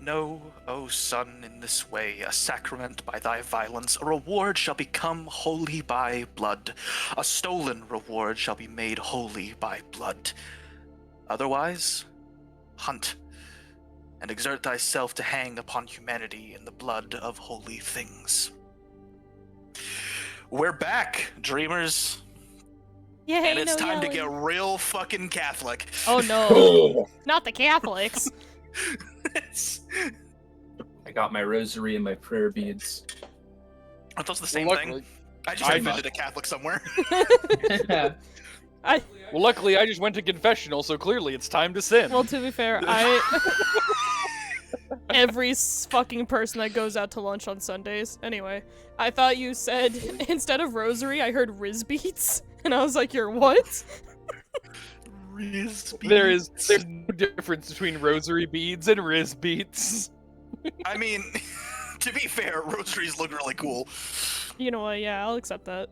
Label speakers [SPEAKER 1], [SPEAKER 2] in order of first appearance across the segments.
[SPEAKER 1] Know, O son, in this way, a sacrament by thy violence, a reward shall become holy by blood. A stolen reward shall be made holy by blood. Otherwise, hunt, and exert thyself to hang upon humanity in the blood of holy things. We're back, dreamers.
[SPEAKER 2] Yay,
[SPEAKER 1] And it's
[SPEAKER 2] no
[SPEAKER 1] time
[SPEAKER 2] yelling.
[SPEAKER 1] to get real fucking Catholic.
[SPEAKER 2] Oh no, not the Catholics.
[SPEAKER 3] I got my rosary and my prayer beads.
[SPEAKER 1] Aren't those the same
[SPEAKER 4] Well,
[SPEAKER 1] thing? I just offended a Catholic somewhere.
[SPEAKER 2] Well,
[SPEAKER 4] luckily, I just went to confessional, so clearly it's time to sin.
[SPEAKER 2] Well, to be fair, every fucking person that goes out to lunch on Sundays. Anyway, I thought you said, instead of rosary, I heard Riz beats. And I was like, you're what?
[SPEAKER 1] Riz beats.
[SPEAKER 4] There's no difference between rosary beads and Riz beats.
[SPEAKER 1] I mean, to be fair, rosaries look really cool.
[SPEAKER 2] You know what, yeah, I'll accept that.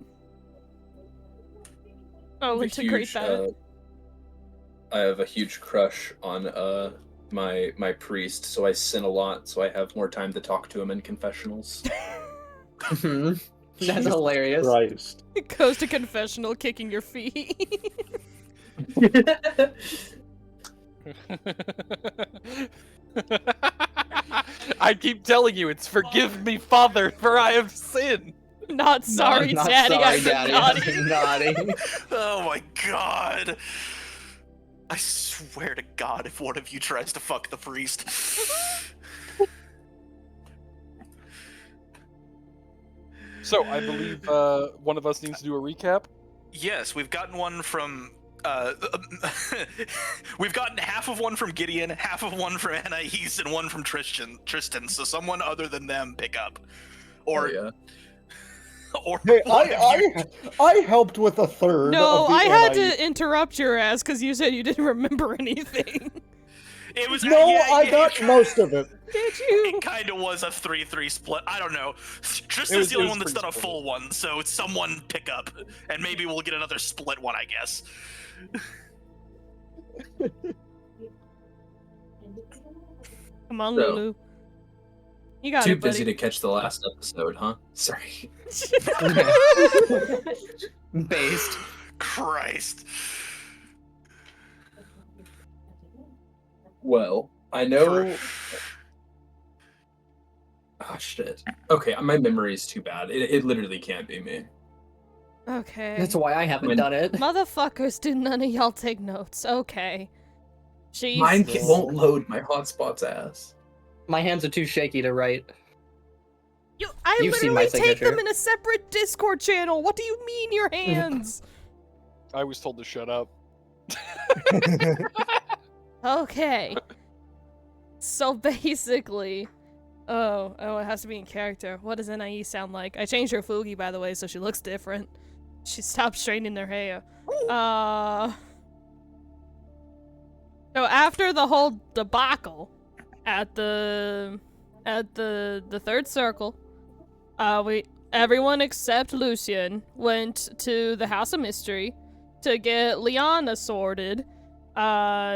[SPEAKER 2] I'll integrate that.
[SPEAKER 3] I have a huge crush on my priest, so I sin a lot, so I have more time to talk to him in confessionals.
[SPEAKER 5] That's hilarious.
[SPEAKER 6] Christ.
[SPEAKER 2] It goes to confessional kicking your feet.
[SPEAKER 4] I keep telling you, it's forgive me, Father, for I have sinned.
[SPEAKER 2] Not sorry,
[SPEAKER 5] not
[SPEAKER 2] Daddy,
[SPEAKER 5] sorry,
[SPEAKER 2] I've been
[SPEAKER 5] Daddy,
[SPEAKER 2] naughty.
[SPEAKER 5] I've been naughty.
[SPEAKER 1] Oh my god. I swear to God, if one of you tries to fuck the priest.
[SPEAKER 4] So, I believe one of us needs to do a recap.
[SPEAKER 1] Yes, we've gotten one from... we've gotten half of one from Giddeon, half of one from Anaïs, and one from Trystan, so someone other than them pick up. Or...
[SPEAKER 3] Oh, yeah.
[SPEAKER 1] Or
[SPEAKER 6] Hey, I helped with a third.
[SPEAKER 2] No,
[SPEAKER 6] of the
[SPEAKER 2] I had
[SPEAKER 6] NIE.
[SPEAKER 2] to interrupt your ass because you said you didn't remember anything.
[SPEAKER 1] It was...
[SPEAKER 6] No, I got most of it.
[SPEAKER 2] Did you?
[SPEAKER 1] It kind of was a 3-3 split. I don't know. Tristan's
[SPEAKER 4] was-
[SPEAKER 1] the
[SPEAKER 4] it
[SPEAKER 1] only
[SPEAKER 4] was
[SPEAKER 1] one that's
[SPEAKER 4] pretty
[SPEAKER 1] done a
[SPEAKER 4] split.
[SPEAKER 1] full one, so someone pick up, and maybe we'll get another split one, I guess.
[SPEAKER 2] Come on,
[SPEAKER 3] So,
[SPEAKER 2] Lulu. You got
[SPEAKER 3] Too
[SPEAKER 2] it, buddy.
[SPEAKER 3] busy to catch the last episode, huh? Sorry.
[SPEAKER 5] Based.
[SPEAKER 1] Christ.
[SPEAKER 3] Well, I know... Oh, shit. Okay, my memory is too bad. It literally can't be me.
[SPEAKER 2] Okay.
[SPEAKER 5] That's why I haven't done it.
[SPEAKER 2] Motherfuckers, do none of y'all take notes. Okay. Jesus.
[SPEAKER 3] Mine won't load my hotspot's ass.
[SPEAKER 5] My hands are too shaky to write.
[SPEAKER 2] I
[SPEAKER 5] You've seen my
[SPEAKER 2] literally take them
[SPEAKER 5] signature.
[SPEAKER 2] in a separate Discord channel. What do you mean, your hands?
[SPEAKER 4] I was told to shut up.
[SPEAKER 2] Okay. So basically, oh, it has to be in character. What does Anaïs sound like? I changed her Fugi, by the way, so she looks different. She stopped straightening her hair. So after the whole debacle at the third circle, everyone except Lucien went to the House of Mystery to get Liana sorted.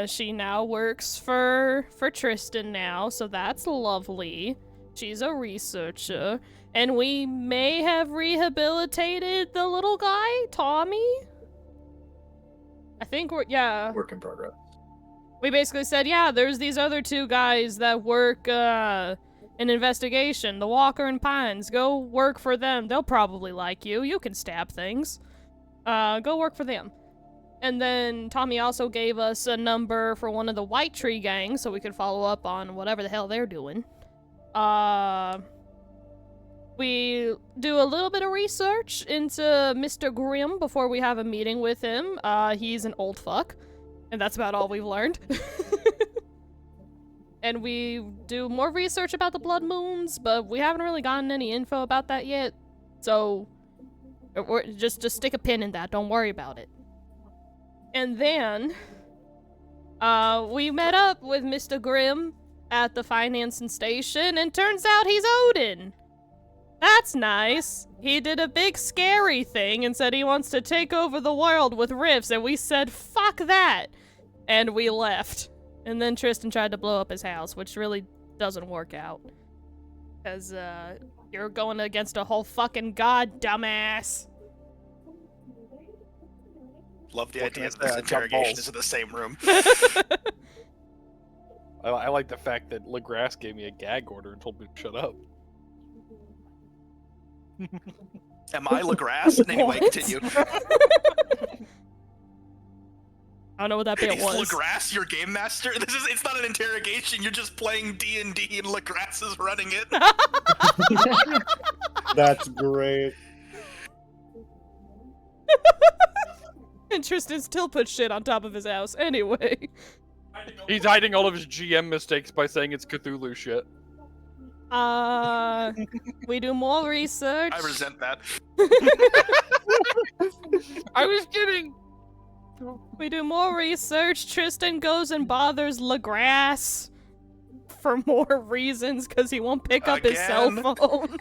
[SPEAKER 2] She now works for Trystan now, so that's lovely. She's a researcher. And we may have rehabilitated the little guy, Tommy? I think yeah.
[SPEAKER 3] Work in progress.
[SPEAKER 2] We basically said, yeah, there's these other two guys that work, an investigation, the Walker and Pines. Go work for them. They'll probably like you. You can stab things. Go work for them. And then Tommy also gave us a number for one of the White Tree gangs so we could follow up on whatever the hell they're doing. We do a little bit of research into Mr. Grimm before we have a meeting with him. He's an old fuck. And that's about all we've learned. And we do more research about the blood moons, but we haven't really gotten any info about that yet. So, just stick a pin in that. Don't worry about it. And then, we met up with Mr. Grimm at the financing station, and turns out he's Odin. That's nice. He did a big scary thing and said he wants to take over the world with rifts, and we said, fuck that! And we left. And then Trystan tried to blow up his house, which really doesn't work out. Because, you're going against a whole fucking god, dumbass.
[SPEAKER 1] Love the
[SPEAKER 4] What can
[SPEAKER 1] idea
[SPEAKER 4] I
[SPEAKER 1] that
[SPEAKER 4] say?
[SPEAKER 1] this
[SPEAKER 4] I got
[SPEAKER 1] interrogation
[SPEAKER 4] balls.
[SPEAKER 1] is in the same room.
[SPEAKER 4] I like the fact that LeGrasse gave me a gag order and told me to shut up.
[SPEAKER 1] Am I LeGrasse? Anyway,
[SPEAKER 2] What?
[SPEAKER 1] continue.
[SPEAKER 2] I don't know what that bit
[SPEAKER 1] Is
[SPEAKER 2] was.
[SPEAKER 1] LeGrasse your game master? It's not an interrogation, you're just playing D&D and LeGrasse is running it.
[SPEAKER 6] That's great.
[SPEAKER 2] And Trystan still put shit on top of his house. Anyway.
[SPEAKER 4] He's hiding all of his GM mistakes by saying it's Cthulhu shit.
[SPEAKER 2] We do more research.
[SPEAKER 1] I resent that.
[SPEAKER 4] I was kidding!
[SPEAKER 2] We do more research. Trystan goes and bothers LeGrasse for more reasons because he won't pick up his cell
[SPEAKER 1] Again?
[SPEAKER 2] phone.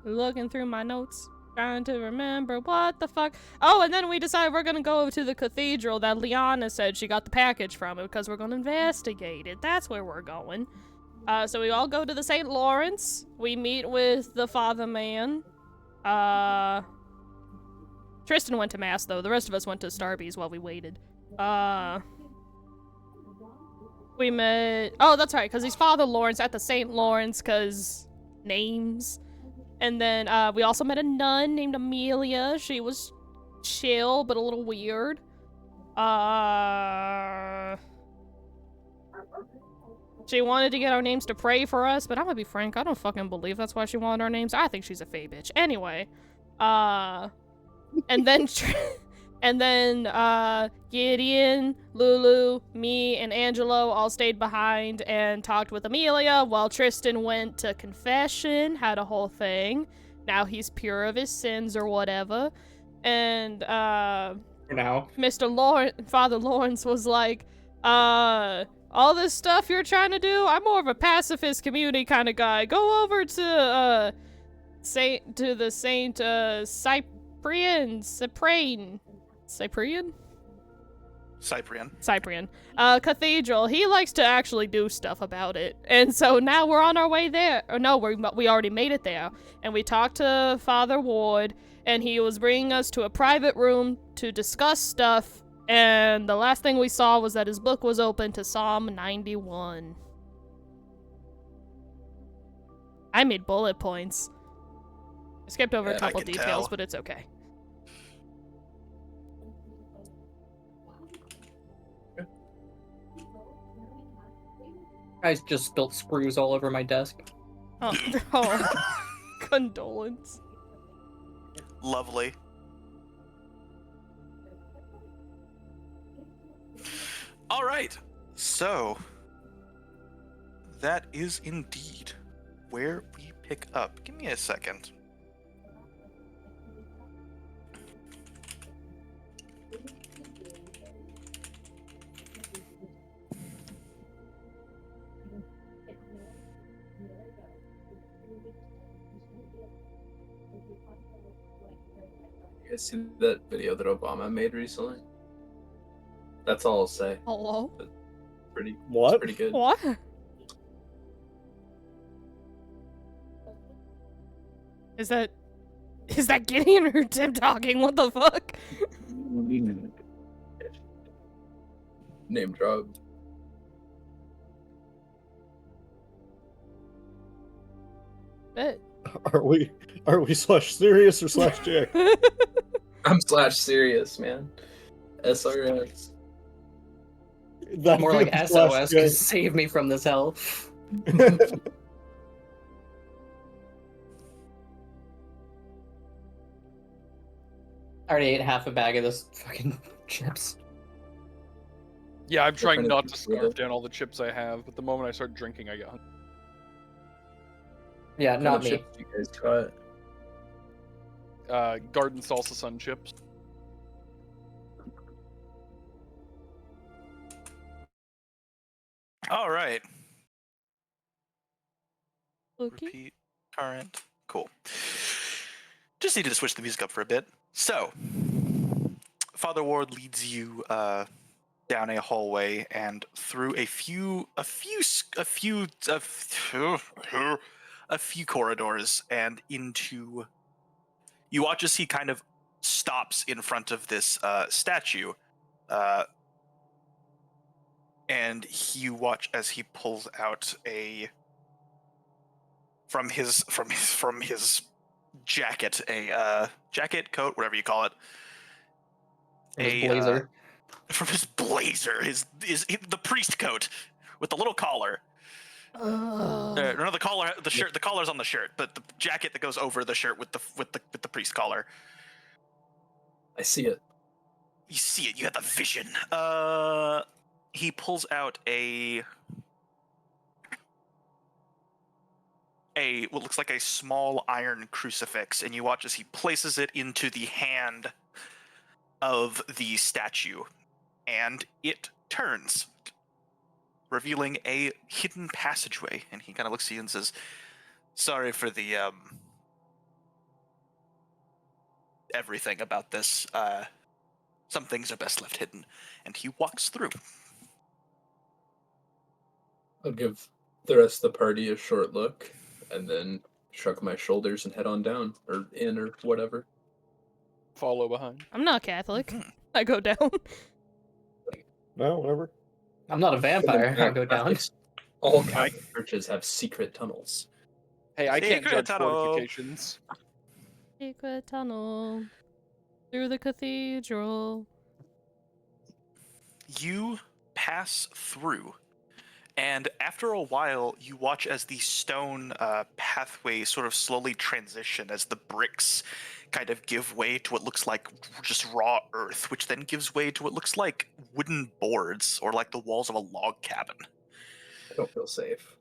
[SPEAKER 2] Looking through my notes, trying to remember what the fuck. Oh, and then we decided we're gonna go over to the cathedral that Liana said she got the package from because we're gonna investigate it. That's where we're going. So we all go to the St. Lawrence. We meet with the Father Man. Trystan went to mass though. The rest of us went to Starbucks while we waited. We met. Oh, that's right, because he's Father Lawrence at the St. Lawrence, because names. And then we also met a nun named Amelia. She was chill but a little weird. She wanted to get our names to pray for us, but I'm gonna be frank, I don't fucking believe that's why she wanted our names. I think she's a fey bitch. Anyway, and then Giddeon, Lulu, me, and Angelo all stayed behind and talked with Amelia while Trystan went to confession, had a whole thing. Now he's pure of his sins or whatever. And
[SPEAKER 5] For now.
[SPEAKER 2] Father Lawrence was like, all this stuff you're trying to do, I'm more of a pacifist community kind of guy. Go over to Saint Cyprian Cathedral. He likes to actually do stuff about it. And so now we're on our way there. Or no, we already made it there. And we talked to Father Ward, and he was bringing us to a private room to discuss stuff. And the last thing we saw was that his book was open to Psalm 91. I made bullet points. I skipped over a
[SPEAKER 1] Yeah, I
[SPEAKER 2] couple
[SPEAKER 1] can
[SPEAKER 2] details,
[SPEAKER 1] tell.
[SPEAKER 2] but it's okay.
[SPEAKER 5] I just spilt screws all over my desk.
[SPEAKER 2] Oh, oh. Condolence.
[SPEAKER 1] Lovely. All right, so that is indeed where we pick up. Give me a second.
[SPEAKER 3] You guys see that video that Obama made recently? That's all I'll say.
[SPEAKER 2] Hello?
[SPEAKER 3] Pretty,
[SPEAKER 6] What?
[SPEAKER 3] It's pretty good.
[SPEAKER 2] What? Is that Gideon or Tim talking? What the fuck?
[SPEAKER 3] Name drop.
[SPEAKER 2] Bet.
[SPEAKER 6] Are we slash serious or slash J?
[SPEAKER 3] I'm slash serious, man. SRS.
[SPEAKER 6] That
[SPEAKER 5] More like
[SPEAKER 6] feels slash
[SPEAKER 5] SOS,
[SPEAKER 6] J.
[SPEAKER 5] because save me from this hell. I already ate half a bag of this fucking chips.
[SPEAKER 4] Yeah, I'm trying
[SPEAKER 3] Kind of
[SPEAKER 4] not to
[SPEAKER 3] consider
[SPEAKER 4] scarf
[SPEAKER 3] it.
[SPEAKER 4] down all the chips I have, but the moment I start drinking, I get hungry.
[SPEAKER 5] Yeah,
[SPEAKER 3] What
[SPEAKER 5] not me.
[SPEAKER 3] chips you guys got?
[SPEAKER 4] Garden salsa sun chips.
[SPEAKER 1] All right.
[SPEAKER 2] Okay.
[SPEAKER 1] Repeat. Current. Cool. Just needed to switch the music up for a bit. So, Father Ward leads you down a hallway and through a few corridors and into. You watch as he kind of stops in front of this statue, and you watch as he pulls out from his jacket, jacket, coat, whatever you call it,
[SPEAKER 5] His blazer.
[SPEAKER 1] from his blazer, his the priest coat with the little collar. No, the collar, the shirt, the collar's on the shirt, but the jacket that goes over the shirt with the priest collar.
[SPEAKER 3] I see it.
[SPEAKER 1] You see it. You got the vision. He pulls out what looks like a small iron crucifix, and you watch as he places it into the hand of the statue, and it turns, revealing a hidden passageway. And he kind of looks at you and says, "Sorry for the everything about this. Some things are best left hidden." And he walks through.
[SPEAKER 3] I'll give the rest of the party a short look, and then shrug my shoulders and head on down, or in, or whatever.
[SPEAKER 4] Follow behind.
[SPEAKER 2] I'm not Catholic. I go down.
[SPEAKER 6] No, whatever.
[SPEAKER 5] I'm not a vampire. I go down.
[SPEAKER 3] All Catholic churches have secret tunnels.
[SPEAKER 4] Hey, I can't
[SPEAKER 1] Secret
[SPEAKER 4] judge
[SPEAKER 1] tunnel.
[SPEAKER 4] fortifications.
[SPEAKER 2] Secret tunnel through the cathedral.
[SPEAKER 1] You pass through, and after a while, you watch as the stone pathway sort of slowly transition as the bricks kind of give way to what looks like just raw earth, which then gives way to what looks like wooden boards or like the walls of a log cabin.
[SPEAKER 3] I don't feel safe.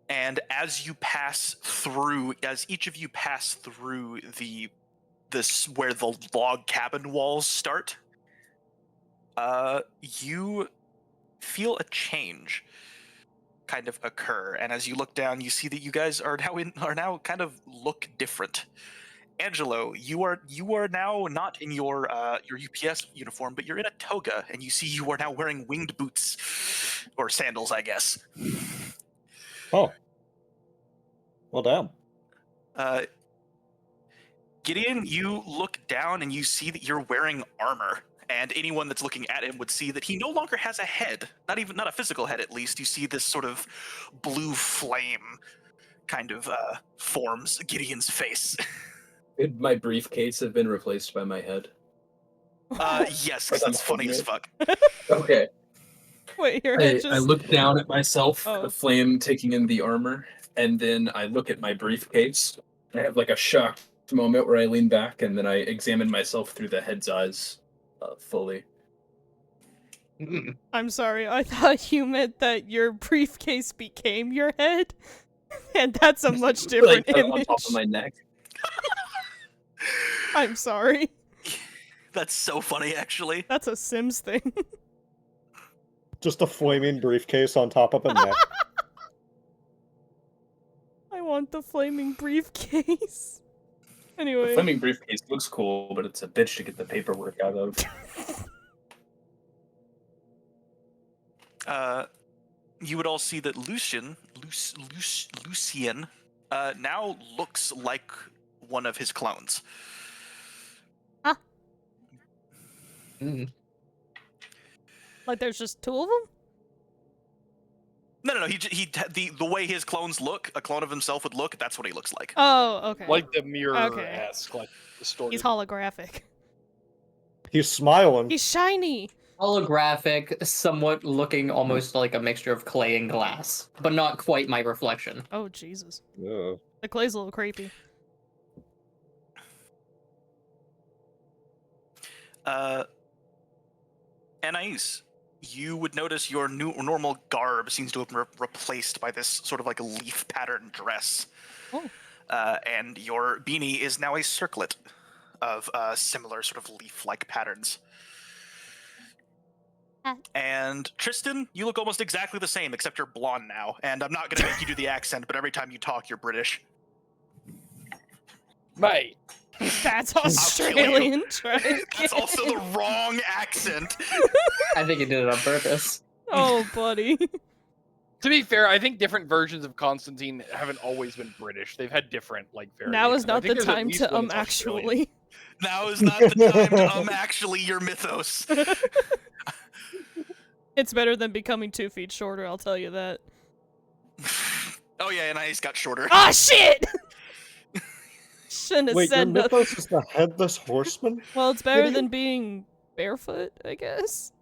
[SPEAKER 1] And as you pass through, as each of you pass through this where the log cabin walls start, you feel a change kind of occur. And as you look down, you see that you guys are now kind of look different. Angelo, you are now not in your UPS uniform, but you're in a toga, and you see you are now wearing winged boots or sandals, I guess.
[SPEAKER 6] Oh. Well, damn.
[SPEAKER 1] Gideon, you look down and you see that you're wearing armor, and anyone that's looking at him would see that he no longer has a head, not a physical head at least. You see this sort of blue flame kind of forms Gideon's face.
[SPEAKER 3] Could my briefcase have been replaced by my head?
[SPEAKER 1] Yes, because that's funny as fuck.
[SPEAKER 3] Okay.
[SPEAKER 2] Wait, your head just...
[SPEAKER 3] I look down at myself,
[SPEAKER 2] Oh.
[SPEAKER 3] the flame taking in the armor, and then I look at my briefcase. I have like a shocked moment where I lean back, and then I examine myself through the head's eyes fully.
[SPEAKER 2] I'm sorry, I thought you meant that your briefcase became your head, and that's a much different
[SPEAKER 3] like,
[SPEAKER 2] image.
[SPEAKER 3] on top of my neck.
[SPEAKER 2] I'm sorry.
[SPEAKER 1] That's so funny, actually.
[SPEAKER 2] That's a Sims thing.
[SPEAKER 6] Just a flaming briefcase on top of a neck.
[SPEAKER 2] I want the flaming briefcase.
[SPEAKER 3] The
[SPEAKER 2] Anyway.
[SPEAKER 3] flaming briefcase looks cool, but it's a bitch to get the paperwork out of.
[SPEAKER 1] You would all see that Lucien now looks like one of his clones.
[SPEAKER 2] Like there's just two of them?
[SPEAKER 1] No. The way his clones look, a clone of himself would look. That's what he looks like.
[SPEAKER 2] Oh, okay.
[SPEAKER 4] Like the mirror
[SPEAKER 2] Okay.
[SPEAKER 4] esque, like distorted.
[SPEAKER 2] He's holographic.
[SPEAKER 6] He's smiling.
[SPEAKER 2] He's shiny.
[SPEAKER 5] Holographic, somewhat looking almost like a mixture of clay and glass, but not quite my reflection.
[SPEAKER 2] Oh, Jesus.
[SPEAKER 6] Yeah.
[SPEAKER 2] The clay's a little creepy.
[SPEAKER 1] Anaïs, you would notice your normal garb seems to have been replaced by this sort of like a leaf pattern dress.
[SPEAKER 2] Oh.
[SPEAKER 1] And your beanie is now a circlet of similar sort of leaf-like patterns. And Trystan, you look almost exactly the same, except you're blonde now. And I'm not going to make you do the accent, but every time you talk, you're British.
[SPEAKER 4] Mate.
[SPEAKER 2] That's Australian.
[SPEAKER 1] That's also the wrong accent.
[SPEAKER 5] I think he did it on purpose.
[SPEAKER 2] Oh, buddy.
[SPEAKER 4] To be fair, I think different versions of Constantine haven't always been British. They've had different, like, variations.
[SPEAKER 2] Now is
[SPEAKER 4] I
[SPEAKER 2] not
[SPEAKER 4] think
[SPEAKER 2] the
[SPEAKER 4] there's at
[SPEAKER 2] time
[SPEAKER 4] least
[SPEAKER 2] to
[SPEAKER 4] one that's Australian.
[SPEAKER 2] actually.
[SPEAKER 1] Now is not the time to actually your mythos.
[SPEAKER 2] It's better than becoming 2 feet shorter, I'll tell you that.
[SPEAKER 1] Oh yeah, and Anaïs got shorter.
[SPEAKER 2] Ah, shit! Shouldn't have
[SPEAKER 6] Wait, your
[SPEAKER 2] said nothing.
[SPEAKER 6] mythos is the headless horseman?
[SPEAKER 2] Well, it's better
[SPEAKER 6] Gideon?
[SPEAKER 2] than being barefoot, I guess.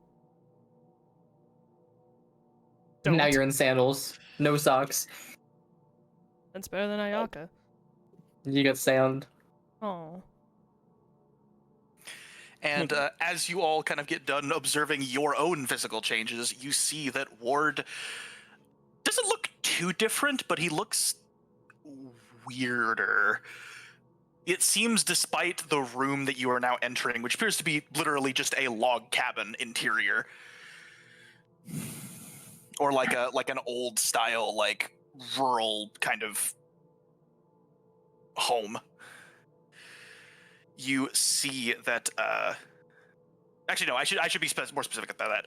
[SPEAKER 5] Now
[SPEAKER 2] Don't.
[SPEAKER 5] you're in sandals, no socks.
[SPEAKER 2] That's better than Ayaka.
[SPEAKER 5] You get sand.
[SPEAKER 2] Oh.
[SPEAKER 1] And as you all kind of get done observing your own physical changes, you see that Ward doesn't look too different, but he looks weirder. It seems, despite the room that you are now entering, which appears to be literally just a log cabin interior, or like an old style, like rural kind of home. You see that actually no, I should be more specific about that.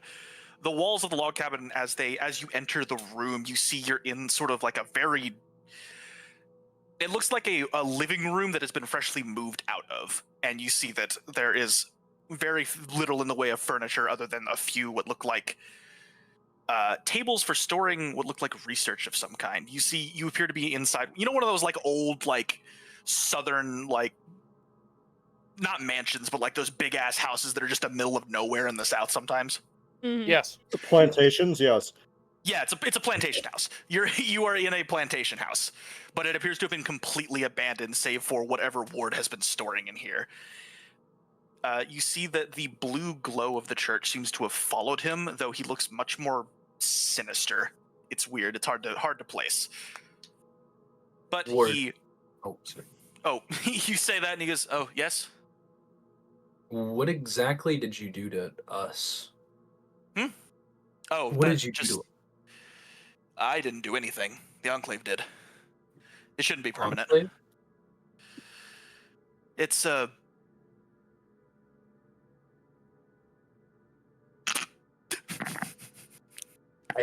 [SPEAKER 1] The walls of the log cabin, as you enter the room, you see you're in sort of like a very, it looks like a living room that has been freshly moved out of, and you see that there is very little in the way of furniture other than a few what look like tables for storing what look like research of some kind. You appear to be inside, one of those like old, like southern, like not mansions, but like those big ass houses that are just the middle of nowhere in the South sometimes.
[SPEAKER 2] Mhm.
[SPEAKER 4] Yes.
[SPEAKER 6] The plantations, yes.
[SPEAKER 1] Yeah, it's a plantation house. You are in a plantation house, but it appears to have been completely abandoned, save for whatever Ward has been storing in here. You see that the blue glow of the church seems to have followed him, though he looks much more sinister. It's weird. It's hard to place. But
[SPEAKER 3] Ward.
[SPEAKER 1] Oh, you say that, and he goes, "Oh, yes."
[SPEAKER 3] What exactly did you do to us?
[SPEAKER 1] Oh,
[SPEAKER 3] What did you do?
[SPEAKER 1] I didn't do anything. The Enclave did. It shouldn't be permanent.
[SPEAKER 3] Enclave?
[SPEAKER 1] It's
[SPEAKER 3] I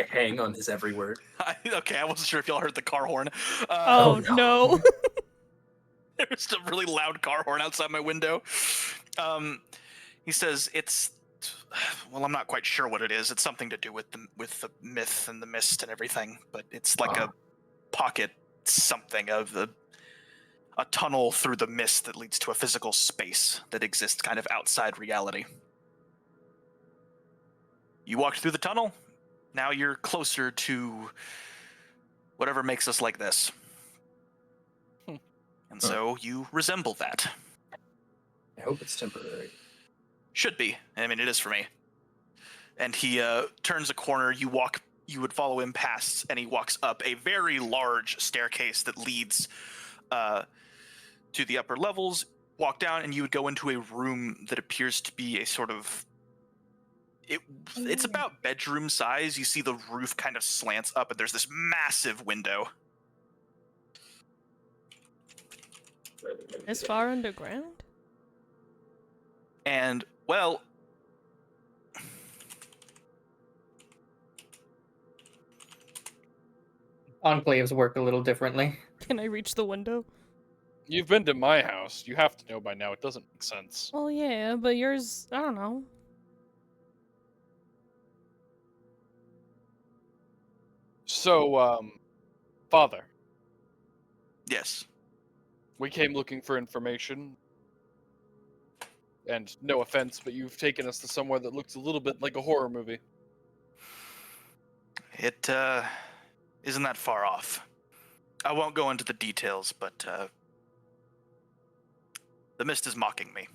[SPEAKER 3] hang on his every word.
[SPEAKER 1] okay, I wasn't sure if y'all heard the car horn.
[SPEAKER 2] Oh, no.
[SPEAKER 1] There's a really loud car horn outside my window. He says well, I'm not quite sure what it is. It's something to do with the myth and the mist and everything, but it's like a pocket something of a tunnel through the mist that leads to a physical space that exists kind of outside reality. You walked through the tunnel. Now you're closer to whatever makes us like this. And so you resemble that.
[SPEAKER 3] I hope it's temporary.
[SPEAKER 1] Should be. I mean, it is for me. And he turns a corner. You would follow him past, and he walks up a very large staircase that leads to the upper levels. Walk down, and you would go into a room that appears to be a sort of... It's about bedroom size. You see the roof kind of slants up, and there's this massive window.
[SPEAKER 2] This far underground?
[SPEAKER 1] And, well...
[SPEAKER 5] Enclaves work a little differently.
[SPEAKER 2] Can I reach the window?
[SPEAKER 4] You've been to my house. You have to know by now. It doesn't make sense.
[SPEAKER 2] Well, yeah, but yours, I don't know.
[SPEAKER 4] So, Father,
[SPEAKER 1] Yes.
[SPEAKER 4] we came looking for information. And no offense, but you've taken us to somewhere that looks a little bit like a horror movie.
[SPEAKER 1] It isn't that far off. I won't go into the details, but the mist is mocking me.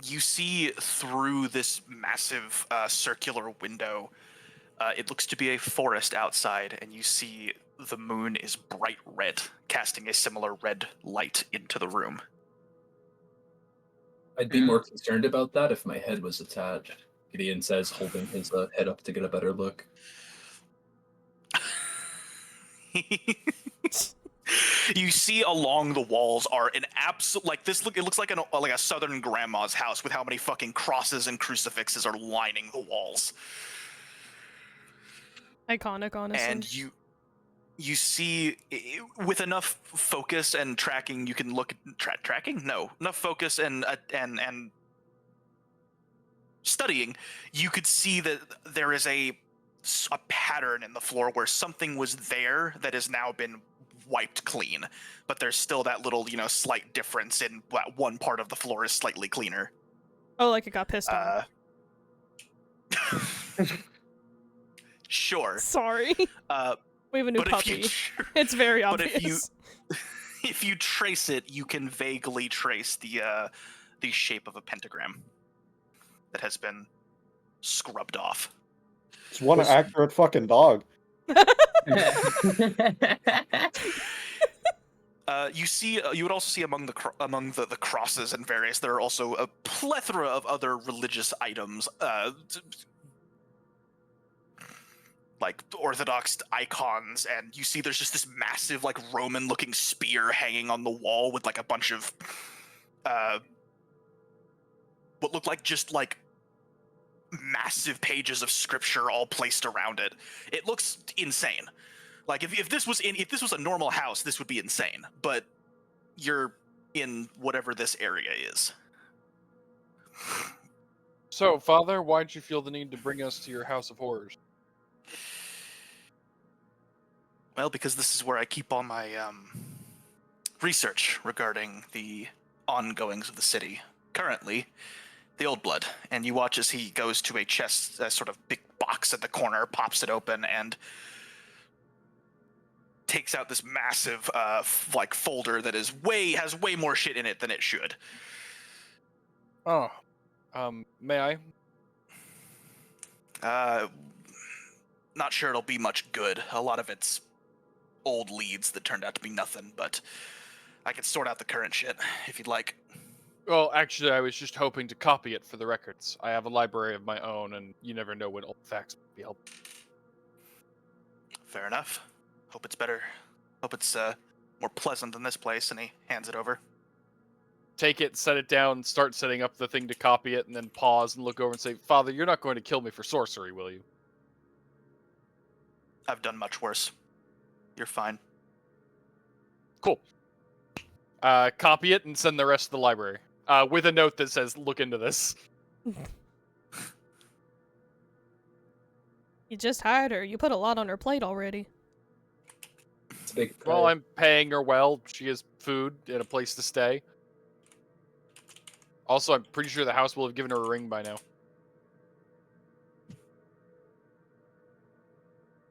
[SPEAKER 1] You see through this massive circular window, it looks to be a forest outside, and you see the moon is bright red, casting a similar red light into the room.
[SPEAKER 3] I'd be more concerned about that if my head was attached. Gideon says, holding his head up to get a better look.
[SPEAKER 1] You see along the walls are an absolute it looks like a southern grandma's house with how many fucking crosses and crucifixes are lining the walls.
[SPEAKER 2] Iconic, honestly.
[SPEAKER 1] And you see, with enough focus and tracking, you can look tracking. No, enough focus and studying, you could see that there is a pattern in the floor where something was there that has now been wiped clean, but there's still that little, slight difference in one part of the floor is slightly cleaner.
[SPEAKER 2] Oh, like it got pissed on.
[SPEAKER 1] Sure.
[SPEAKER 2] Sorry. We have a new puppy. It's very obvious.
[SPEAKER 1] But if you trace it, you can vaguely trace the shape of a pentagram that has been scrubbed off.
[SPEAKER 6] It's one accurate fucking dog.
[SPEAKER 1] You would also see among the crosses and various, there are also a plethora of other religious items, like Orthodox icons, and you see there's just this massive, like, Roman-looking spear hanging on the wall with, like, a bunch of what look like just, like, massive pages of scripture all placed around it. It looks insane. Like, if this was a normal house, this would be insane. But you're in whatever this area is.
[SPEAKER 4] So, Father, why'd you feel the need to bring us to your house of horrors?
[SPEAKER 1] Well, because this is where I keep all my research regarding the ongoings of the city. Currently, the Old Blood. And you watch as he goes to a chest, a sort of big box at the corner, pops it open, and takes out this massive folder that has way more shit in it than it should.
[SPEAKER 4] Oh, may I?
[SPEAKER 1] Not sure it'll be much good. A lot of it's old leads that turned out to be nothing, but I can sort out the current shit if you'd like.
[SPEAKER 4] Well, actually, I was just hoping to copy it for the records. I have a library of my own, and you never know when old facts might be helpful.
[SPEAKER 1] Fair enough. Hope it's better. Hope it's more pleasant than this place, and he hands it over.
[SPEAKER 4] Take it, set it down, start setting up the thing to copy it, and then pause and look over and say, Father, you're not going to kill me for sorcery, will you?
[SPEAKER 1] I've done much worse. You're fine.
[SPEAKER 4] Cool. Copy it and send the rest to the library. With a note that says, look into this.
[SPEAKER 2] You just hired her. You put a lot on her plate already.
[SPEAKER 3] It's a big
[SPEAKER 4] Well, I'm paying her well. She has food and a place to stay. Also, I'm pretty sure the house will have given her a ring by now.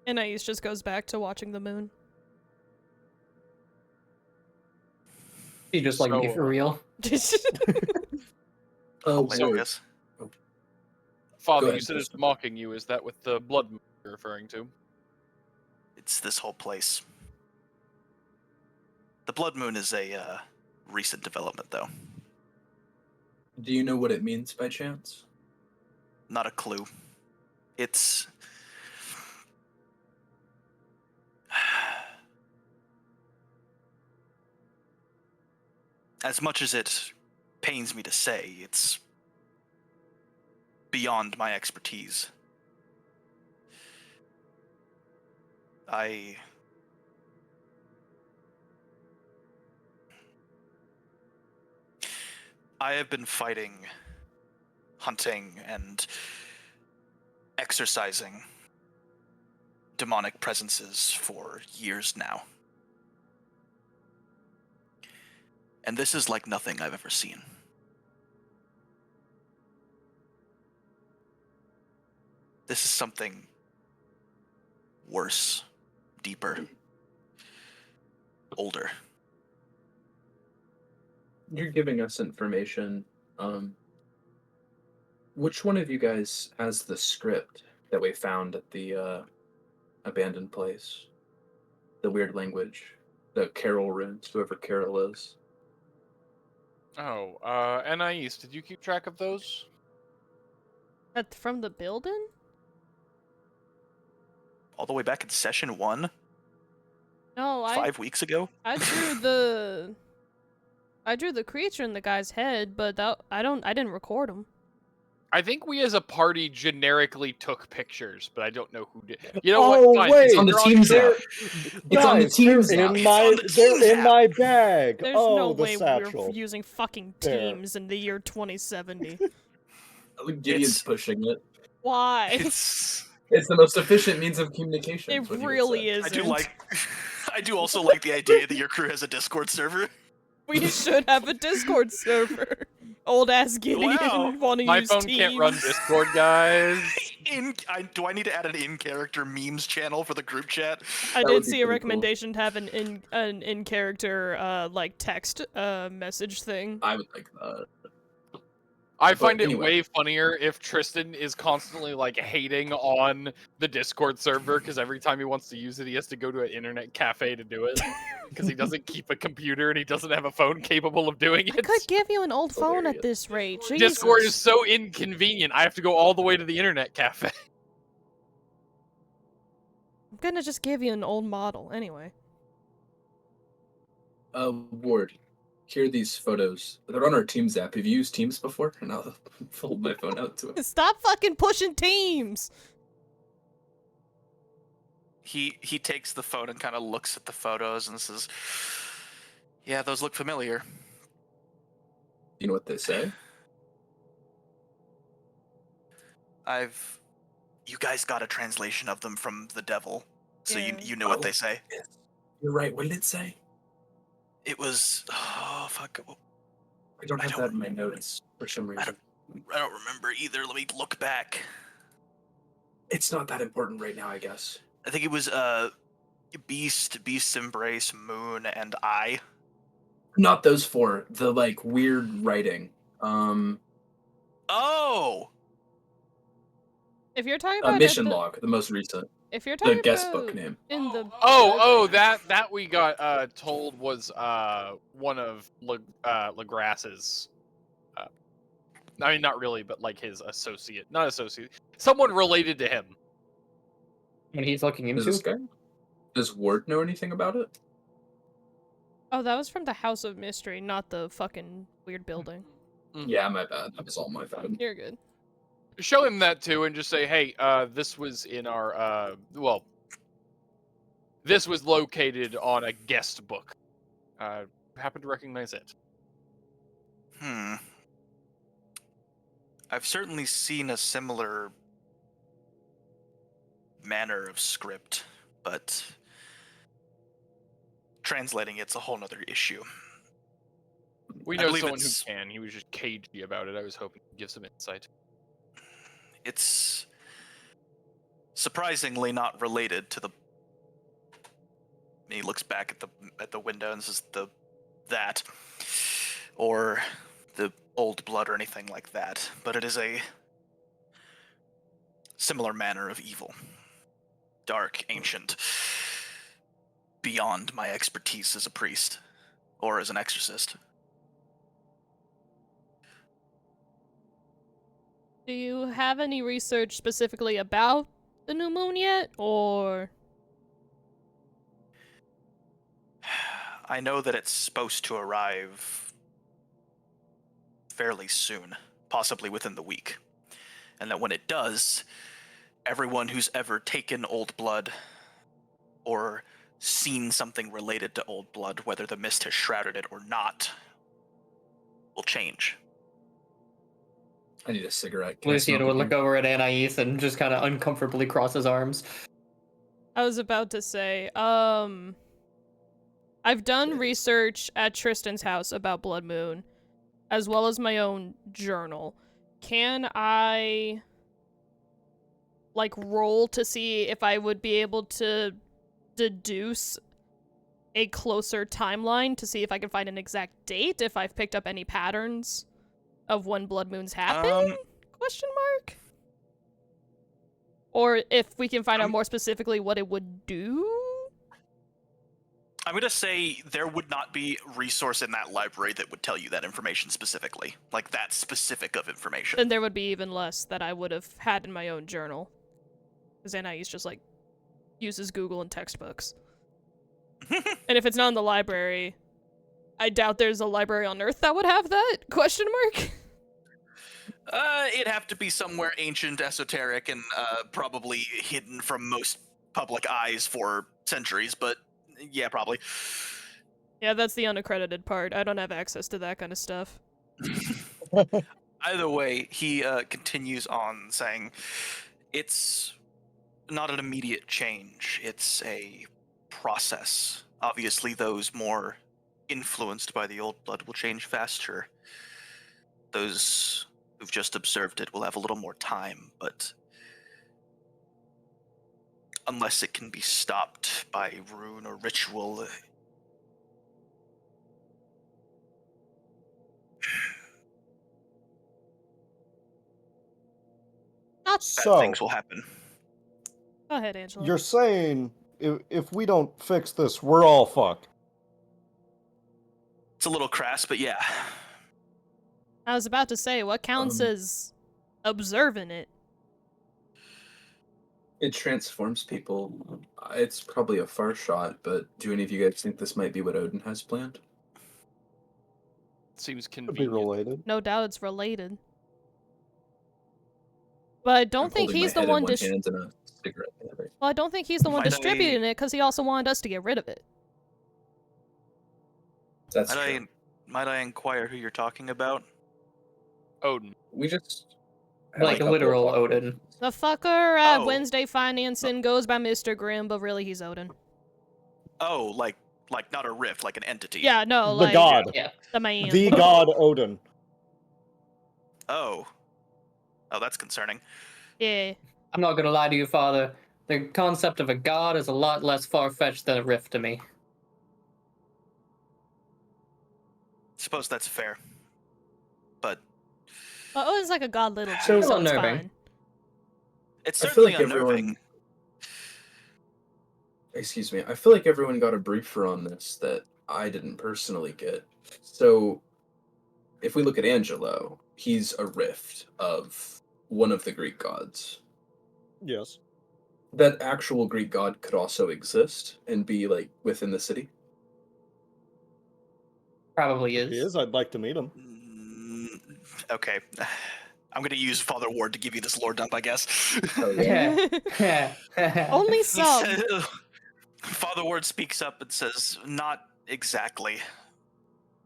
[SPEAKER 2] Anaïs just goes back to watching the moon.
[SPEAKER 5] You just like me
[SPEAKER 4] So,
[SPEAKER 5] for real.
[SPEAKER 3] Oh,
[SPEAKER 1] Hilarious.
[SPEAKER 4] Father,
[SPEAKER 3] ahead,
[SPEAKER 4] you said it's
[SPEAKER 3] Trystan.
[SPEAKER 4] mocking you. Is that with the blood moon you're referring to?
[SPEAKER 1] It's this whole place. The Blood Moon is a recent development, though.
[SPEAKER 3] Do you know what it means by chance?
[SPEAKER 1] Not a clue. It's... As much as it pains me to say, it's beyond my expertise. I have been fighting, hunting, and exorcising demonic presences for years now. And this is like nothing I've ever seen. This is something worse, deeper, older.
[SPEAKER 3] You're giving us information. Which one of you guys has the script that we found at the abandoned place? The weird language, the Carol runes, whoever Carol is.
[SPEAKER 4] Oh, Anaïs, did you keep track of those?
[SPEAKER 2] From the building?
[SPEAKER 1] All the way back in session 1,
[SPEAKER 2] No,
[SPEAKER 1] 5 weeks ago.
[SPEAKER 2] I drew the creature in the guy's head, but I didn't record him.
[SPEAKER 4] I think we as a party generically took pictures, but I don't know who did. You know
[SPEAKER 6] Oh,
[SPEAKER 4] what? Guys,
[SPEAKER 6] wait.
[SPEAKER 3] It's on the
[SPEAKER 4] you're
[SPEAKER 3] Teams
[SPEAKER 6] They're-
[SPEAKER 3] app. It's on the
[SPEAKER 6] Guys,
[SPEAKER 3] Teams
[SPEAKER 6] they're
[SPEAKER 3] app.
[SPEAKER 6] in
[SPEAKER 1] It's
[SPEAKER 6] my
[SPEAKER 1] on the
[SPEAKER 6] they're
[SPEAKER 1] Teams
[SPEAKER 6] in
[SPEAKER 1] app.
[SPEAKER 6] my bag.
[SPEAKER 2] There's
[SPEAKER 6] oh,
[SPEAKER 2] no
[SPEAKER 6] the
[SPEAKER 2] way
[SPEAKER 6] satchel.
[SPEAKER 2] we're using fucking
[SPEAKER 6] There.
[SPEAKER 2] Teams in the year 2070.
[SPEAKER 3] Gideon's
[SPEAKER 1] It's-
[SPEAKER 3] pushing it.
[SPEAKER 2] Why?
[SPEAKER 1] It's
[SPEAKER 3] It's the most efficient means of communication.
[SPEAKER 2] It
[SPEAKER 3] is what he would
[SPEAKER 2] really
[SPEAKER 3] say.
[SPEAKER 2] isn't.
[SPEAKER 1] I do also like the idea that your crew has a Discord server.
[SPEAKER 2] We should have a Discord server. Old ass Gideon
[SPEAKER 1] Wow.
[SPEAKER 2] want to
[SPEAKER 4] My
[SPEAKER 2] use
[SPEAKER 4] phone
[SPEAKER 2] Teams.
[SPEAKER 4] can't run Discord, guys.
[SPEAKER 1] Do I need to add an in-character memes channel for the group chat?
[SPEAKER 2] I
[SPEAKER 3] That
[SPEAKER 2] did
[SPEAKER 3] would be
[SPEAKER 2] see a
[SPEAKER 3] pretty cool.
[SPEAKER 2] recommendation to have an in character like text message thing.
[SPEAKER 3] I would like that.
[SPEAKER 4] I
[SPEAKER 3] But
[SPEAKER 4] find it
[SPEAKER 3] anyway.
[SPEAKER 4] way funnier if Trystan is constantly like hating on the Discord server because every time he wants to use it, he has to go to an internet cafe to do it because he doesn't keep a computer and he doesn't have a phone capable of doing
[SPEAKER 2] I
[SPEAKER 4] it.
[SPEAKER 2] could give you an old phone at
[SPEAKER 3] Hilarious.
[SPEAKER 2] this rate.
[SPEAKER 4] Discord is
[SPEAKER 2] Jesus.
[SPEAKER 4] so inconvenient. I have to go all the way to the internet cafe.
[SPEAKER 2] I'm gonna just give you an old model anyway.
[SPEAKER 3] Ward, here are these photos. They're on our Teams app. Have you used Teams before? And I'll fold my phone out to it.
[SPEAKER 2] Stop fucking pushing Teams.
[SPEAKER 1] He takes the phone and kind of looks at the photos and says, "Yeah, those look familiar."
[SPEAKER 3] You know what they say?
[SPEAKER 1] You guys got a translation of them from the devil, so
[SPEAKER 2] Yeah.
[SPEAKER 1] you know what they say.
[SPEAKER 3] You're right. What did it say?
[SPEAKER 1] It was, oh fuck,
[SPEAKER 3] I don't
[SPEAKER 1] I
[SPEAKER 3] have
[SPEAKER 1] don't-
[SPEAKER 3] that in my notes for some reason.
[SPEAKER 1] I don't remember either. Let me look back.
[SPEAKER 3] It's not that important right now, I guess.
[SPEAKER 1] I think it was Beast's Embrace, Moon, and I.
[SPEAKER 3] Not those four. The like weird writing.
[SPEAKER 1] Oh,
[SPEAKER 2] If you're talking about
[SPEAKER 3] Mission Log, the most recent.
[SPEAKER 2] if you're talking
[SPEAKER 3] The guest
[SPEAKER 2] about
[SPEAKER 3] book name.
[SPEAKER 2] in the
[SPEAKER 4] That we got told was one of Legrasse's. I mean, not really, but like his associate, not associate, someone related to him.
[SPEAKER 5] When he's looking
[SPEAKER 3] Is
[SPEAKER 5] into
[SPEAKER 3] this guy? Does Ward know anything about it?
[SPEAKER 2] Oh, that was from the House of Mystery, not the fucking weird building.
[SPEAKER 3] Yeah, my bad. That was all my bad.
[SPEAKER 2] You're good.
[SPEAKER 4] Show him that too, and just say, "Hey, this was in our this was located on a guest book. Happen to recognize it."
[SPEAKER 1] I've certainly seen a similar manner of script, but translating it's a whole nother issue.
[SPEAKER 4] We
[SPEAKER 1] I
[SPEAKER 4] know
[SPEAKER 1] believe
[SPEAKER 4] someone who
[SPEAKER 1] it's-
[SPEAKER 4] can. He was just cagey about it. I was hoping to give some insight.
[SPEAKER 1] It's surprisingly not related to the. He looks back at the window and says that, or the old blood or anything like that. But it is a similar manner of evil, dark, ancient, beyond my expertise as a priest or as an exorcist.
[SPEAKER 2] Do you have any research specifically about the new moon yet, or?
[SPEAKER 1] I know that it's supposed to arrive fairly soon, possibly within the week. And that when it does, everyone who's ever taken old blood or seen something related to old blood, whether the mist has shrouded it or not, will change.
[SPEAKER 3] I need a cigarette. Can I
[SPEAKER 5] Lucien
[SPEAKER 3] smoke
[SPEAKER 5] would
[SPEAKER 3] with
[SPEAKER 5] look
[SPEAKER 3] you?
[SPEAKER 5] over at Anaïs and just kind of uncomfortably cross his arms.
[SPEAKER 2] I was about to say, I've done research at Trystan's house about Blood Moon, as well as my own journal. Can I, like, roll to see if I would be able to deduce a closer timeline to see if I can find an exact date, if I've picked up any patterns of when Blood Moons happen? Question mark? Or if we can find out more specifically what it would do?
[SPEAKER 1] I'm going to say there would not be a resource in that library that would tell you that information specifically. Like, that specific of information.
[SPEAKER 2] Then there would be even less that I would have had in my own journal. Because Anaïs just, like, uses Google and textbooks. And if it's not in the library, I doubt there's a library on Earth that would have that? Question mark?
[SPEAKER 1] It'd have to be somewhere ancient, esoteric, and probably hidden from most public eyes for centuries, but yeah, probably.
[SPEAKER 2] Yeah, that's the unaccredited part. I don't have access to that kind of stuff.
[SPEAKER 1] Either way, he continues on saying, it's not an immediate change, it's a process. Obviously, those more influenced by the old blood will change faster. Those who've just observed it will have a little more time, but unless it can be stopped by rune or ritual,
[SPEAKER 2] Not
[SPEAKER 1] bad
[SPEAKER 6] So,
[SPEAKER 1] things will happen.
[SPEAKER 2] Go ahead, Angelo.
[SPEAKER 6] you're saying if we don't fix this, we're all fucked.
[SPEAKER 1] It's a little crass, but yeah.
[SPEAKER 2] I was about to say, what counts as observing it?
[SPEAKER 3] It transforms people. It's probably a far shot, but do any of you guys think this might be what Odin has planned?
[SPEAKER 4] Seems
[SPEAKER 6] Could be
[SPEAKER 4] convenient.
[SPEAKER 6] related.
[SPEAKER 2] No doubt it's related. But I don't
[SPEAKER 3] I'm
[SPEAKER 2] think
[SPEAKER 3] holding
[SPEAKER 2] he's
[SPEAKER 3] my
[SPEAKER 2] the
[SPEAKER 3] head in
[SPEAKER 2] one
[SPEAKER 3] one hand and a cigarette in the other.
[SPEAKER 2] Well, I don't think he's the one
[SPEAKER 1] Might I-
[SPEAKER 2] distributing it because he also wanted us to get rid of it.
[SPEAKER 3] That's
[SPEAKER 1] Might
[SPEAKER 3] true.
[SPEAKER 1] might I inquire who you're talking about?
[SPEAKER 4] Odin.
[SPEAKER 3] We just had
[SPEAKER 5] Like
[SPEAKER 3] a couple
[SPEAKER 5] literal
[SPEAKER 3] of-
[SPEAKER 5] Odin.
[SPEAKER 2] The fucker at
[SPEAKER 1] Oh.
[SPEAKER 2] Wednesday Financing goes by Mr. Grimm, but really he's Odin.
[SPEAKER 1] Oh, like not a rift, like an entity.
[SPEAKER 2] Yeah, no,
[SPEAKER 6] The
[SPEAKER 2] like
[SPEAKER 6] god.
[SPEAKER 5] Yeah.
[SPEAKER 2] the man.
[SPEAKER 6] The god Odin.
[SPEAKER 1] Oh, that's concerning.
[SPEAKER 2] Yeah.
[SPEAKER 5] I'm not gonna lie to you, Father. The concept of a god is a lot less far-fetched than a rift to me.
[SPEAKER 1] Suppose that's fair. But
[SPEAKER 2] Well, Odin's like a god little
[SPEAKER 3] So-
[SPEAKER 2] tree,
[SPEAKER 5] It's
[SPEAKER 2] so it's
[SPEAKER 5] unnerving.
[SPEAKER 2] fine.
[SPEAKER 1] it's
[SPEAKER 3] I feel
[SPEAKER 1] certainly
[SPEAKER 3] like
[SPEAKER 1] unnerving.
[SPEAKER 3] everyone. Excuse me. I feel like everyone got a briefer on this that I didn't personally get. So, if we look at Angelo, he's a rift of one of the Greek gods.
[SPEAKER 6] Yes.
[SPEAKER 3] That actual Greek god could also exist and be like within the city.
[SPEAKER 5] Probably
[SPEAKER 6] If he is, I'd like to meet him.
[SPEAKER 1] Okay. I'm gonna use Father Ward to give you this lore dump, I guess.
[SPEAKER 3] Oh, yeah.
[SPEAKER 2] Only
[SPEAKER 1] He
[SPEAKER 2] some.
[SPEAKER 1] said- Father Ward speaks up and says, not exactly.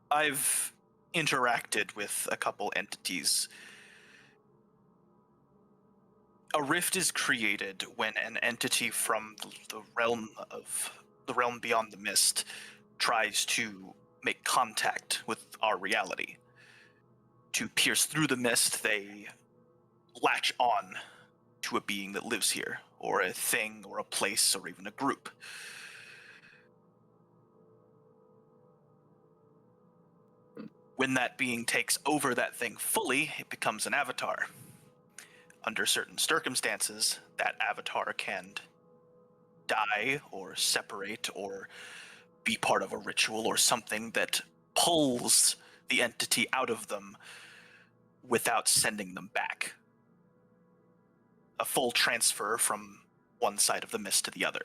[SPEAKER 1] I've interacted with a couple entities. A rift is created when an entity from the realm beyond the mist tries to make contact with our reality. To pierce through the mist, they latch on to a being that lives here, or a thing, or a place, or even a group. When that being takes over that thing fully, it becomes an avatar. Under certain circumstances, that avatar can die, or separate, or be part of a ritual, or something that pulls the entity out of them without sending them back. A full transfer from one side of the mist to the other.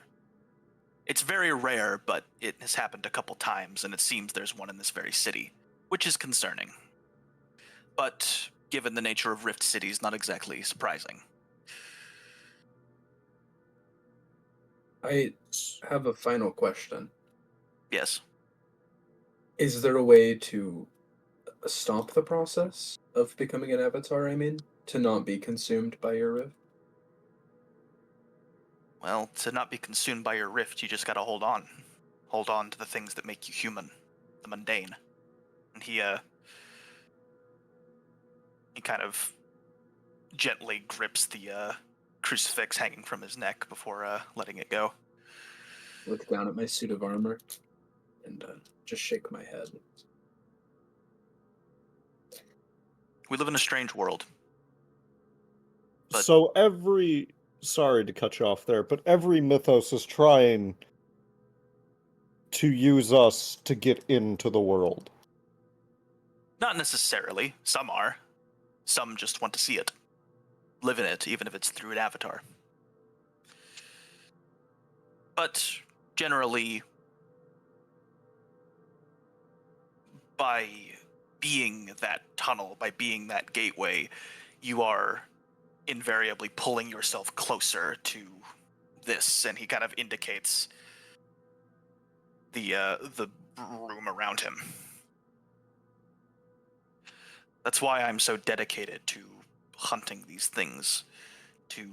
[SPEAKER 1] It's very rare, but it has happened a couple times, and it seems there's one in this very city, which is concerning. But given the nature of Rift cities, not exactly surprising.
[SPEAKER 3] I have a final question.
[SPEAKER 1] Yes.
[SPEAKER 3] Is there a way to stop the process of becoming an avatar, I mean? To not be consumed by your rift?
[SPEAKER 1] Well, to not be consumed by your rift, you just gotta hold on. Hold on to the things that make you human. The mundane. And he kind of gently grips the crucifix hanging from his neck before letting it go.
[SPEAKER 3] Look down at my suit of armor and just shake my head.
[SPEAKER 1] We live in a strange world. But-
[SPEAKER 6] So sorry to cut you off there, but every mythos is trying to use us to get into the world?
[SPEAKER 1] Not necessarily. Some are. Some just want to see it. Live in it, even if it's through an avatar. But generally, by being that tunnel, by being that gateway, you are invariably pulling yourself closer to this, and he kind of indicates the room around him. That's why I'm so dedicated to hunting these things, to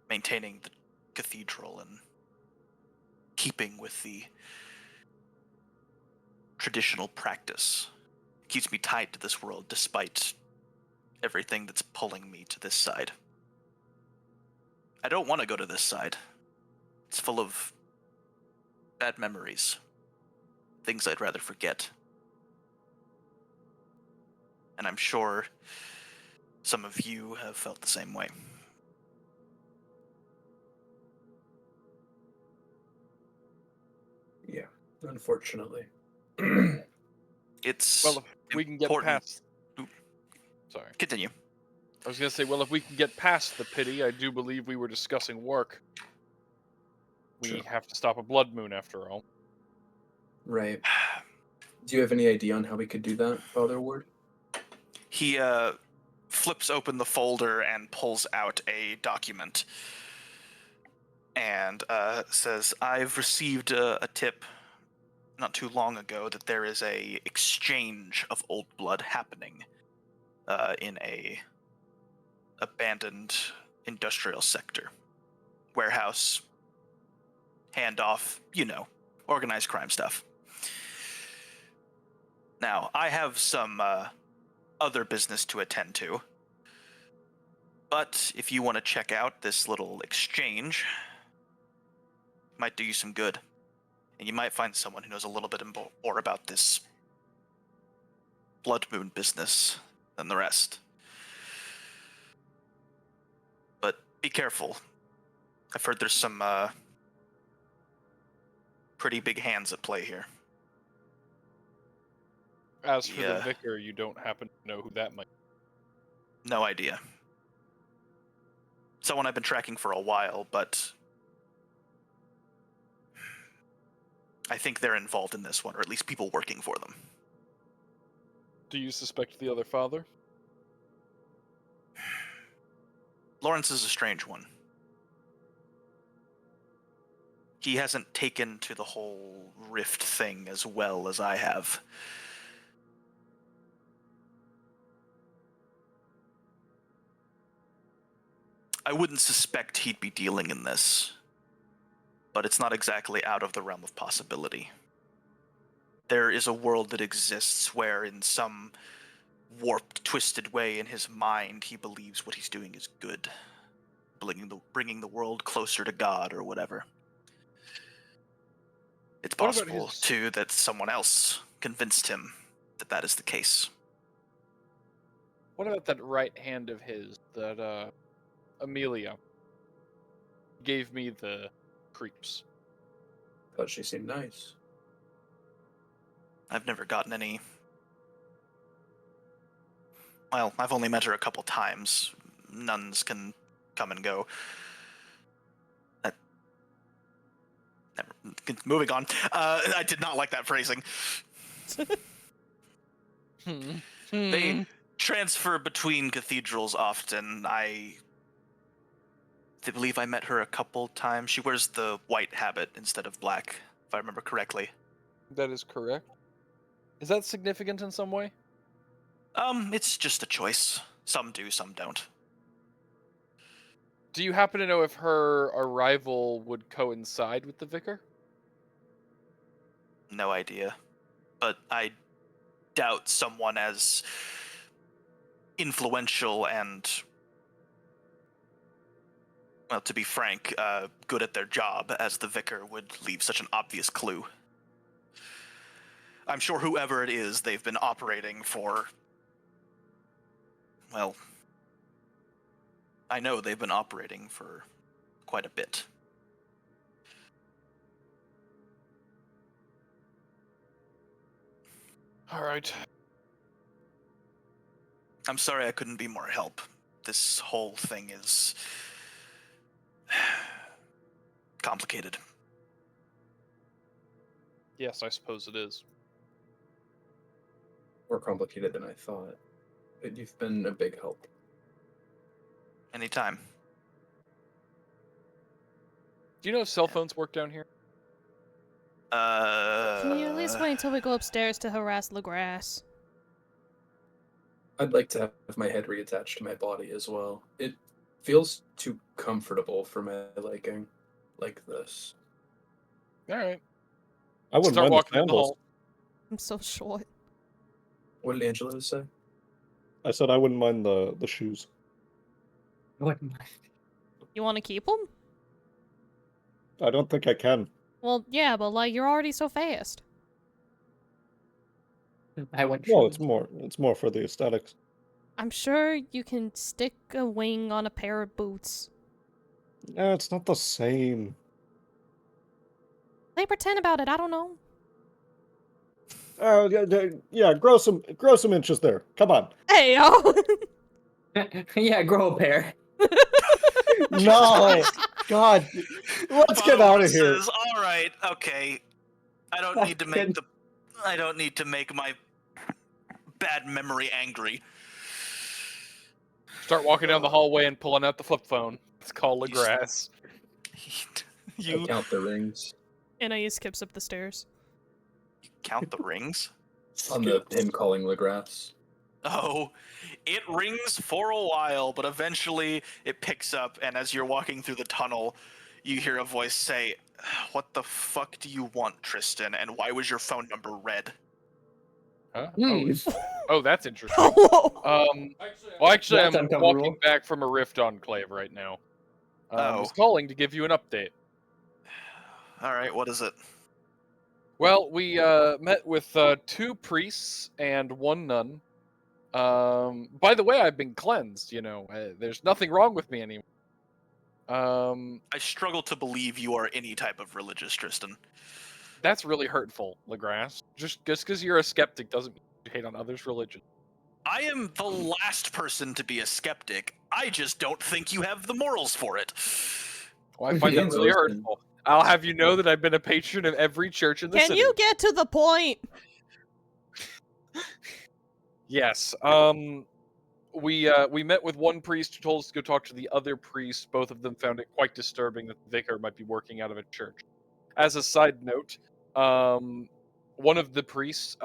[SPEAKER 1] maintaining the cathedral and keeping with the traditional practice. It keeps me tied to this world despite everything that's pulling me to this side. I don't want to go to this side. It's full of bad memories, things I'd rather forget. And I'm sure some of you have felt the same way.
[SPEAKER 3] Yeah, unfortunately.
[SPEAKER 1] It's
[SPEAKER 4] Well, if we can get
[SPEAKER 1] important.
[SPEAKER 4] past. Sorry.
[SPEAKER 1] Continue.
[SPEAKER 4] I was gonna say, well, if we can get past the pity, I do believe we were discussing work. We
[SPEAKER 3] True.
[SPEAKER 4] have to stop a blood moon after all.
[SPEAKER 3] Right. Do you have any idea on how we could do that, Father Ward?
[SPEAKER 1] He flips open the folder and pulls out a document and says, I've received a tip not too long ago that there is a exchange of old blood happening in a abandoned industrial sector. Warehouse, handoff, organized crime stuff. Now, I have some other business to attend to, but if you want to check out this little exchange, it might do you some good. And you might find someone who knows a little bit more about this blood moon business than the rest. But be careful. I've heard there's some pretty big hands at play here.
[SPEAKER 4] As for
[SPEAKER 1] Yeah.
[SPEAKER 4] the vicar, you don't happen to know who that might be.
[SPEAKER 1] No idea. Someone I've been tracking for a while, but I think they're involved in this one, or at least people working for them.
[SPEAKER 4] Do you suspect the other father?
[SPEAKER 1] Lawrence is a strange one. He hasn't taken to the whole rift thing as well as I have. I wouldn't suspect he'd be dealing in this, but it's not exactly out of the realm of possibility. There is a world that exists where, in some warped, twisted way in his mind, he believes what he's doing is good, bringing the world closer to God or whatever. It's
[SPEAKER 4] What about
[SPEAKER 1] possible,
[SPEAKER 4] his-
[SPEAKER 1] too, that someone else convinced him that that is the case.
[SPEAKER 4] What about that right hand of his, that, Amelia? Gave me the creeps.
[SPEAKER 3] Thought she seemed nice.
[SPEAKER 1] I've never gotten any... Well, I've only met her a couple times. Nuns can come and go. Moving on. I did not like that phrasing. They transfer between cathedrals often. I believe I met her a couple times. She wears the white habit instead of black, if I remember correctly.
[SPEAKER 4] That is correct. Is that significant in some way?
[SPEAKER 1] It's just a choice. Some do, some don't.
[SPEAKER 4] Do you happen to know if her arrival would coincide with the vicar?
[SPEAKER 1] No idea. But I doubt someone as influential and, well, to be frank, good at their job as the vicar would leave such an obvious clue. I'm sure whoever it is, they've been operating for, well, I know they've been operating for quite a bit.
[SPEAKER 4] All right.
[SPEAKER 1] I'm sorry I couldn't be more help. This whole thing is complicated.
[SPEAKER 4] Yes, I suppose it is.
[SPEAKER 3] More complicated than I thought. But you've been a big help.
[SPEAKER 1] Anytime.
[SPEAKER 4] Do you know if cell phones work down here?
[SPEAKER 2] Can you at least wait until we go upstairs to harass LaGrasse?
[SPEAKER 3] I'd like to have my head reattached to my body as well. It feels too comfortable for my liking, like this.
[SPEAKER 4] All right.
[SPEAKER 6] I wouldn't
[SPEAKER 4] Start
[SPEAKER 6] mind
[SPEAKER 4] walking
[SPEAKER 6] the
[SPEAKER 4] in the
[SPEAKER 6] sandals.
[SPEAKER 4] hall.
[SPEAKER 2] I'm so short.
[SPEAKER 3] What did Angelo say?
[SPEAKER 6] I said I wouldn't mind the shoes.
[SPEAKER 5] What?
[SPEAKER 2] You want to keep them?
[SPEAKER 6] I don't think I can.
[SPEAKER 2] Well, yeah, but like you're already so fast.
[SPEAKER 5] I went.
[SPEAKER 6] Well,
[SPEAKER 5] shoes.
[SPEAKER 6] it's more for the aesthetics.
[SPEAKER 2] I'm sure you can stick a wing on a pair of boots.
[SPEAKER 6] No, it's not the same.
[SPEAKER 2] They pretend about it. I don't know.
[SPEAKER 6] Yeah, grow some inches there. Come on.
[SPEAKER 2] Hey yo.
[SPEAKER 5] Yeah, grow a pair.
[SPEAKER 6] No, God, let's get out of here.
[SPEAKER 1] Says, all right, okay. I don't need to make my bad memory angry.
[SPEAKER 4] Start walking down the hallway and pulling out the flip phone. It's called LaGrasse.
[SPEAKER 3] I count the rings
[SPEAKER 2] Anaïs skips up the stairs.
[SPEAKER 1] Count the rings?
[SPEAKER 3] on the him calling LaGrasse.
[SPEAKER 1] Oh, it rings for a while, but eventually it picks up, and as you're walking through the tunnel, you hear a voice say, "What the fuck do you want, Trystan, and why was your phone number red?"
[SPEAKER 4] Huh?
[SPEAKER 5] Hmm.
[SPEAKER 4] Oh, that's interesting. Well, actually,
[SPEAKER 5] That's
[SPEAKER 4] I'm
[SPEAKER 5] uncomfortable.
[SPEAKER 4] walking back from a Rift Enclave right now. I was
[SPEAKER 1] Oh.
[SPEAKER 4] calling to give you an update.
[SPEAKER 1] All right, what is it?
[SPEAKER 4] Well, we met with 2 priests and 1 nun. By the way, I've been cleansed, you know. There's nothing wrong with me anymore.
[SPEAKER 1] I struggle to believe you are any type of religious, Trystan.
[SPEAKER 4] That's really hurtful, LaGrasse. Just because you're a skeptic doesn't mean you hate on others' religion.
[SPEAKER 1] I am the last person to be a skeptic. I just don't think you have the morals for it.
[SPEAKER 4] Well, I find that really hurtful. I'll have you know that I've been a patron of every church in the
[SPEAKER 2] Can
[SPEAKER 4] city.
[SPEAKER 2] you get to the point?
[SPEAKER 4] Yes. We met with one priest who told us to go talk to the other priest. Both of them found it quite disturbing that the vicar might be working out of a church. As a side note, one of the priests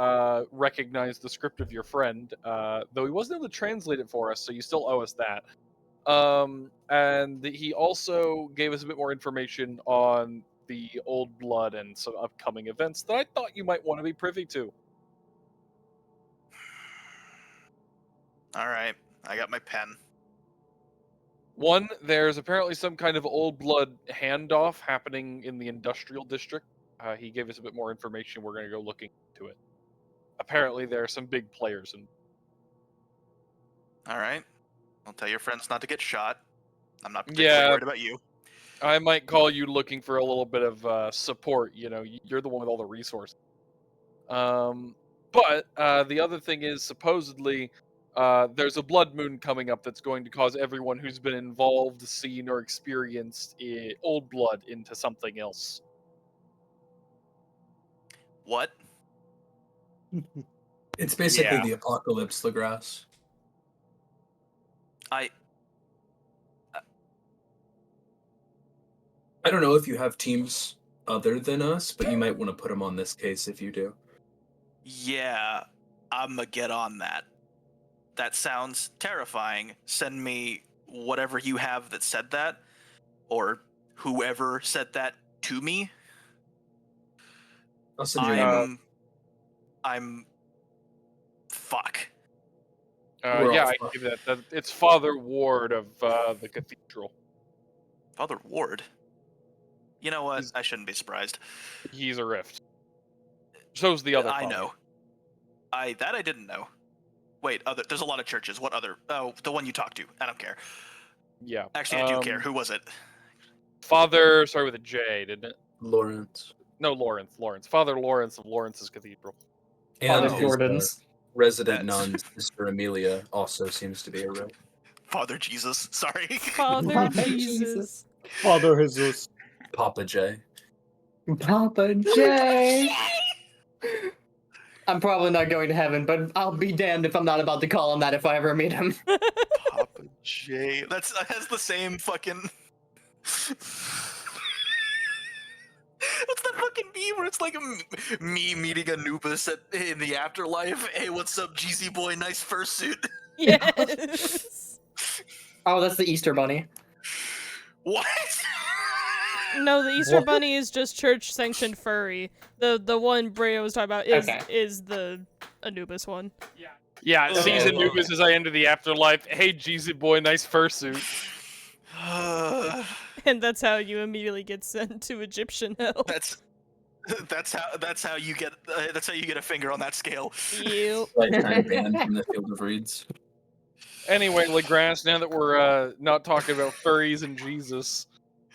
[SPEAKER 4] recognized the script of your friend, though he wasn't able to translate it for us, so you still owe us that. And he also gave us a bit more information on the Old Blood and some upcoming events that I thought you might want to be privy to.
[SPEAKER 1] All right, I got my pen.
[SPEAKER 4] One, there's apparently some kind of Old Blood handoff happening in the industrial district. He gave us a bit more information. We're going to go looking into it. Apparently, there are some big players in.
[SPEAKER 1] All right, I'll tell your friends not to get shot. I'm not
[SPEAKER 4] Yeah.
[SPEAKER 1] particularly worried about you.
[SPEAKER 4] I might call you looking for a little bit of support. You know, you're the one with all the resources. But the other thing is, supposedly, there's a blood moon coming up that's going to cause everyone who's been involved, seen, or experienced Old Blood into something else.
[SPEAKER 1] What?
[SPEAKER 3] It's basically
[SPEAKER 4] Yeah.
[SPEAKER 3] the apocalypse, LaGrasse. I don't know if you have teams other than us, but you might want to put them on this case if you do.
[SPEAKER 1] Yeah, I'ma get on that. That sounds terrifying. Send me whatever you have that said that, or whoever said that to me.
[SPEAKER 3] I'll send you an email.
[SPEAKER 1] I'm. Fuck.
[SPEAKER 3] We're
[SPEAKER 4] Yeah,
[SPEAKER 3] all
[SPEAKER 4] I
[SPEAKER 3] fucked.
[SPEAKER 4] give that. It's Father Ward of the cathedral.
[SPEAKER 1] Father Ward. You know what? I shouldn't be surprised.
[SPEAKER 4] He's a rift. So's the other.
[SPEAKER 1] I
[SPEAKER 4] father.
[SPEAKER 1] know. I didn't know. Wait, there's a lot of churches. What other? Oh, the one you talked to. I don't care.
[SPEAKER 4] Yeah.
[SPEAKER 1] Actually, I do care. Who was it?
[SPEAKER 4] Father, started with a J, didn't it?
[SPEAKER 3] Lawrence.
[SPEAKER 4] No, Lawrence. Father Lawrence of Lawrence's Cathedral.
[SPEAKER 5] Father
[SPEAKER 3] his,
[SPEAKER 5] Jordan's.
[SPEAKER 3] resident
[SPEAKER 1] That's-
[SPEAKER 3] nun, Sister Amelia, also seems to be a riff.
[SPEAKER 1] Father Jesus. Sorry.
[SPEAKER 2] Father
[SPEAKER 5] Father
[SPEAKER 2] Jesus.
[SPEAKER 6] Father Jesus.
[SPEAKER 3] Papa J.
[SPEAKER 5] Papa J. I'm probably not going to heaven, but I'll be damned if I'm not about to call him that if I ever meet him.
[SPEAKER 1] Papa J. That has the same fucking. What's that fucking meme where it's like me meeting Anubis in the afterlife? Hey, what's up, GZ boy? Nice fursuit.
[SPEAKER 2] Yes.
[SPEAKER 5] Oh, that's the Easter Bunny.
[SPEAKER 1] What?
[SPEAKER 2] No, the Easter
[SPEAKER 6] What?
[SPEAKER 2] Bunny is just church sanctioned furry. The one Brea was talking about
[SPEAKER 5] Okay.
[SPEAKER 2] is the Anubis one.
[SPEAKER 4] Yeah,
[SPEAKER 1] Oh,
[SPEAKER 4] sees
[SPEAKER 1] okay.
[SPEAKER 4] Anubis as I enter the afterlife. Hey, Jeezy boy, nice fursuit.
[SPEAKER 2] And that's how you immediately get sent to Egyptian hell.
[SPEAKER 1] that's how you get a finger on that scale.
[SPEAKER 2] Yep.
[SPEAKER 3] Lifetime ban from the Field of Reeds.
[SPEAKER 4] Anyway, Legrasse, now that we're not talking about furries and Jesus,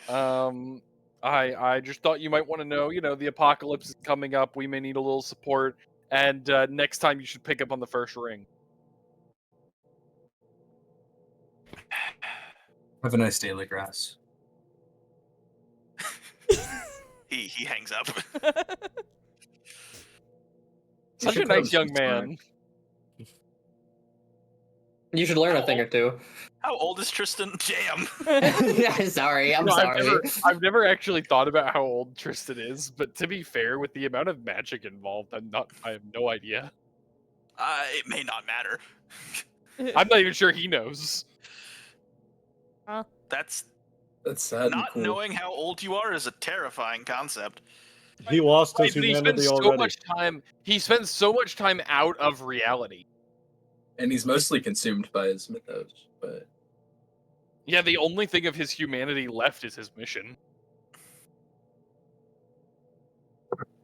[SPEAKER 4] I just thought you might want to know, the apocalypse is coming up. We may need a little support, and next time you should pick up on the first ring.
[SPEAKER 3] Have a nice day, Legrasse.
[SPEAKER 1] He hangs up.
[SPEAKER 4] Such a
[SPEAKER 3] should
[SPEAKER 4] nice
[SPEAKER 3] post
[SPEAKER 4] young
[SPEAKER 3] this time.
[SPEAKER 4] man.
[SPEAKER 5] You should learn a thing or two.
[SPEAKER 1] How old is Trystan? Jam.
[SPEAKER 5] Sorry, I'm
[SPEAKER 4] No,
[SPEAKER 5] sorry.
[SPEAKER 4] I've never actually thought about how old Trystan is, but to be fair, with the amount of magic involved, I have no idea.
[SPEAKER 1] It may not matter.
[SPEAKER 4] I'm not even sure he knows.
[SPEAKER 1] That's
[SPEAKER 3] That's sad
[SPEAKER 1] not
[SPEAKER 3] and cool.
[SPEAKER 1] knowing how old you are is a terrifying concept.
[SPEAKER 6] He lost his
[SPEAKER 4] But he
[SPEAKER 6] humanity
[SPEAKER 4] spends so
[SPEAKER 6] already.
[SPEAKER 4] much time. He spends so much time out of reality.
[SPEAKER 3] And he's mostly consumed by his mythos, but
[SPEAKER 4] Yeah, the only thing of his humanity left is his mission.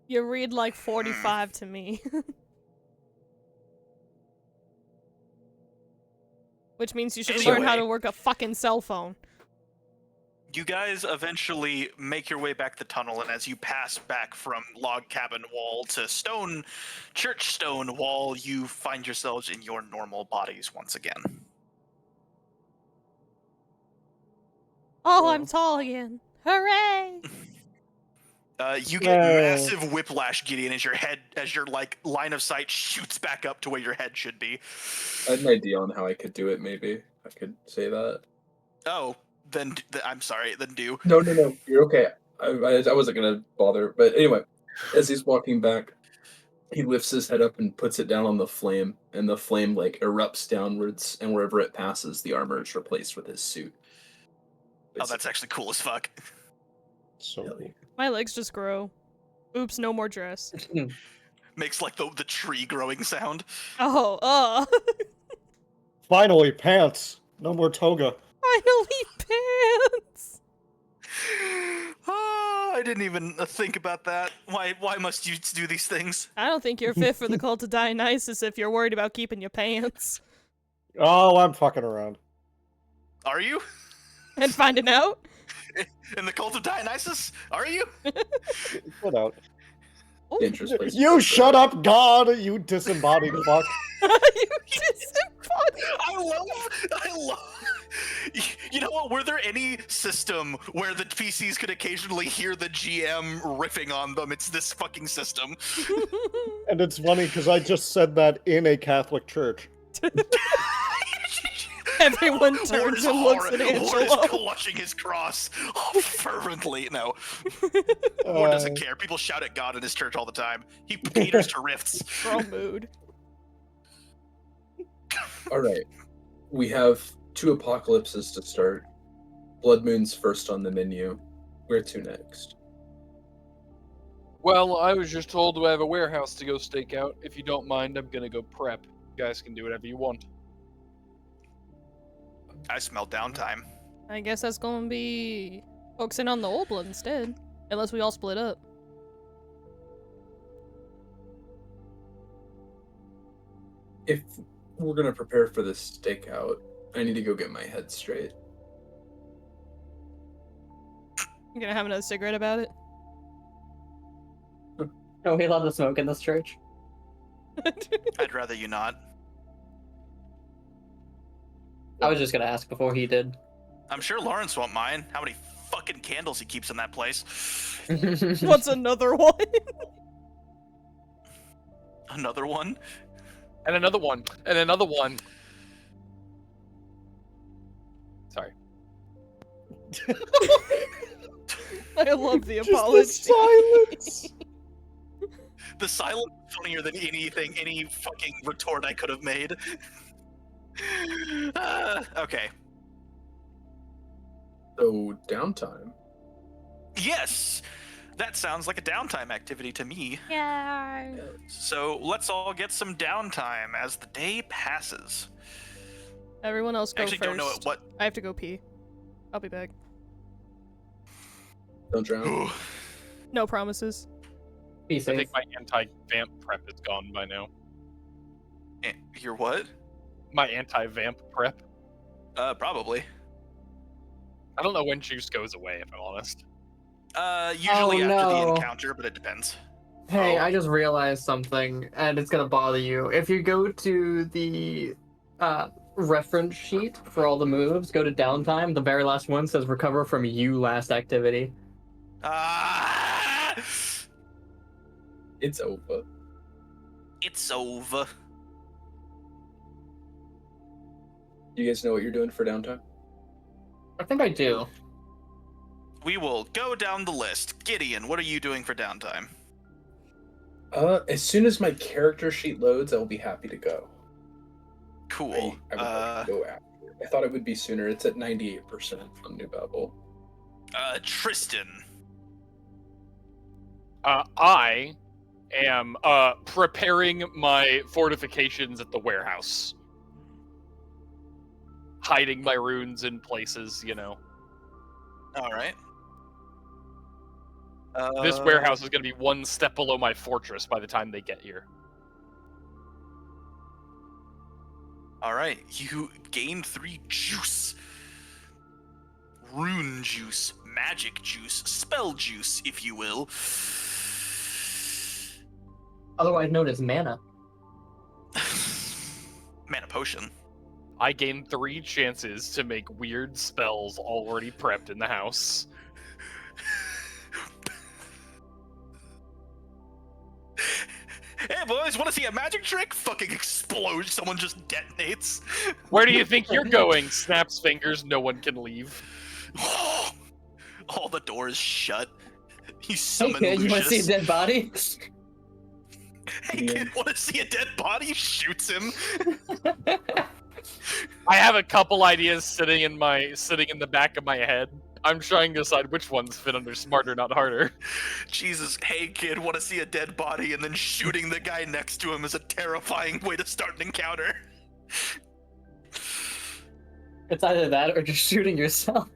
[SPEAKER 2] You read like 45 to me. Which means you should learn how to
[SPEAKER 1] Anyway.
[SPEAKER 2] work a fucking cell phone.
[SPEAKER 1] You guys eventually make your way back the tunnel, and as you pass back from log cabin wall to church stone wall, you find yourselves in your normal bodies once again.
[SPEAKER 2] Oh, I'm tall again. Hooray!
[SPEAKER 1] You get
[SPEAKER 6] Yay.
[SPEAKER 1] massive whiplash, Gideon, as your line of sight shoots back up to where your head should be.
[SPEAKER 3] I had an idea on how I could do it, maybe. I could say that.
[SPEAKER 1] Oh, then I'm sorry, then do.
[SPEAKER 3] No, you're okay. I wasn't gonna bother, but anyway, as he's walking back, he lifts his head up and puts it down on the flame, and the flame erupts downwards, and wherever it passes, the armor is replaced with his suit.
[SPEAKER 1] Oh, that's actually cool as fuck.
[SPEAKER 6] So cool.
[SPEAKER 2] My legs just grow. Oops, no more dress.
[SPEAKER 1] Makes like the tree growing sound.
[SPEAKER 2] Oh,
[SPEAKER 6] Finally, pants. No more toga.
[SPEAKER 2] finally pants!
[SPEAKER 1] I didn't even think about that. Why must you do these things?
[SPEAKER 2] I don't think you're fit for the cult of Dionysus if you're worried about keeping your pants.
[SPEAKER 6] Oh, I'm fucking around.
[SPEAKER 1] Are you?
[SPEAKER 2] And finding out?
[SPEAKER 1] In the cult of Dionysus? Are you?
[SPEAKER 6] Get out.
[SPEAKER 2] Oh,
[SPEAKER 3] Dangerous place.
[SPEAKER 6] You shut up, God, you disembodied fuck.
[SPEAKER 2] you disembodied.
[SPEAKER 1] I love. You know what? Were there any system where the PCs could occasionally hear the GM riffing on them? It's this fucking system.
[SPEAKER 6] And it's funny because I just said that in a Catholic church.
[SPEAKER 2] Everyone
[SPEAKER 1] Ward
[SPEAKER 2] turns
[SPEAKER 1] is
[SPEAKER 2] and looks at
[SPEAKER 1] Ward is
[SPEAKER 2] Angelo.
[SPEAKER 1] clutching his cross fervently. No, Ward doesn't care. People shout at God in his church all the time. He caters to rifts.
[SPEAKER 2] Wrong mood.
[SPEAKER 3] All right, we have 2 apocalypses to start. Blood Moon's first on the menu. Where to next?
[SPEAKER 4] Well, I was just told to have a warehouse to go stake out. If you don't mind, I'm gonna go prep. You guys can do whatever you want.
[SPEAKER 1] I smell downtime.
[SPEAKER 2] I guess that's gonna be focusing on the old blood instead. Unless we all split up.
[SPEAKER 3] If we're gonna prepare for this stakeout, I need to go get my head straight.
[SPEAKER 2] You gonna have another cigarette about it?
[SPEAKER 5] Are we allowed to smoke in this church?
[SPEAKER 1] I'd rather you not.
[SPEAKER 5] I was just gonna ask before he did.
[SPEAKER 1] I'm sure Lawrence won't mind. How many fucking candles he keeps in that place?
[SPEAKER 2] What's another one?
[SPEAKER 1] Another one?
[SPEAKER 4] And another one. And another one. Sorry.
[SPEAKER 2] I love the
[SPEAKER 6] Just
[SPEAKER 2] apology.
[SPEAKER 6] the silence.
[SPEAKER 1] The silence is funnier than anything, any fucking retort I could have made. Okay.
[SPEAKER 3] So, downtime.
[SPEAKER 1] Yes! That sounds like a downtime activity to me.
[SPEAKER 2] Yeah.
[SPEAKER 1] So let's all get some downtime as the day passes.
[SPEAKER 2] Everyone else
[SPEAKER 1] I
[SPEAKER 2] go
[SPEAKER 1] actually
[SPEAKER 2] first.
[SPEAKER 1] don't know what.
[SPEAKER 2] I have to go pee. I'll be back.
[SPEAKER 3] Don't drown.
[SPEAKER 2] No promises.
[SPEAKER 5] Be
[SPEAKER 4] I
[SPEAKER 5] safe.
[SPEAKER 4] think my anti-vamp prep is gone by now.
[SPEAKER 1] Your what?
[SPEAKER 4] My anti-vamp prep.
[SPEAKER 1] Probably.
[SPEAKER 4] I don't know when juice goes away, if I'm honest.
[SPEAKER 1] Usually
[SPEAKER 5] Oh,
[SPEAKER 1] after the
[SPEAKER 5] no.
[SPEAKER 1] encounter, but it depends.
[SPEAKER 5] Hey,
[SPEAKER 1] Oh.
[SPEAKER 5] I just realized something, and it's gonna bother you. If you go to the reference sheet for all the moves, go to downtime. The very last one says recover from you last activity.
[SPEAKER 1] Ah!
[SPEAKER 3] It's over.
[SPEAKER 1] It's over.
[SPEAKER 3] You guys know what you're doing for downtime?
[SPEAKER 5] I think I do.
[SPEAKER 1] We will go down the list. Gideon, what are you doing for downtime?
[SPEAKER 3] As soon as my character sheet loads, I will be happy to go.
[SPEAKER 1] Cool.
[SPEAKER 3] I would like to go after. I thought it would be sooner. It's at 98% on New Babel.
[SPEAKER 1] Trystan.
[SPEAKER 4] I am preparing my fortifications at the warehouse. Hiding my runes in places, you know.
[SPEAKER 1] All right.
[SPEAKER 4] This warehouse is going to be one step below my fortress by the time they get here.
[SPEAKER 1] All right. You gain 3 juice. Rune juice, magic juice, spell juice, if you will.
[SPEAKER 5] Otherwise known as mana.
[SPEAKER 1] Mana potion.
[SPEAKER 4] I gain 3 chances to make weird spells already prepped in the house.
[SPEAKER 1] Hey boys, want to see a magic trick? Fucking explode! Someone just detonates.
[SPEAKER 4] Where do you think you're going? Snaps fingers, no one can leave.
[SPEAKER 1] All the doors shut. You
[SPEAKER 5] Hey
[SPEAKER 1] summon
[SPEAKER 5] kid, you want to see a
[SPEAKER 1] Lucius.
[SPEAKER 5] dead body?
[SPEAKER 1] Hey kid, want to see a dead body? Shoots him.
[SPEAKER 4] I have a couple ideas sitting in the back of my head. I'm trying to decide which ones fit under smarter, not harder.
[SPEAKER 1] Jesus, hey kid, want to see a dead body? And then shooting the guy next to him is a terrifying way to start an encounter.
[SPEAKER 5] It's either that or just shooting yourself.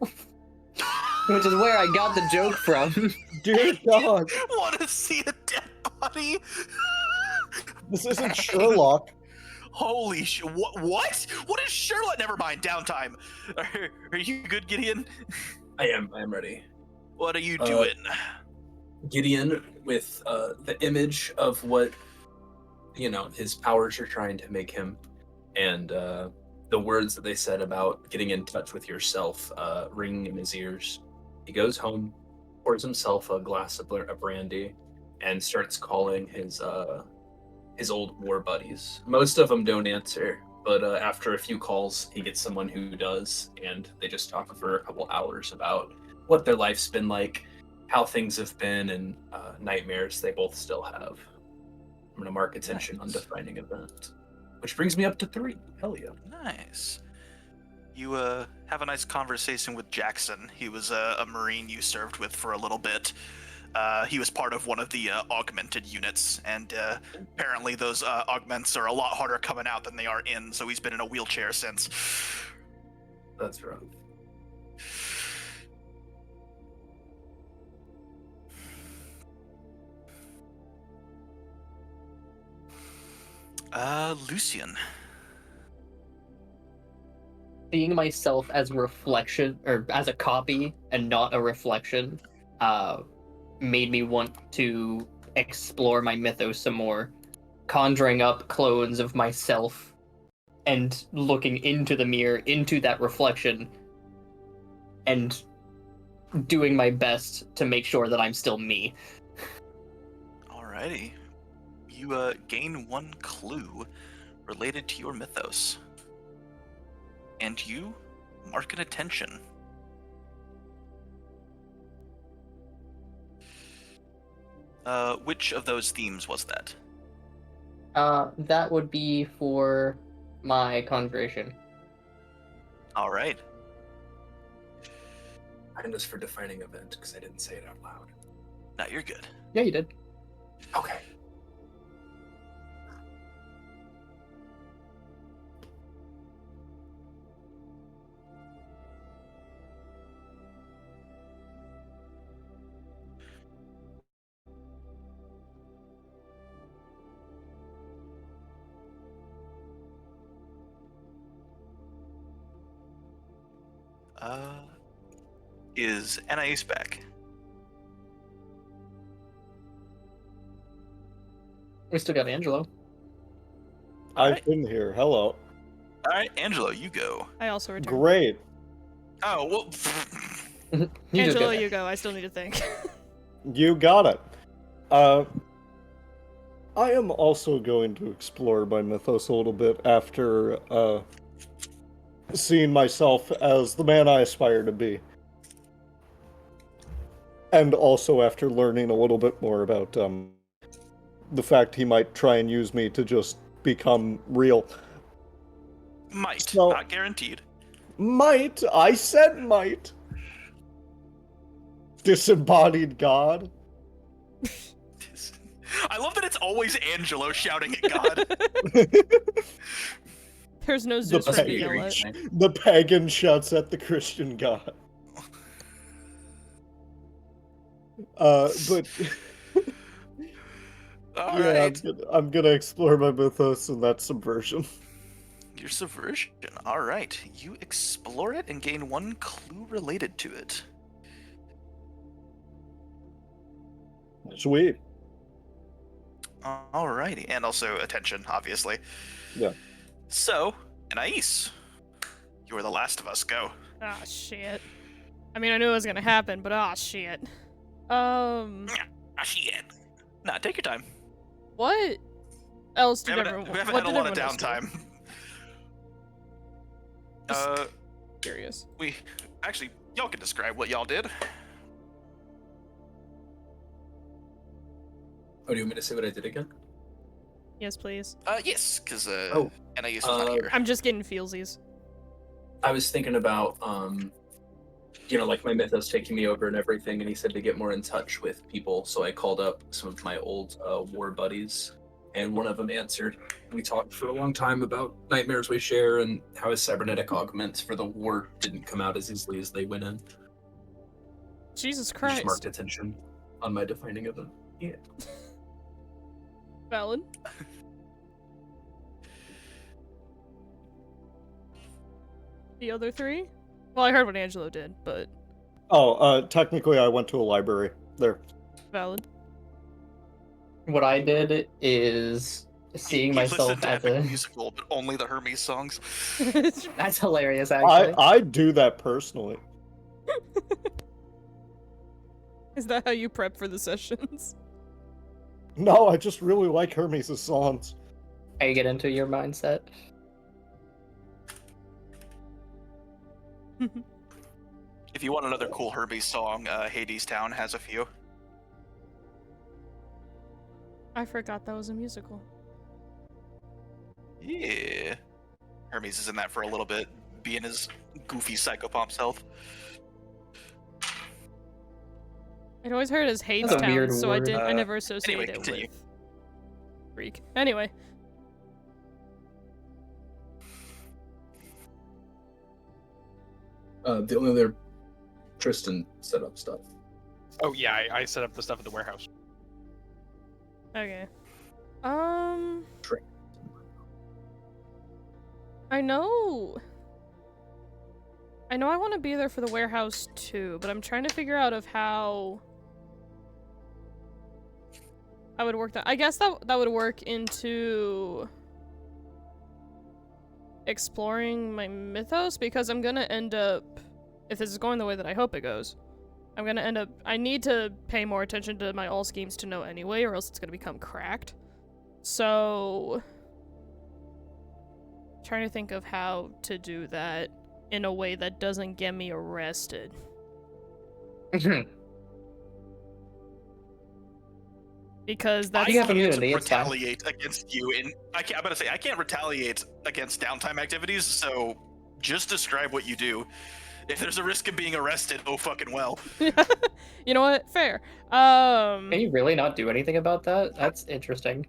[SPEAKER 5] Which is where I got the joke from.
[SPEAKER 6] Dear God,
[SPEAKER 1] Want to see a dead body?
[SPEAKER 6] this isn't Sherlock.
[SPEAKER 1] Holy shit! What? What is Sherlock? Never mind. Downtime. Are you good, Gideon?
[SPEAKER 3] I am ready.
[SPEAKER 1] What are you doing?
[SPEAKER 3] Gideon, with the image of what, his powers are trying to make him, and the words that they said about getting in touch with yourself ringing in his ears, he goes home, pours himself a glass of brandy, and starts calling his old war buddies. Most of them don't answer, but after a few calls, he gets someone who does, and they just talk for a couple hours about what their life's been like, how things have been, and nightmares they both still have. I'm going to mark attention on defining event. Which brings me up to 3. Hell yeah.
[SPEAKER 1] Nice. You have a nice conversation with Jackson. He was a Marine you served with for a little bit. He was part of one of the augmented units, and apparently those augments are a lot harder coming out than they are in, so he's been in a wheelchair since.
[SPEAKER 3] That's rough.
[SPEAKER 1] Lucien.
[SPEAKER 5] Seeing myself as a reflection, or as a copy and not a reflection, made me want to explore my mythos some more. conjuring up clones of myself and looking into the mirror, into that reflection, and doing my best to make sure that I'm still me.
[SPEAKER 1] Alrighty. You gain one clue related to your mythos. And you mark an attention. Which of those themes was that?
[SPEAKER 5] That would be for my conjuration.
[SPEAKER 1] Alright.
[SPEAKER 3] Mine was for defining event, because I didn't say it out loud.
[SPEAKER 1] Now you're good.
[SPEAKER 5] Yeah, you did.
[SPEAKER 3] Okay.
[SPEAKER 1] Is Anaïs back?
[SPEAKER 5] We still got Angelo.
[SPEAKER 6] I've been here. Hello.
[SPEAKER 1] Alright, Angelo, you go.
[SPEAKER 2] I also returned.
[SPEAKER 6] Great.
[SPEAKER 1] Oh, well...
[SPEAKER 5] You just
[SPEAKER 2] Angelo,
[SPEAKER 5] got-
[SPEAKER 2] you go. I still need to think.
[SPEAKER 6] You got it. I am also going to explore my mythos a little bit after seeing myself as the man I aspire to be. And also after learning a little bit more about the fact he might try and use me to just become real.
[SPEAKER 1] Might,
[SPEAKER 6] So-
[SPEAKER 1] not guaranteed.
[SPEAKER 6] Might! I said might! Disembodied god.
[SPEAKER 1] I love that it's always Angelo shouting at God.
[SPEAKER 2] There's no Zeus for me to yell at.
[SPEAKER 6] The pagan shouts at the Christian god. But
[SPEAKER 1] Alright.
[SPEAKER 6] I'm gonna explore my mythos and that subversion.
[SPEAKER 1] Your subversion. Alright. You explore it and gain one clue related to it.
[SPEAKER 6] Sweet.
[SPEAKER 1] Alrighty. And also attention, obviously.
[SPEAKER 6] Yeah.
[SPEAKER 1] So, Anaïs, you are the last of us. Go.
[SPEAKER 2] Ah, shit. I mean, I knew it was gonna happen, but ah, shit.
[SPEAKER 1] Ah, shit. Nah, take your time.
[SPEAKER 2] What else
[SPEAKER 1] We
[SPEAKER 2] did
[SPEAKER 1] haven't,
[SPEAKER 2] everyone?
[SPEAKER 1] we haven't
[SPEAKER 2] what
[SPEAKER 1] had a
[SPEAKER 2] did
[SPEAKER 1] lot of
[SPEAKER 2] everyone else do?
[SPEAKER 1] downtime.
[SPEAKER 2] Curious.
[SPEAKER 1] Actually, y'all can describe what y'all did.
[SPEAKER 3] Oh, do you want me to say what I did again?
[SPEAKER 2] Yes, please.
[SPEAKER 1] Yes, because
[SPEAKER 3] Oh,
[SPEAKER 1] Anaïs was not here.
[SPEAKER 2] I'm just getting feelsies.
[SPEAKER 3] I was thinking about, like my mythos taking me over and everything, and he said to get more in touch with people, so I called up some of my old war buddies, and one of them answered. We talked for a long time about nightmares we share and how his cybernetic augments for the war didn't come out as easily as they went in.
[SPEAKER 2] Jesus
[SPEAKER 3] I
[SPEAKER 2] Christ.
[SPEAKER 3] just marked attention on my defining event. Yeah.
[SPEAKER 2] Valid. The other three? Well, I heard what Angelo did, but
[SPEAKER 6] Technically I went to a library. There.
[SPEAKER 2] valid.
[SPEAKER 5] What I did is seeing
[SPEAKER 1] You
[SPEAKER 5] myself
[SPEAKER 1] listened to
[SPEAKER 5] as
[SPEAKER 1] Epic
[SPEAKER 5] a...
[SPEAKER 1] Musical, but only the Hermes songs.
[SPEAKER 5] That's hilarious, actually.
[SPEAKER 6] I do that personally.
[SPEAKER 2] Is that how you prep for the sessions?
[SPEAKER 6] No, I just really like Hermes' songs.
[SPEAKER 5] I get into your mindset.
[SPEAKER 1] If you want another cool Hermes song, Hades Town has a few.
[SPEAKER 2] I forgot that was a musical.
[SPEAKER 1] Yeah. Hermes is in that for a little bit, being his goofy psychopomp self.
[SPEAKER 2] I'd always heard it as Hades
[SPEAKER 5] That's a
[SPEAKER 2] Town,
[SPEAKER 5] weird
[SPEAKER 2] so I
[SPEAKER 5] word.
[SPEAKER 2] didn't. I never associated
[SPEAKER 1] Anyway,
[SPEAKER 2] it
[SPEAKER 1] continue.
[SPEAKER 2] with Greek. Anyway,
[SPEAKER 3] The only other Trystan set up stuff.
[SPEAKER 4] Oh yeah, I set up the stuff at the warehouse.
[SPEAKER 2] okay.
[SPEAKER 3] Train.
[SPEAKER 2] I know I want to be there for the warehouse too, but I'm trying to figure out of how I would work that. I guess that would work into exploring my mythos, because I'm gonna end up, if this is going the way that I hope it goes, I'm gonna end up, I need to pay more attention to my all schemes to know anyway, or else it's gonna become cracked. So, trying to think of how to do that in a way that doesn't get me arrested. Because that's
[SPEAKER 5] You have
[SPEAKER 1] I can't
[SPEAKER 5] immunity, it's fine.
[SPEAKER 1] retaliate against you in. I'm about to say I can't retaliate against downtime activities. So just describe what you do. If there's a risk of being arrested, oh fucking well.
[SPEAKER 2] You know what? Fair.
[SPEAKER 5] Can you really not do anything about that? That's interesting.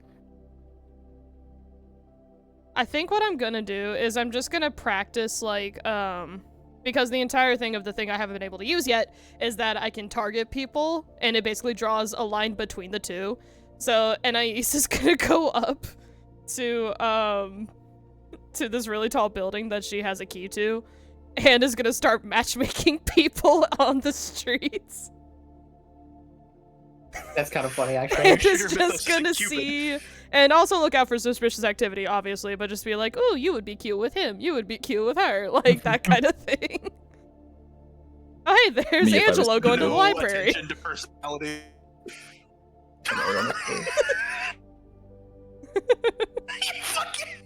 [SPEAKER 2] I think what I'm gonna do is I'm just gonna practice, like, because the entire thing of the thing I haven't been able to use yet is that I can target people, and it basically draws a line between the two. So Anaïs is gonna go up to this really tall building that she has a key to, and is gonna start matchmaking people on the streets.
[SPEAKER 5] That's kind of funny, actually.
[SPEAKER 2] And is just gonna see, and also look out for suspicious activity, obviously, but just be like, "Ooh, you would be cute with him. You would be cute with her," like that kind of thing. Oh, hey, there's
[SPEAKER 3] Me, if I was
[SPEAKER 2] Angelo
[SPEAKER 3] to
[SPEAKER 2] going to the
[SPEAKER 1] No
[SPEAKER 2] library.
[SPEAKER 1] attention to personality. Fucking-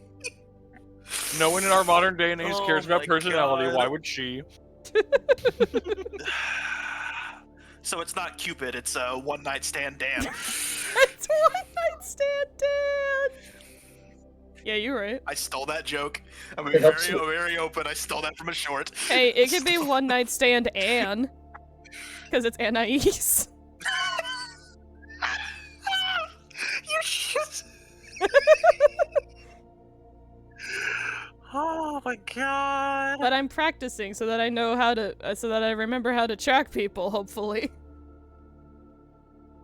[SPEAKER 4] No one in our modern day and age
[SPEAKER 1] Oh
[SPEAKER 4] cares about
[SPEAKER 1] my
[SPEAKER 4] personality.
[SPEAKER 1] God.
[SPEAKER 4] Why would she?
[SPEAKER 1] So it's not Cupid, it's a one night stand Dan.
[SPEAKER 2] It's one night stand, Dan. Yeah, you're right.
[SPEAKER 1] I stole that joke. I'm
[SPEAKER 3] It
[SPEAKER 1] being
[SPEAKER 3] helps
[SPEAKER 1] very,
[SPEAKER 3] you.
[SPEAKER 1] very open. I stole that from a short.
[SPEAKER 2] Hey, it could be one night stand Anne, because it's Anaïs.
[SPEAKER 1] You shit. Oh my god.
[SPEAKER 2] But I'm practicing so that I know how to, so that I remember how to track people. Hopefully.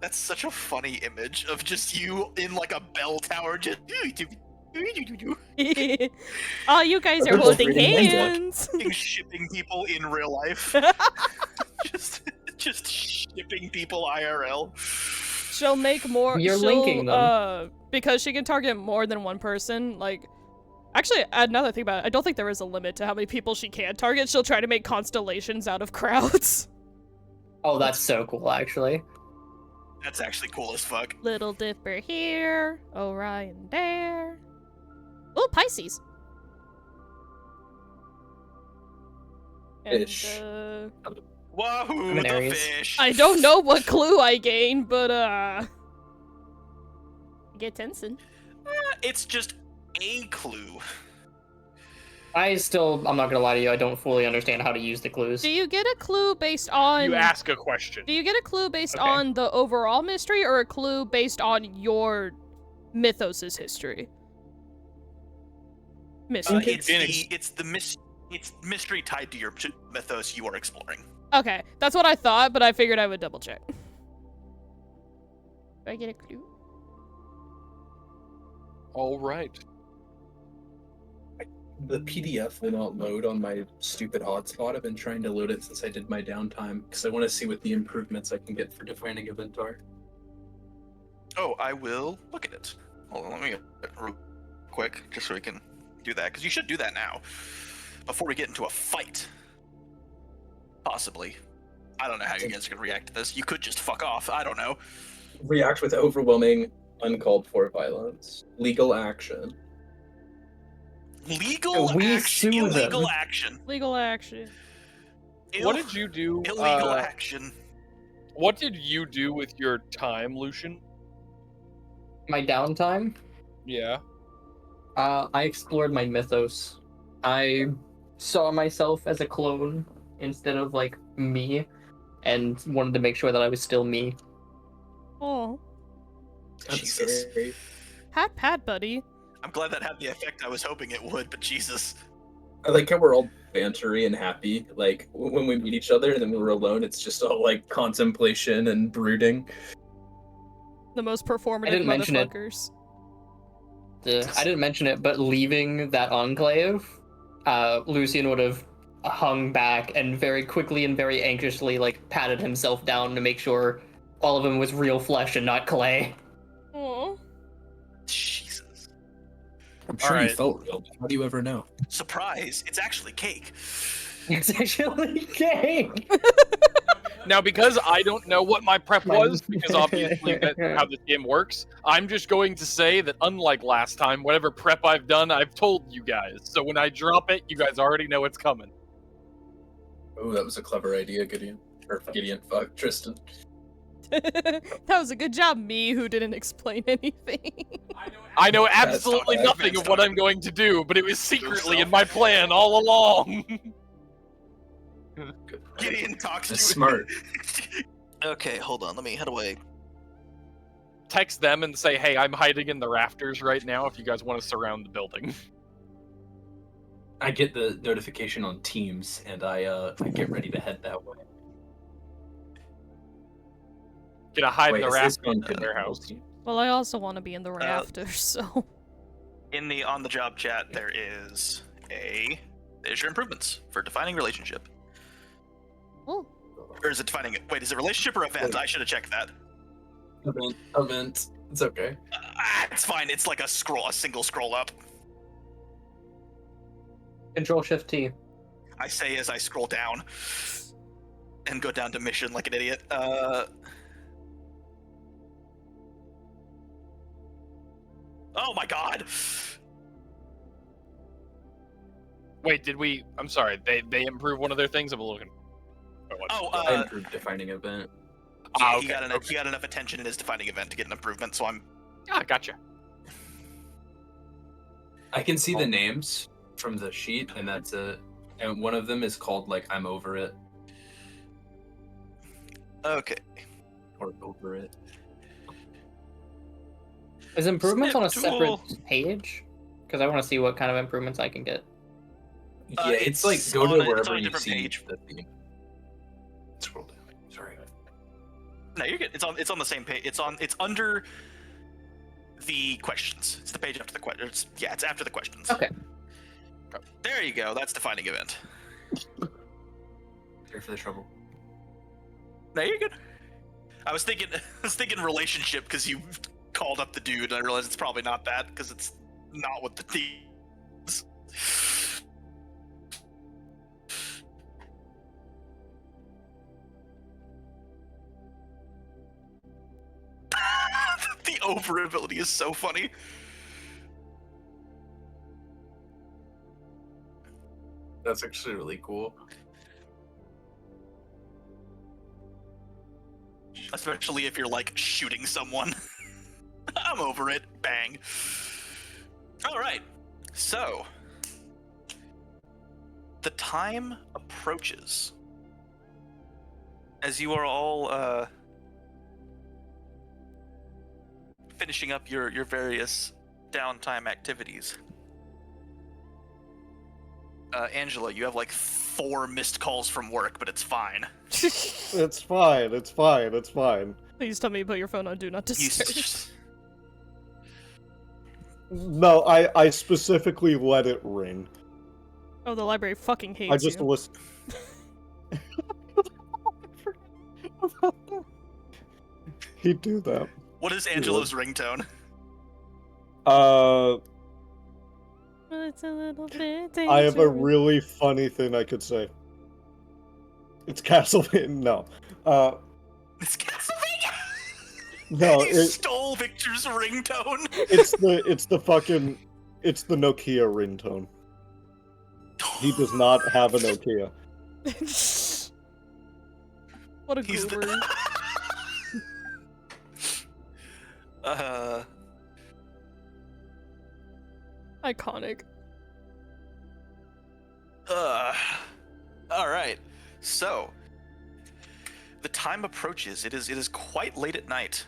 [SPEAKER 1] That's such a funny image of just you in like a bell tower, just.
[SPEAKER 2] Oh, you guys are
[SPEAKER 3] Just
[SPEAKER 2] holding
[SPEAKER 3] reading my book.
[SPEAKER 2] hands.
[SPEAKER 1] Shipping people in real life. just shipping people IRL.
[SPEAKER 2] She'll make more.
[SPEAKER 5] You're
[SPEAKER 2] she'll,
[SPEAKER 5] linking them.
[SPEAKER 2] Because she can target more than one person. Like, actually, another thing about it, I don't think there is a limit to how many people she can target. She'll try to make constellations out of crowds.
[SPEAKER 5] Oh, that's so cool, actually.
[SPEAKER 1] That's actually cool as fuck.
[SPEAKER 2] Little Dipper here, Orion there. Oh, Pisces. And,
[SPEAKER 3] Fish.
[SPEAKER 1] Wahoo,
[SPEAKER 5] I'm an
[SPEAKER 1] the
[SPEAKER 5] Aries.
[SPEAKER 1] fish.
[SPEAKER 2] I don't know what clue I gained, but get Tenson.
[SPEAKER 1] It's just a clue.
[SPEAKER 5] I'm not gonna lie to you, I don't fully understand how to use the clues.
[SPEAKER 2] Do you get a clue based on?
[SPEAKER 4] You ask a question.
[SPEAKER 2] Do you get a clue based
[SPEAKER 4] Okay.
[SPEAKER 2] on the overall mystery, or a clue based on your mythos's history? Mystery.
[SPEAKER 1] It's mystery tied to your mythos you are exploring.
[SPEAKER 2] Okay, that's what I thought, but I figured I would double check. Do I get a clue?
[SPEAKER 4] All right.
[SPEAKER 3] The PDF will not load on my stupid hotspot. I've been trying to load it since I did my downtime because I want to see what the improvements I can get for defining event are.
[SPEAKER 1] Oh, I will look at it. Hold on, let me get it real quick, just so we can do that, because you should do that now, before we get into a fight. Possibly. I don't know how you guys are going to react to this. You could just fuck off. I don't know.
[SPEAKER 3] React with overwhelming, uncalled for violence. Legal action.
[SPEAKER 1] Legal
[SPEAKER 5] We
[SPEAKER 1] action.
[SPEAKER 5] sue them.
[SPEAKER 1] Illegal action.
[SPEAKER 2] Legal action.
[SPEAKER 4] What did you do?
[SPEAKER 1] Illegal action.
[SPEAKER 4] What did you do with your time, Lucien?
[SPEAKER 5] My downtime?
[SPEAKER 4] Yeah.
[SPEAKER 5] I explored my mythos. I saw myself as a clone instead of, like, me, and wanted to make sure that I was still me.
[SPEAKER 2] Oh,
[SPEAKER 3] That's
[SPEAKER 1] Jesus.
[SPEAKER 3] scary.
[SPEAKER 2] pat, buddy.
[SPEAKER 1] I'm glad that had the effect I was hoping it would, but Jesus.
[SPEAKER 3] I like how we're all bantery and happy. Like, when we meet each other and then we're alone, it's just all, like, contemplation and brooding.
[SPEAKER 2] The most performative
[SPEAKER 5] didn't mention it.
[SPEAKER 2] motherfuckers.
[SPEAKER 5] I didn't mention it, but leaving that enclave, Lucien would have hung back and very quickly and very anxiously, like, patted himself down to make sure all of him was real flesh and not clay.
[SPEAKER 3] I'm sure you
[SPEAKER 4] Alright.
[SPEAKER 3] felt real. How do you ever know?
[SPEAKER 1] Surprise! It's actually cake.
[SPEAKER 5] It's actually cake.
[SPEAKER 4] Now, because I don't know what my prep was, because obviously that's how this game works, I'm just going to say that unlike last time, whatever prep I've done, I've told you guys. So when I drop it, you guys already know it's coming.
[SPEAKER 3] Oh, that was a clever idea, Gideon. Or Gideon, fuck, Trystan.
[SPEAKER 2] That was a good job, me, who didn't explain anything.
[SPEAKER 4] I know
[SPEAKER 3] That's
[SPEAKER 4] absolutely
[SPEAKER 3] fine.
[SPEAKER 4] nothing of what I'm going to do, but it was secretly in my plan all along.
[SPEAKER 1] Gideon talks
[SPEAKER 3] That's
[SPEAKER 1] to
[SPEAKER 3] smart.
[SPEAKER 1] Okay, hold on. How do I?
[SPEAKER 4] Text them and say, hey, I'm hiding in the rafters right now if you guys want to surround the building.
[SPEAKER 7] I get the notification on Teams, and I get ready to head that way.
[SPEAKER 4] Gonna hide
[SPEAKER 3] Wait,
[SPEAKER 4] in the
[SPEAKER 3] is this
[SPEAKER 4] rafters in
[SPEAKER 3] on
[SPEAKER 4] the warehouse.
[SPEAKER 2] Well, I also want to be in the rafters, so.
[SPEAKER 1] In the on the job chat, there's your improvements for defining relationship.
[SPEAKER 2] Oh.
[SPEAKER 1] Or is it defining it? Wait, is it relationship or event? I should have checked that.
[SPEAKER 3] Event. It's okay.
[SPEAKER 1] It's fine. It's like a single scroll up.
[SPEAKER 5] Control-Shift-T.
[SPEAKER 1] I say as I scroll down and go down to mission like an idiot. Oh my god!
[SPEAKER 4] Wait, did we? I'm sorry. They improved one of their things. I'm looking.
[SPEAKER 3] I improved defining event.
[SPEAKER 1] Yeah,
[SPEAKER 4] okay,
[SPEAKER 1] he got enough attention in his defining event to get an improvement. So I'm.
[SPEAKER 4] Gotcha.
[SPEAKER 3] I can see the names from the sheet, and that's it. And one of them is called like I'm over it
[SPEAKER 1] Okay.
[SPEAKER 3] or over it.
[SPEAKER 5] Is improvements on a
[SPEAKER 1] Snip
[SPEAKER 5] separate
[SPEAKER 1] tool.
[SPEAKER 5] page? Because I want to see what kind of improvements I can get.
[SPEAKER 3] Yeah, it's like
[SPEAKER 1] it's
[SPEAKER 3] go
[SPEAKER 1] on
[SPEAKER 3] to
[SPEAKER 1] a- it's
[SPEAKER 3] wherever
[SPEAKER 1] on a
[SPEAKER 3] you
[SPEAKER 1] different
[SPEAKER 3] see
[SPEAKER 1] page.
[SPEAKER 3] the theme. Scroll down. Sorry.
[SPEAKER 1] No, you're good. It's on the same page. It's under the questions. It's the page after the questions. Yeah, it's after the questions.
[SPEAKER 5] Okay.
[SPEAKER 1] There you go. That's defining event.
[SPEAKER 3] Sorry for the trouble.
[SPEAKER 1] No, you're good. I was thinking relationship because you called up the dude, and I realized it's probably not that because it's not what the theme is. The over ability is so funny.
[SPEAKER 3] That's actually really cool.
[SPEAKER 1] Especially if you're like shooting someone. I'm over it. Bang. Alright. So the time approaches as you are all finishing up your various downtime activities. Angela, you have like 4 missed calls from work, but it's fine.
[SPEAKER 6] It's fine. It's fine. It's fine.
[SPEAKER 2] Please tell me you put your phone on Do Not
[SPEAKER 1] You
[SPEAKER 2] Disturb.
[SPEAKER 6] No, I specifically let it ring.
[SPEAKER 2] Oh, the library fucking hates
[SPEAKER 6] I just
[SPEAKER 2] you.
[SPEAKER 6] listen. He'd do that.
[SPEAKER 1] What is Angelo's ringtone?
[SPEAKER 6] Uh,
[SPEAKER 2] Well, it's a little bit
[SPEAKER 6] I have a
[SPEAKER 2] dangerous.
[SPEAKER 6] really funny thing I could say. It's Castlevania. No.
[SPEAKER 1] It's Castlevania!
[SPEAKER 6] No,
[SPEAKER 1] He stole Victor's ringtone!
[SPEAKER 6] it's the Nokia ringtone. He does not have a Nokia.
[SPEAKER 2] What a
[SPEAKER 1] He's
[SPEAKER 2] goober. Iconic.
[SPEAKER 1] Alright. So the time approaches. It is quite late at night.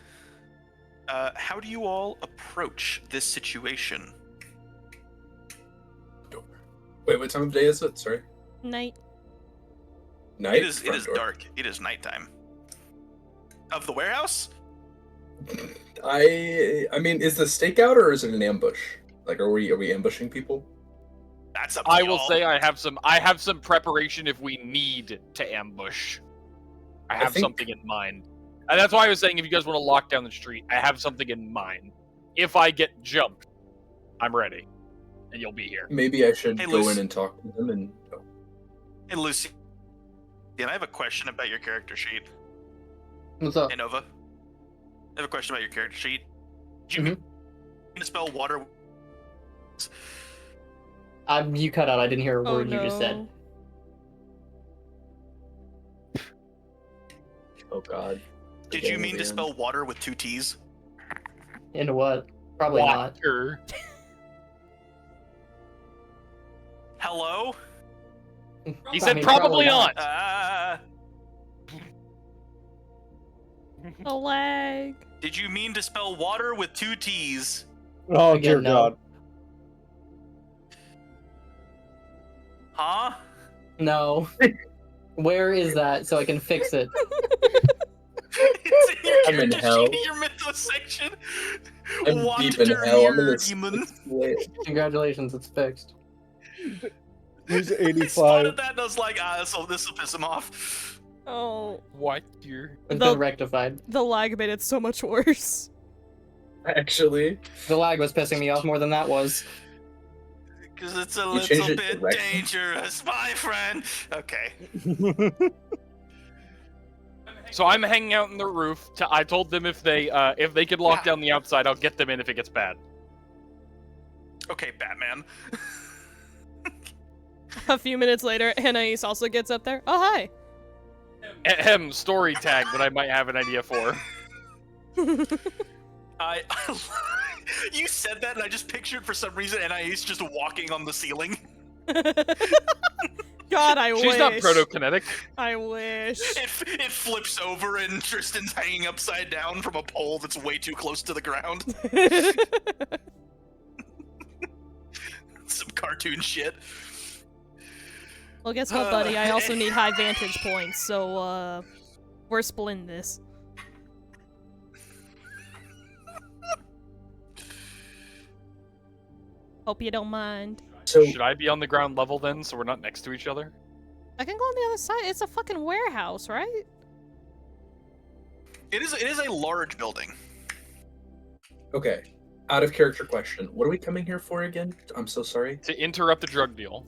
[SPEAKER 1] How do you all approach this situation?
[SPEAKER 3] Wait, what time of day is it? Sorry.
[SPEAKER 2] Night.
[SPEAKER 3] Night.
[SPEAKER 1] It is
[SPEAKER 3] Front door.
[SPEAKER 1] dark. It is nighttime. Of the warehouse?
[SPEAKER 3] I mean, is the stakeout or is it an ambush? Like, are we ambushing people?
[SPEAKER 1] That's up to
[SPEAKER 4] I will
[SPEAKER 1] y'all.
[SPEAKER 4] say I have some preparation if we need to ambush. I have
[SPEAKER 3] think-
[SPEAKER 4] something in mind. And that's why I was saying if you guys want to lock down the street, I have something in mind. If I get jumped, I'm ready. and you'll be here.
[SPEAKER 3] Maybe I should
[SPEAKER 1] Hey,
[SPEAKER 3] go
[SPEAKER 1] Lucy.
[SPEAKER 3] in and talk to them and. Oh.
[SPEAKER 1] Hey, Lucy. I have a question about your character sheet.
[SPEAKER 5] What's up?
[SPEAKER 1] Hey, Nova. I have a question about your character sheet. Did you mean to spell water?
[SPEAKER 5] You cut out. I didn't hear a
[SPEAKER 2] Oh
[SPEAKER 5] word
[SPEAKER 2] no.
[SPEAKER 5] you just said.
[SPEAKER 3] Oh God.
[SPEAKER 1] Did
[SPEAKER 3] Again
[SPEAKER 1] you mean
[SPEAKER 3] at
[SPEAKER 1] to
[SPEAKER 3] the
[SPEAKER 1] spell water with 2 T's?
[SPEAKER 5] Into what? Probably not.
[SPEAKER 4] Water.
[SPEAKER 1] Hello?
[SPEAKER 4] He said probably not.
[SPEAKER 2] The lag.
[SPEAKER 1] Did you mean to spell water with 2 T's?
[SPEAKER 6] Oh,
[SPEAKER 5] Again,
[SPEAKER 6] dear
[SPEAKER 5] no.
[SPEAKER 6] God.
[SPEAKER 1] Huh?
[SPEAKER 5] No. Where is that so I can fix it?
[SPEAKER 1] It's in your
[SPEAKER 3] I'm in
[SPEAKER 1] character
[SPEAKER 3] hell.
[SPEAKER 1] sheet, your mythos section.
[SPEAKER 3] I'm
[SPEAKER 1] Water
[SPEAKER 3] deep in hell. I'm gonna
[SPEAKER 1] demon.
[SPEAKER 5] Congratulations, it's fixed.
[SPEAKER 6] He's
[SPEAKER 1] I
[SPEAKER 6] 85.
[SPEAKER 1] spotted that and I was like, so this will piss him off.
[SPEAKER 2] Oh,
[SPEAKER 4] What year?
[SPEAKER 5] It's
[SPEAKER 2] The-
[SPEAKER 5] been rectified.
[SPEAKER 2] the lag made it so much worse.
[SPEAKER 3] Actually,
[SPEAKER 5] The lag was pissing me off more than that was.
[SPEAKER 1] Because it's a
[SPEAKER 3] You
[SPEAKER 1] little
[SPEAKER 3] changed it
[SPEAKER 1] bit
[SPEAKER 3] to Rex.
[SPEAKER 1] dangerous, my friend. Okay.
[SPEAKER 4] So I'm hanging out on the roof. I told them if they could lock down the outside, I'll get them in if it gets bad.
[SPEAKER 1] Okay, Batman.
[SPEAKER 2] A few minutes later, Anaïs also gets up there. Oh, hi.
[SPEAKER 4] Ahem, story tag that I might have an idea for.
[SPEAKER 1] I you said that and I just pictured for some reason Anaïs just walking on the ceiling.
[SPEAKER 2] God, I wish.
[SPEAKER 4] She's not proto-kinetic.
[SPEAKER 2] I wish.
[SPEAKER 1] It flips over and Tristan's hanging upside down from a pole that's way too close to the ground. Some cartoon shit.
[SPEAKER 2] Well, guess what, buddy? I also need high vantage points, so, we're splitting this. Hope you don't mind.
[SPEAKER 3] so
[SPEAKER 4] Should I be on the ground level then, so we're not next to each other?
[SPEAKER 2] I can go on the other side. It's a fucking warehouse, right?
[SPEAKER 1] It is a large building.
[SPEAKER 3] okay, out of character question. What are we coming here for again? I'm so sorry.
[SPEAKER 4] To interrupt the drug deal.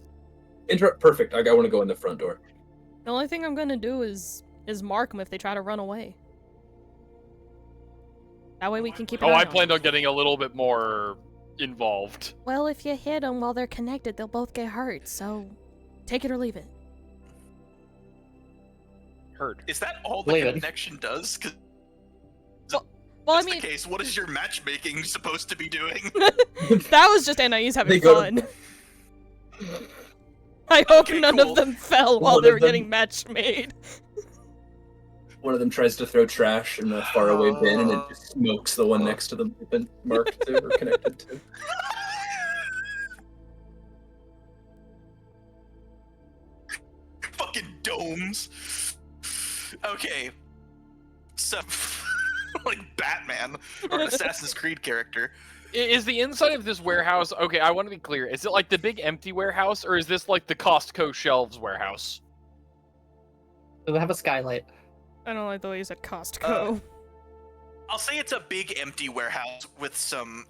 [SPEAKER 3] Interrupt. Perfect. I want to go in the front door.
[SPEAKER 2] The only thing I'm gonna do is mark them if they try to run away. That way we can keep an
[SPEAKER 4] Oh,
[SPEAKER 2] eye
[SPEAKER 4] I
[SPEAKER 2] on
[SPEAKER 4] planned
[SPEAKER 2] them.
[SPEAKER 4] on getting a little bit more involved.
[SPEAKER 2] Well, if you hit them while they're connected, they'll both get hurt, so take it or leave it.
[SPEAKER 4] Heard.
[SPEAKER 1] Is that all the
[SPEAKER 5] Leave it.
[SPEAKER 1] connection does? 'Cause
[SPEAKER 2] Well, I
[SPEAKER 1] that's
[SPEAKER 2] mean,
[SPEAKER 1] the case. What is your matchmaking supposed to be doing?
[SPEAKER 2] that was just Anaïs having
[SPEAKER 3] They go
[SPEAKER 2] fun.
[SPEAKER 3] to-
[SPEAKER 2] I hope
[SPEAKER 1] Okay,
[SPEAKER 2] none
[SPEAKER 1] cool.
[SPEAKER 2] of them fell while
[SPEAKER 3] One
[SPEAKER 2] they
[SPEAKER 3] of
[SPEAKER 2] were
[SPEAKER 3] them-
[SPEAKER 2] getting match made.
[SPEAKER 3] One of them tries to throw trash in a faraway bin, and it just smokes the one next to them they've been marked to or connected to.
[SPEAKER 1] Fucking domes. Okay. So, like Batman or an Assassin's Creed character.
[SPEAKER 4] Is the inside of this warehouse... Okay, I want to be clear. Is it like the big empty warehouse, or is this like the Costco shelves warehouse?
[SPEAKER 5] Does it have a skylight?
[SPEAKER 2] I don't like the way you said Costco.
[SPEAKER 1] I'll say it's a big empty warehouse with some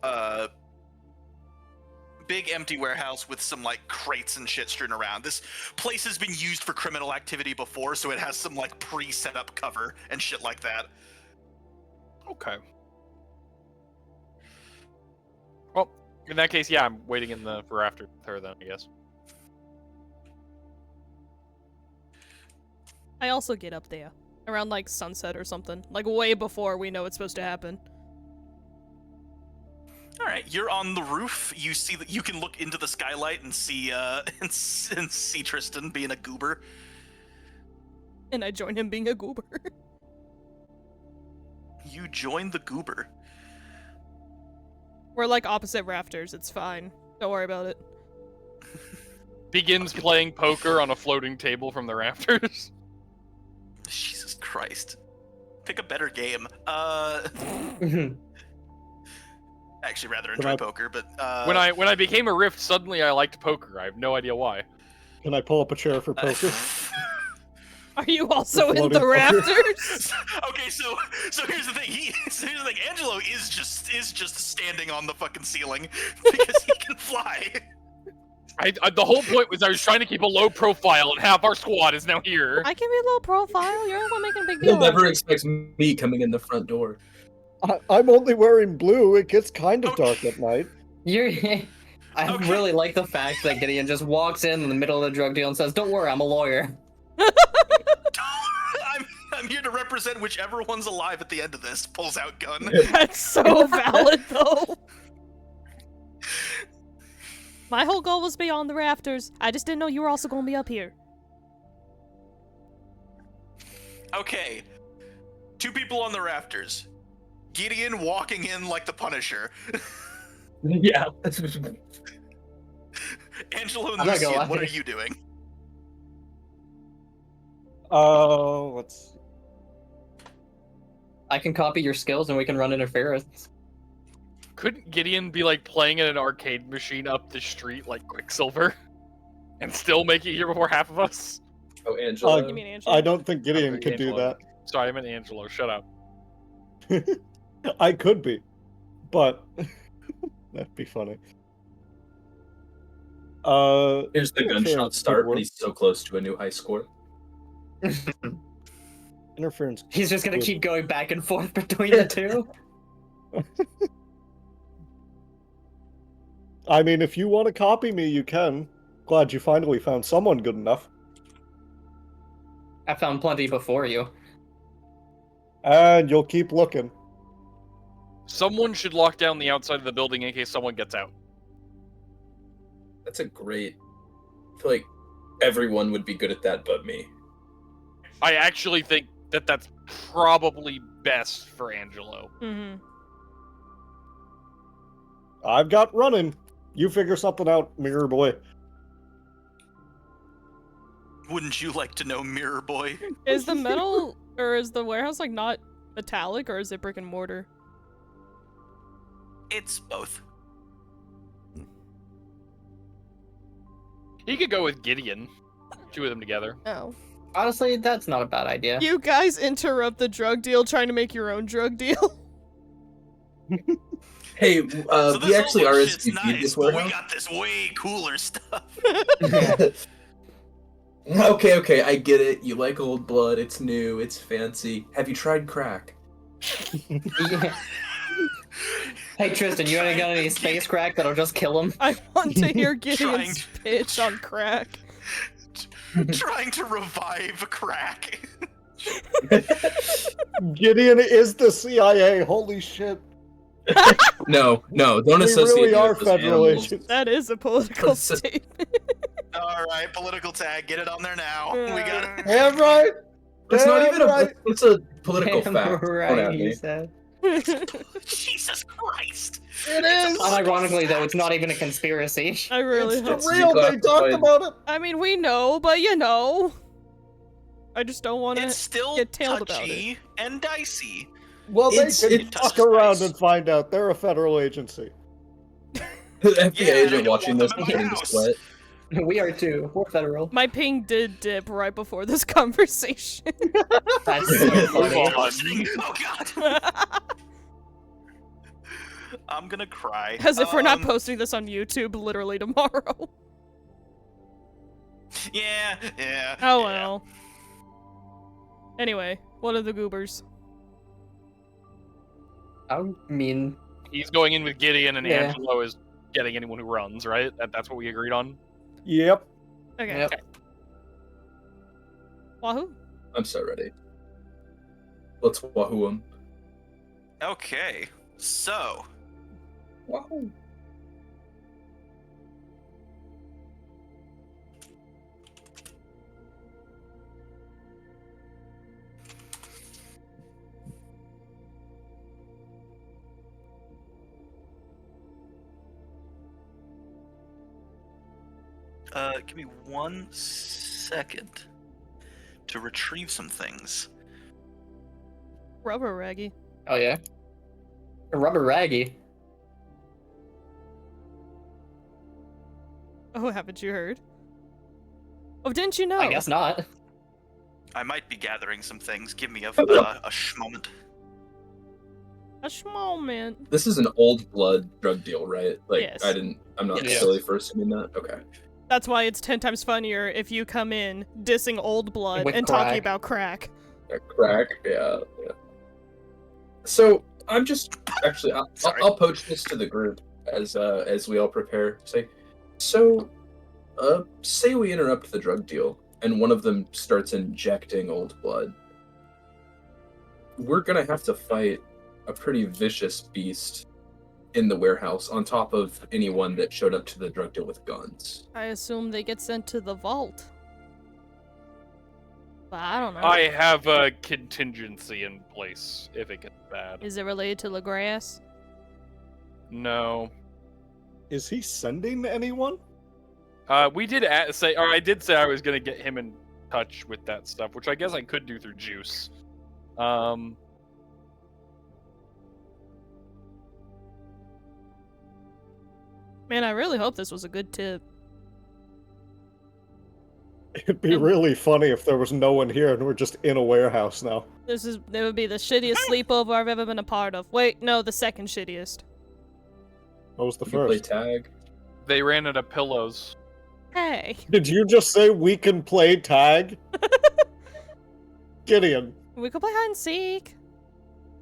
[SPEAKER 1] like crates and shit strewn around. This place has been used for criminal activity before, so it has some like pre-set up cover and shit like that.
[SPEAKER 4] Okay. Well, in that case, yeah, I'm waiting in the for after her then, I guess.
[SPEAKER 2] I also get up there around like sunset or something, like way before we know it's supposed to happen.
[SPEAKER 1] All right, you're on the roof. You see that you can look into the skylight and see and see Tristan being a goober.
[SPEAKER 2] And I join him being a goober.
[SPEAKER 1] You join the goober.
[SPEAKER 2] We're like opposite rafters, it's fine. Don't worry about it.
[SPEAKER 4] Begins playing poker on a floating table from the rafters.
[SPEAKER 1] Jesus Christ. Pick a better game. Actually, rather
[SPEAKER 6] Can
[SPEAKER 1] enjoy
[SPEAKER 6] I-
[SPEAKER 1] poker, but
[SPEAKER 4] When I became a Rift, suddenly I liked poker. I have no idea why.
[SPEAKER 6] Can I pull up a chair for poker?
[SPEAKER 2] Are you also in
[SPEAKER 6] floating
[SPEAKER 2] the
[SPEAKER 6] poker.
[SPEAKER 2] rafters?
[SPEAKER 1] okay, so here's the thing. Here's the thing. Angelo is just standing on the fucking ceiling because he can fly.
[SPEAKER 4] The whole point was I was trying to keep a low profile, and half our squad is now here.
[SPEAKER 2] I can be a low profile. You're the one making a big deal.
[SPEAKER 3] You'll never expect me coming in the front door.
[SPEAKER 6] I'm only wearing blue. It gets kind of dark at night.
[SPEAKER 5] I
[SPEAKER 1] Okay.
[SPEAKER 5] really like the fact that Giddeon just walks in the middle of the drug deal and says, "Don't worry, I'm a lawyer."
[SPEAKER 1] I'm here to represent whichever one's alive at the end of this. Pulls out gun.
[SPEAKER 2] That's so valid, though. My whole goal was beyond the rafters. I just didn't know you were also going to be up here.
[SPEAKER 1] Okay. 2 people on the rafters. Gideon walking in like the Punisher.
[SPEAKER 3] Yeah.
[SPEAKER 1] Angelo and
[SPEAKER 5] I'm not gonna
[SPEAKER 1] Lucien,
[SPEAKER 5] lie.
[SPEAKER 1] what are you doing?
[SPEAKER 6] Let's.
[SPEAKER 5] I can copy your skills and we can run interference.
[SPEAKER 4] Couldn't Gideon be like playing in an arcade machine up the street like Quicksilver, and still make it here before half of us?
[SPEAKER 3] Oh, Angelo.
[SPEAKER 2] You mean Angelo?
[SPEAKER 6] I don't think Gideon
[SPEAKER 4] Okay,
[SPEAKER 6] could do
[SPEAKER 4] Angelo.
[SPEAKER 6] that.
[SPEAKER 4] Sorry, I meant Angelo. Shut up.
[SPEAKER 6] I could be, but that'd be funny.
[SPEAKER 3] Here's the
[SPEAKER 6] interference
[SPEAKER 3] gunshot
[SPEAKER 6] could
[SPEAKER 3] start,
[SPEAKER 6] work.
[SPEAKER 3] but he's so close to a new high score.
[SPEAKER 6] Interference.
[SPEAKER 5] He's just gonna
[SPEAKER 6] Good.
[SPEAKER 5] keep going back and forth between the two.
[SPEAKER 6] I mean, if you want to copy me, you can. Glad you finally found someone good enough.
[SPEAKER 5] I found plenty before you.
[SPEAKER 6] And you'll keep looking.
[SPEAKER 4] Someone should lock down the outside of the building in case someone gets out.
[SPEAKER 3] That's a great. I feel like everyone would be good at that but me.
[SPEAKER 4] I actually think that that's probably best for Angelo.
[SPEAKER 2] Mm-hmm.
[SPEAKER 6] I've got running. You figure something out, Mirror Boy.
[SPEAKER 1] Wouldn't you like to know, Mirror Boy?
[SPEAKER 2] Is the metal, or is the warehouse, like, not metallic, or is it brick and mortar?
[SPEAKER 1] It's both.
[SPEAKER 4] He could go with Gideon. 2 of them together.
[SPEAKER 2] Oh.
[SPEAKER 5] Honestly, that's not a bad idea.
[SPEAKER 2] You guys interrupt the drug deal trying to make your own drug deal.
[SPEAKER 3] Hey,
[SPEAKER 1] So
[SPEAKER 3] we
[SPEAKER 1] this
[SPEAKER 3] actually
[SPEAKER 1] whole shit's
[SPEAKER 3] RSVP'd
[SPEAKER 1] nice,
[SPEAKER 3] this
[SPEAKER 1] but we
[SPEAKER 3] warehouse.
[SPEAKER 1] got this way cooler stuff.
[SPEAKER 3] Okay, I get it. You like old blood. It's new. It's fancy. Have you tried crack?
[SPEAKER 5] Yeah. Hey Tristan, you ain't got any space crack that'll just kill him?
[SPEAKER 2] I want to hear
[SPEAKER 1] Trying
[SPEAKER 2] Gideon's
[SPEAKER 1] to-
[SPEAKER 2] pitch on crack.
[SPEAKER 1] Trying to revive crack.
[SPEAKER 6] Gideon is the CIA. Holy shit.
[SPEAKER 3] No, don't
[SPEAKER 6] We
[SPEAKER 3] associate
[SPEAKER 6] really
[SPEAKER 3] me
[SPEAKER 6] are
[SPEAKER 3] with those
[SPEAKER 6] federal
[SPEAKER 3] animals.
[SPEAKER 6] agents.
[SPEAKER 2] That is a political statement.
[SPEAKER 1] All right, political tag. Get it on there now. We got it.
[SPEAKER 6] Damn right.
[SPEAKER 3] It's not
[SPEAKER 6] Damn
[SPEAKER 3] even
[SPEAKER 6] right.
[SPEAKER 3] it's a political
[SPEAKER 5] Damn
[SPEAKER 3] fact. Don't
[SPEAKER 5] right,
[SPEAKER 3] at
[SPEAKER 5] he
[SPEAKER 3] me.
[SPEAKER 5] said.
[SPEAKER 1] Jesus Christ.
[SPEAKER 6] It is.
[SPEAKER 5] Unironically, though, it's not even a conspiracy.
[SPEAKER 2] I really
[SPEAKER 6] It's
[SPEAKER 2] hope.
[SPEAKER 6] the real. They talked
[SPEAKER 3] declassified.
[SPEAKER 6] about it.
[SPEAKER 2] I mean, we know, but you know. I just don't want
[SPEAKER 1] It's
[SPEAKER 2] to
[SPEAKER 1] still
[SPEAKER 2] get tailed about
[SPEAKER 1] touchy and dicey.
[SPEAKER 6] Well, they
[SPEAKER 3] It's-
[SPEAKER 6] can
[SPEAKER 3] it
[SPEAKER 6] fuck
[SPEAKER 1] touches
[SPEAKER 6] around
[SPEAKER 1] base.
[SPEAKER 6] and find out they're a federal agency.
[SPEAKER 3] The FBI
[SPEAKER 1] Yeah, I
[SPEAKER 3] agent
[SPEAKER 1] don't
[SPEAKER 3] watching
[SPEAKER 1] want
[SPEAKER 3] this
[SPEAKER 1] them in
[SPEAKER 3] is
[SPEAKER 1] my
[SPEAKER 3] getting to
[SPEAKER 1] house.
[SPEAKER 3] sweat.
[SPEAKER 5] We are too. We're federal.
[SPEAKER 2] My ping did dip right before this conversation.
[SPEAKER 5] That's so funny.
[SPEAKER 1] Oh God. I'm gonna cry.
[SPEAKER 2] As if we're not
[SPEAKER 1] Um,
[SPEAKER 2] posting this on YouTube literally tomorrow.
[SPEAKER 1] Yeah.
[SPEAKER 2] Oh
[SPEAKER 1] yeah.
[SPEAKER 2] well. Anyway, what are the goobers?
[SPEAKER 5] I mean,
[SPEAKER 4] He's going in with Gideon, and
[SPEAKER 5] Yeah.
[SPEAKER 4] Angelo is getting anyone who runs, right? That's what we agreed on?
[SPEAKER 6] Yep.
[SPEAKER 2] Okay.
[SPEAKER 5] yep.
[SPEAKER 2] Wahoo.
[SPEAKER 3] I'm so ready. Let's wahoo him.
[SPEAKER 1] Okay. So,
[SPEAKER 3] Wahoo.
[SPEAKER 1] give me 1 second to retrieve some things.
[SPEAKER 2] Rubber raggy.
[SPEAKER 5] Oh yeah. A rubber raggy.
[SPEAKER 2] Oh, haven't you heard? Oh, didn't you know?
[SPEAKER 5] I guess not.
[SPEAKER 1] I might be gathering some things. Give me a moment.
[SPEAKER 2] A small man.
[SPEAKER 3] This is an old blood drug deal, right? Like
[SPEAKER 2] Yes.
[SPEAKER 3] I'm not
[SPEAKER 5] Yes.
[SPEAKER 3] silly for assuming that. Okay.
[SPEAKER 2] That's why it's 10 times funnier if you come in dissing old blood
[SPEAKER 5] With
[SPEAKER 2] and
[SPEAKER 5] crack.
[SPEAKER 2] talking about crack.
[SPEAKER 3] A crack, yeah. So I'm just actually I'll poach this to the group as we all prepare. Say, so, say we interrupt the drug deal and one of them starts injecting old blood. We're gonna have to fight a pretty vicious beast in the warehouse on top of anyone that showed up to the drug deal with guns.
[SPEAKER 2] I assume they get sent to the vault. But I don't know.
[SPEAKER 4] I have a contingency in place if it gets bad.
[SPEAKER 2] Is it related to LaGrasse?
[SPEAKER 4] No.
[SPEAKER 6] Is he sending anyone?
[SPEAKER 4] We did say, or I did say I was gonna get him in touch with that stuff, which I guess I could do through Juice.
[SPEAKER 2] Man, I really hope this was a good tip.
[SPEAKER 6] It'd be really funny if there was no one here and we're just in a warehouse now.
[SPEAKER 2] It would be the shittiest sleepover I've ever been a part of. Wait, no, the second shittiest.
[SPEAKER 6] What was the
[SPEAKER 3] We can play
[SPEAKER 6] first?
[SPEAKER 3] tag.
[SPEAKER 4] They ran out of pillows.
[SPEAKER 2] Hey.
[SPEAKER 6] Did you just say we can play tag? Gideon.
[SPEAKER 2] We could play hide and seek.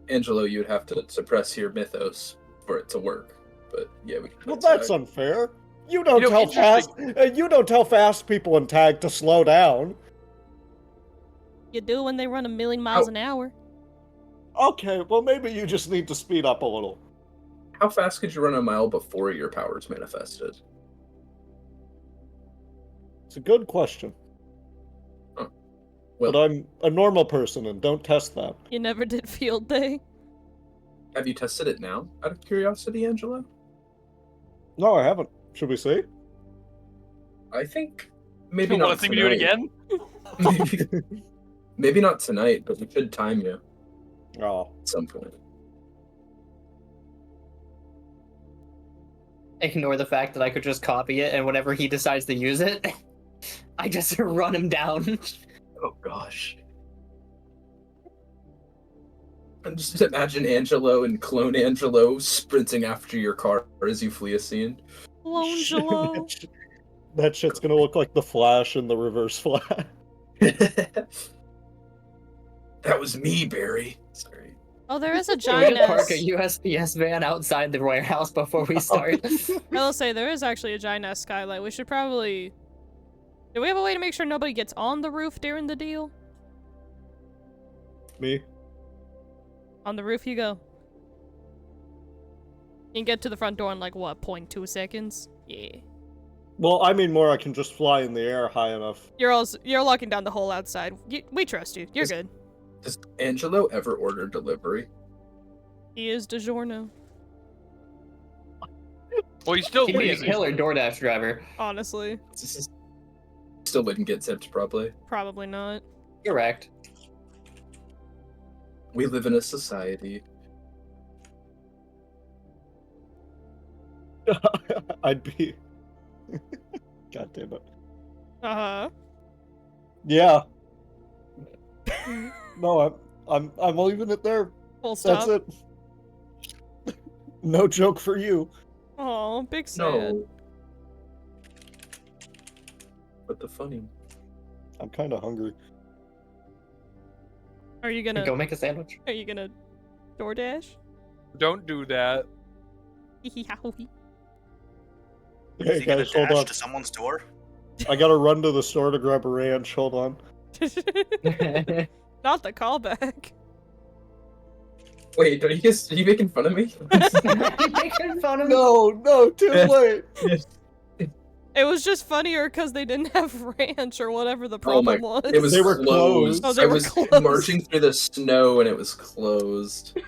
[SPEAKER 3] Angelo, you'd have to suppress your mythos for it to work. But yeah, we can play
[SPEAKER 6] Well, that's
[SPEAKER 3] tag.
[SPEAKER 6] unfair. You don't
[SPEAKER 4] You know,
[SPEAKER 6] tell fast. You don't tell fast people in tag to slow down.
[SPEAKER 2] You do when they run 1,000,000 miles an hour.
[SPEAKER 6] Okay, well maybe you just need to speed up a little.
[SPEAKER 3] How fast could you run a mile before your powers manifested?
[SPEAKER 6] It's a good question.
[SPEAKER 3] Well,
[SPEAKER 6] But I'm a normal person and don't test that.
[SPEAKER 2] You never did field day.
[SPEAKER 3] have you tested it now, out of curiosity, Angelo?
[SPEAKER 6] No, I haven't. Should we see?
[SPEAKER 3] I think maybe
[SPEAKER 4] You
[SPEAKER 3] not
[SPEAKER 4] want to see me do it
[SPEAKER 3] tonight.
[SPEAKER 4] again?
[SPEAKER 3] Maybe not tonight, but we could time you
[SPEAKER 6] Oh.
[SPEAKER 3] at some point.
[SPEAKER 5] Ignore the fact that I could just copy it, and whenever he decides to use it, I just run him down.
[SPEAKER 3] Oh gosh. And just imagine Angelo and clone Angelo sprinting after your car as you flee a scene.
[SPEAKER 2] Angelo.
[SPEAKER 6] That shit's gonna look like the Flash in the Reverse Flash.
[SPEAKER 3] That was me, Barry. Sorry.
[SPEAKER 2] Oh, there is a
[SPEAKER 5] We
[SPEAKER 2] giant
[SPEAKER 5] just park
[SPEAKER 2] ass.
[SPEAKER 5] a USPS van outside the warehouse before we start.
[SPEAKER 2] I will say, there is actually a giant ass skylight. We should probably... Do we have a way to make sure nobody gets on the roof during the deal?
[SPEAKER 6] Me?
[SPEAKER 2] On the roof you go. You can get to the front door in like, what, 0.2 seconds? Yeah.
[SPEAKER 6] Well, I mean more I can just fly in the air high enough.
[SPEAKER 2] You're locking down the hole outside. We trust you. You're
[SPEAKER 3] Is-
[SPEAKER 2] good.
[SPEAKER 3] Does Angelo ever order delivery?
[SPEAKER 2] He is DiGiorno,
[SPEAKER 4] Well, he's still
[SPEAKER 5] He'd be a
[SPEAKER 4] lazy.
[SPEAKER 5] killer DoorDash driver.
[SPEAKER 2] honestly.
[SPEAKER 3] This is... Still wouldn't get tipped, probably.
[SPEAKER 2] Probably not.
[SPEAKER 5] Correct.
[SPEAKER 3] We live in a society.
[SPEAKER 6] I'd be. God damn it.
[SPEAKER 2] Uh-huh.
[SPEAKER 6] Yeah. No, I'm leaving it there.
[SPEAKER 2] Full stop.
[SPEAKER 6] That's it. No joke for you.
[SPEAKER 2] Oh, big sad.
[SPEAKER 3] No. But the funny.
[SPEAKER 6] I'm kind of hungry.
[SPEAKER 2] Are you gonna
[SPEAKER 5] Go make a sandwich.
[SPEAKER 2] Are you gonna DoorDash?
[SPEAKER 4] Don't do that.
[SPEAKER 2] Yowie.
[SPEAKER 6] Hey
[SPEAKER 1] Is he gonna
[SPEAKER 6] guys, hold
[SPEAKER 1] dash
[SPEAKER 6] on.
[SPEAKER 1] to someone's door?
[SPEAKER 6] I gotta run to the store to grab a ranch. Hold on.
[SPEAKER 2] Not the callback.
[SPEAKER 3] Wait, are you making fun of me?
[SPEAKER 5] Making fun of me.
[SPEAKER 6] No, too late.
[SPEAKER 2] It was just funnier because they didn't have ranch or whatever the
[SPEAKER 3] Oh my-
[SPEAKER 2] problem was.
[SPEAKER 3] It was
[SPEAKER 6] They were
[SPEAKER 3] closed.
[SPEAKER 6] closed.
[SPEAKER 2] Oh, they
[SPEAKER 3] I
[SPEAKER 2] were
[SPEAKER 3] was
[SPEAKER 2] closed.
[SPEAKER 3] marching through the snow and it was closed.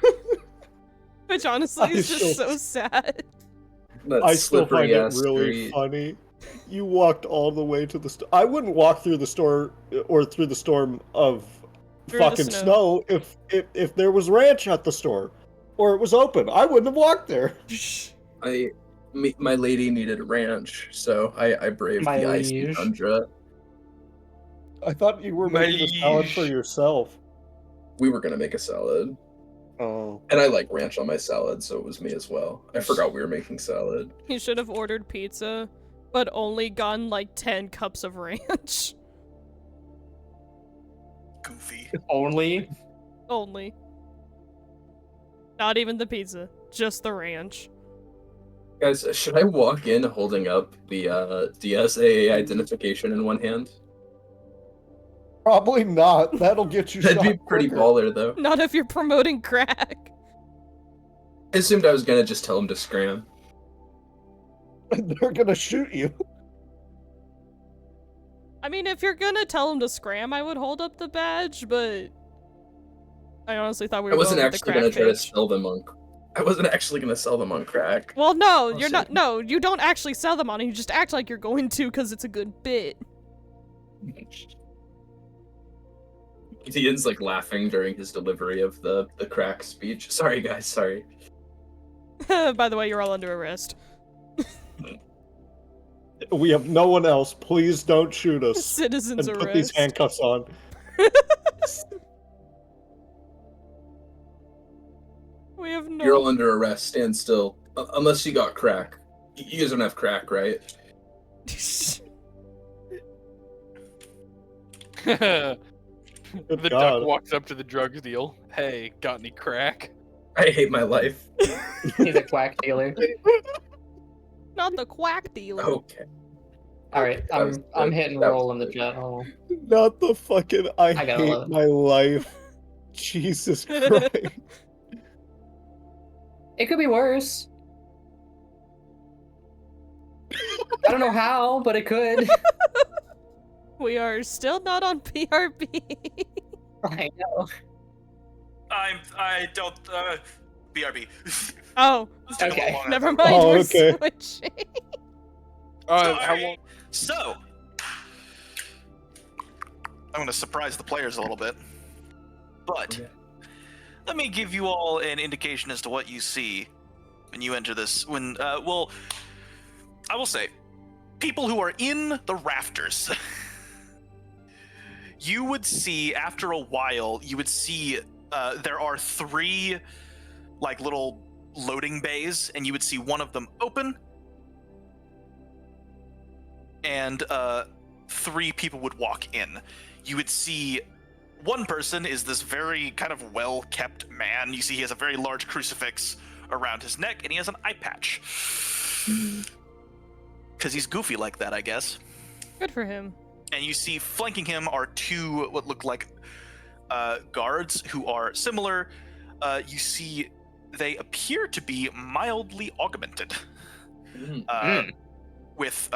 [SPEAKER 2] Which honestly is
[SPEAKER 6] I
[SPEAKER 2] just
[SPEAKER 6] still-
[SPEAKER 2] so sad.
[SPEAKER 3] That
[SPEAKER 6] I still find
[SPEAKER 3] slippery
[SPEAKER 6] it
[SPEAKER 3] ass
[SPEAKER 6] really
[SPEAKER 3] street.
[SPEAKER 6] funny. You walked all the way to the store. I wouldn't walk through the store or through the storm of
[SPEAKER 2] Through the
[SPEAKER 6] fucking
[SPEAKER 2] snow.
[SPEAKER 6] snow if there was ranch at the store or it was open. I wouldn't have walked there.
[SPEAKER 3] My lady needed a ranch, so I braved
[SPEAKER 5] My
[SPEAKER 3] the icy
[SPEAKER 5] liege.
[SPEAKER 3] tundra.
[SPEAKER 6] I thought you were
[SPEAKER 4] My
[SPEAKER 6] making a salad for
[SPEAKER 4] liege.
[SPEAKER 6] yourself.
[SPEAKER 3] We were gonna make a salad,
[SPEAKER 6] Oh.
[SPEAKER 3] and I like ranch on my salad, so it was me as well. I forgot we were making salad.
[SPEAKER 2] You should have ordered pizza but only gotten like 10 cups of ranch.
[SPEAKER 1] Goofy.
[SPEAKER 5] Only.
[SPEAKER 2] Only. Not even the pizza, just the ranch.
[SPEAKER 3] Guys, should I walk in holding up the DSAA identification in one hand?
[SPEAKER 6] Probably not. That'll get you
[SPEAKER 3] That'd
[SPEAKER 6] shot
[SPEAKER 3] be pretty
[SPEAKER 6] quicker.
[SPEAKER 3] baller, though.
[SPEAKER 2] Not if you're promoting crack.
[SPEAKER 3] I assumed I was gonna just tell him to scram.
[SPEAKER 6] They're gonna shoot you.
[SPEAKER 2] I mean, if you're gonna tell him to scram, I would hold up the badge, but I honestly thought we
[SPEAKER 3] I
[SPEAKER 2] were
[SPEAKER 3] wasn't
[SPEAKER 2] going with the
[SPEAKER 3] actually
[SPEAKER 2] crack
[SPEAKER 3] gonna try to
[SPEAKER 2] page.
[SPEAKER 3] sell them on. I wasn't actually gonna sell them on crack.
[SPEAKER 2] Well, no,
[SPEAKER 3] I'll
[SPEAKER 2] you're
[SPEAKER 3] see.
[SPEAKER 2] not. No, you don't actually sell them on it. You just act like you're going to because it's a good bit.
[SPEAKER 3] Ian's like laughing during his delivery of the crack speech. Sorry, guys. Sorry.
[SPEAKER 2] By the way, you're all under arrest.
[SPEAKER 6] We have no one else. Please don't shoot us.
[SPEAKER 2] Citizens
[SPEAKER 6] And put these
[SPEAKER 2] arrest.
[SPEAKER 6] handcuffs on.
[SPEAKER 2] We have no.
[SPEAKER 3] You're all under arrest. Stand still. Unless you got crack. You guys don't have crack, right?
[SPEAKER 4] The
[SPEAKER 6] Good
[SPEAKER 4] duck
[SPEAKER 6] God.
[SPEAKER 4] walks up to the drug deal. Hey, got any crack?
[SPEAKER 3] I hate my life.
[SPEAKER 5] He's a quack dealer.
[SPEAKER 2] Not the quack dealer.
[SPEAKER 3] Okay.
[SPEAKER 5] All right,
[SPEAKER 3] That was
[SPEAKER 5] I'm
[SPEAKER 3] good.
[SPEAKER 5] hitting
[SPEAKER 3] That
[SPEAKER 5] roll
[SPEAKER 3] was
[SPEAKER 5] in the
[SPEAKER 3] good.
[SPEAKER 5] chat hole.
[SPEAKER 6] Not the fucking I
[SPEAKER 5] got
[SPEAKER 6] hate
[SPEAKER 5] 11.
[SPEAKER 6] my life. Jesus Christ.
[SPEAKER 5] It could be worse. I don't know how, but it could.
[SPEAKER 2] We are still not on PRB.
[SPEAKER 5] I know.
[SPEAKER 1] I don't, BRB.
[SPEAKER 2] Oh,
[SPEAKER 1] Let's take a
[SPEAKER 5] Okay.
[SPEAKER 1] little longer.
[SPEAKER 2] never mind.
[SPEAKER 6] Oh,
[SPEAKER 2] we're
[SPEAKER 6] okay.
[SPEAKER 2] switching.
[SPEAKER 4] How long?
[SPEAKER 1] So, I'm going to surprise the players a little bit. But,
[SPEAKER 3] Okay.
[SPEAKER 1] let me give you all an indication as to what you see when you enter this. Well, I will say, people who are in the rafters, you would see, after a while, you would see there are 3, like, little loading bays, and you would see one of them open, and 3 people would walk in. You would see one person is this very kind of well-kept man. You see he has a very large crucifix around his neck, and he has an eye patch. Because he's goofy like that, I guess.
[SPEAKER 2] Good for him.
[SPEAKER 1] And you see flanking him are 2 what look like guards who are similar. You see they appear to be mildly augmented. With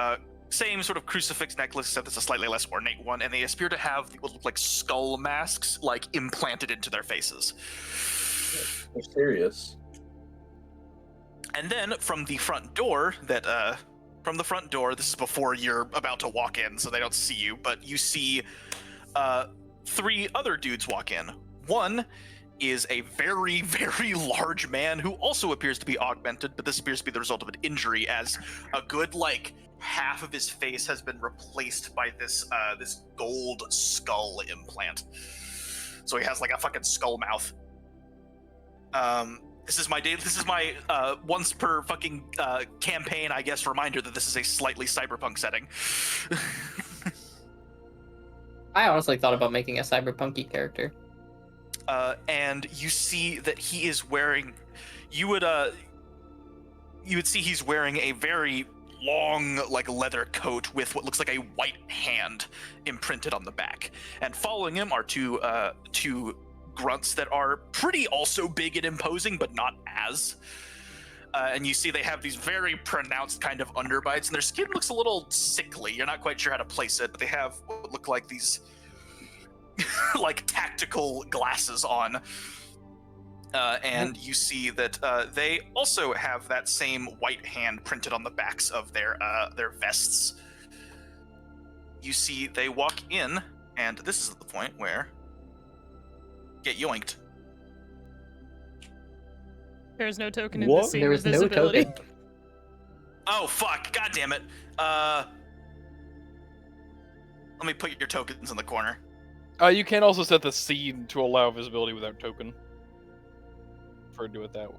[SPEAKER 1] same sort of crucifix necklace, except it's a slightly less ornate one, and they appear to have what look like skull masks, like, implanted into their faces.
[SPEAKER 3] They're serious.
[SPEAKER 1] And then from the front door, this is before you're about to walk in, so they don't see you, but you see 3 other dudes walk in. One is a very, very large man who also appears to be augmented, but this appears to be the result of an injury, as a good, like, half of his face has been replaced by this this gold skull implant. So he has like a fucking skull mouth. This is my once per fucking campaign, I guess, reminder that this is a slightly cyberpunk setting.
[SPEAKER 5] I honestly thought about making a cyberpunky character.
[SPEAKER 1] And you see that he is wearing. You would see he's wearing a very long, like, leather coat with what looks like a white hand imprinted on the back. And following him are two grunts that are pretty also big and imposing, but not as. And you see they have these very pronounced kind of underbites, and their skin looks a little sickly. You're not quite sure how to place it, but they have what look like these like tactical glasses on. And you see that they also have that same white hand printed on the backs of their vests. You see they walk in, and this is the point where get yoinked.
[SPEAKER 2] There's no token in
[SPEAKER 6] What?
[SPEAKER 2] this scene
[SPEAKER 5] There
[SPEAKER 2] of
[SPEAKER 5] is no
[SPEAKER 2] visibility.
[SPEAKER 5] token.
[SPEAKER 1] Oh fuck! God damn it! Let me put your tokens in the corner.
[SPEAKER 4] You can also set the scene to allow visibility without token. Prefer to do it that way.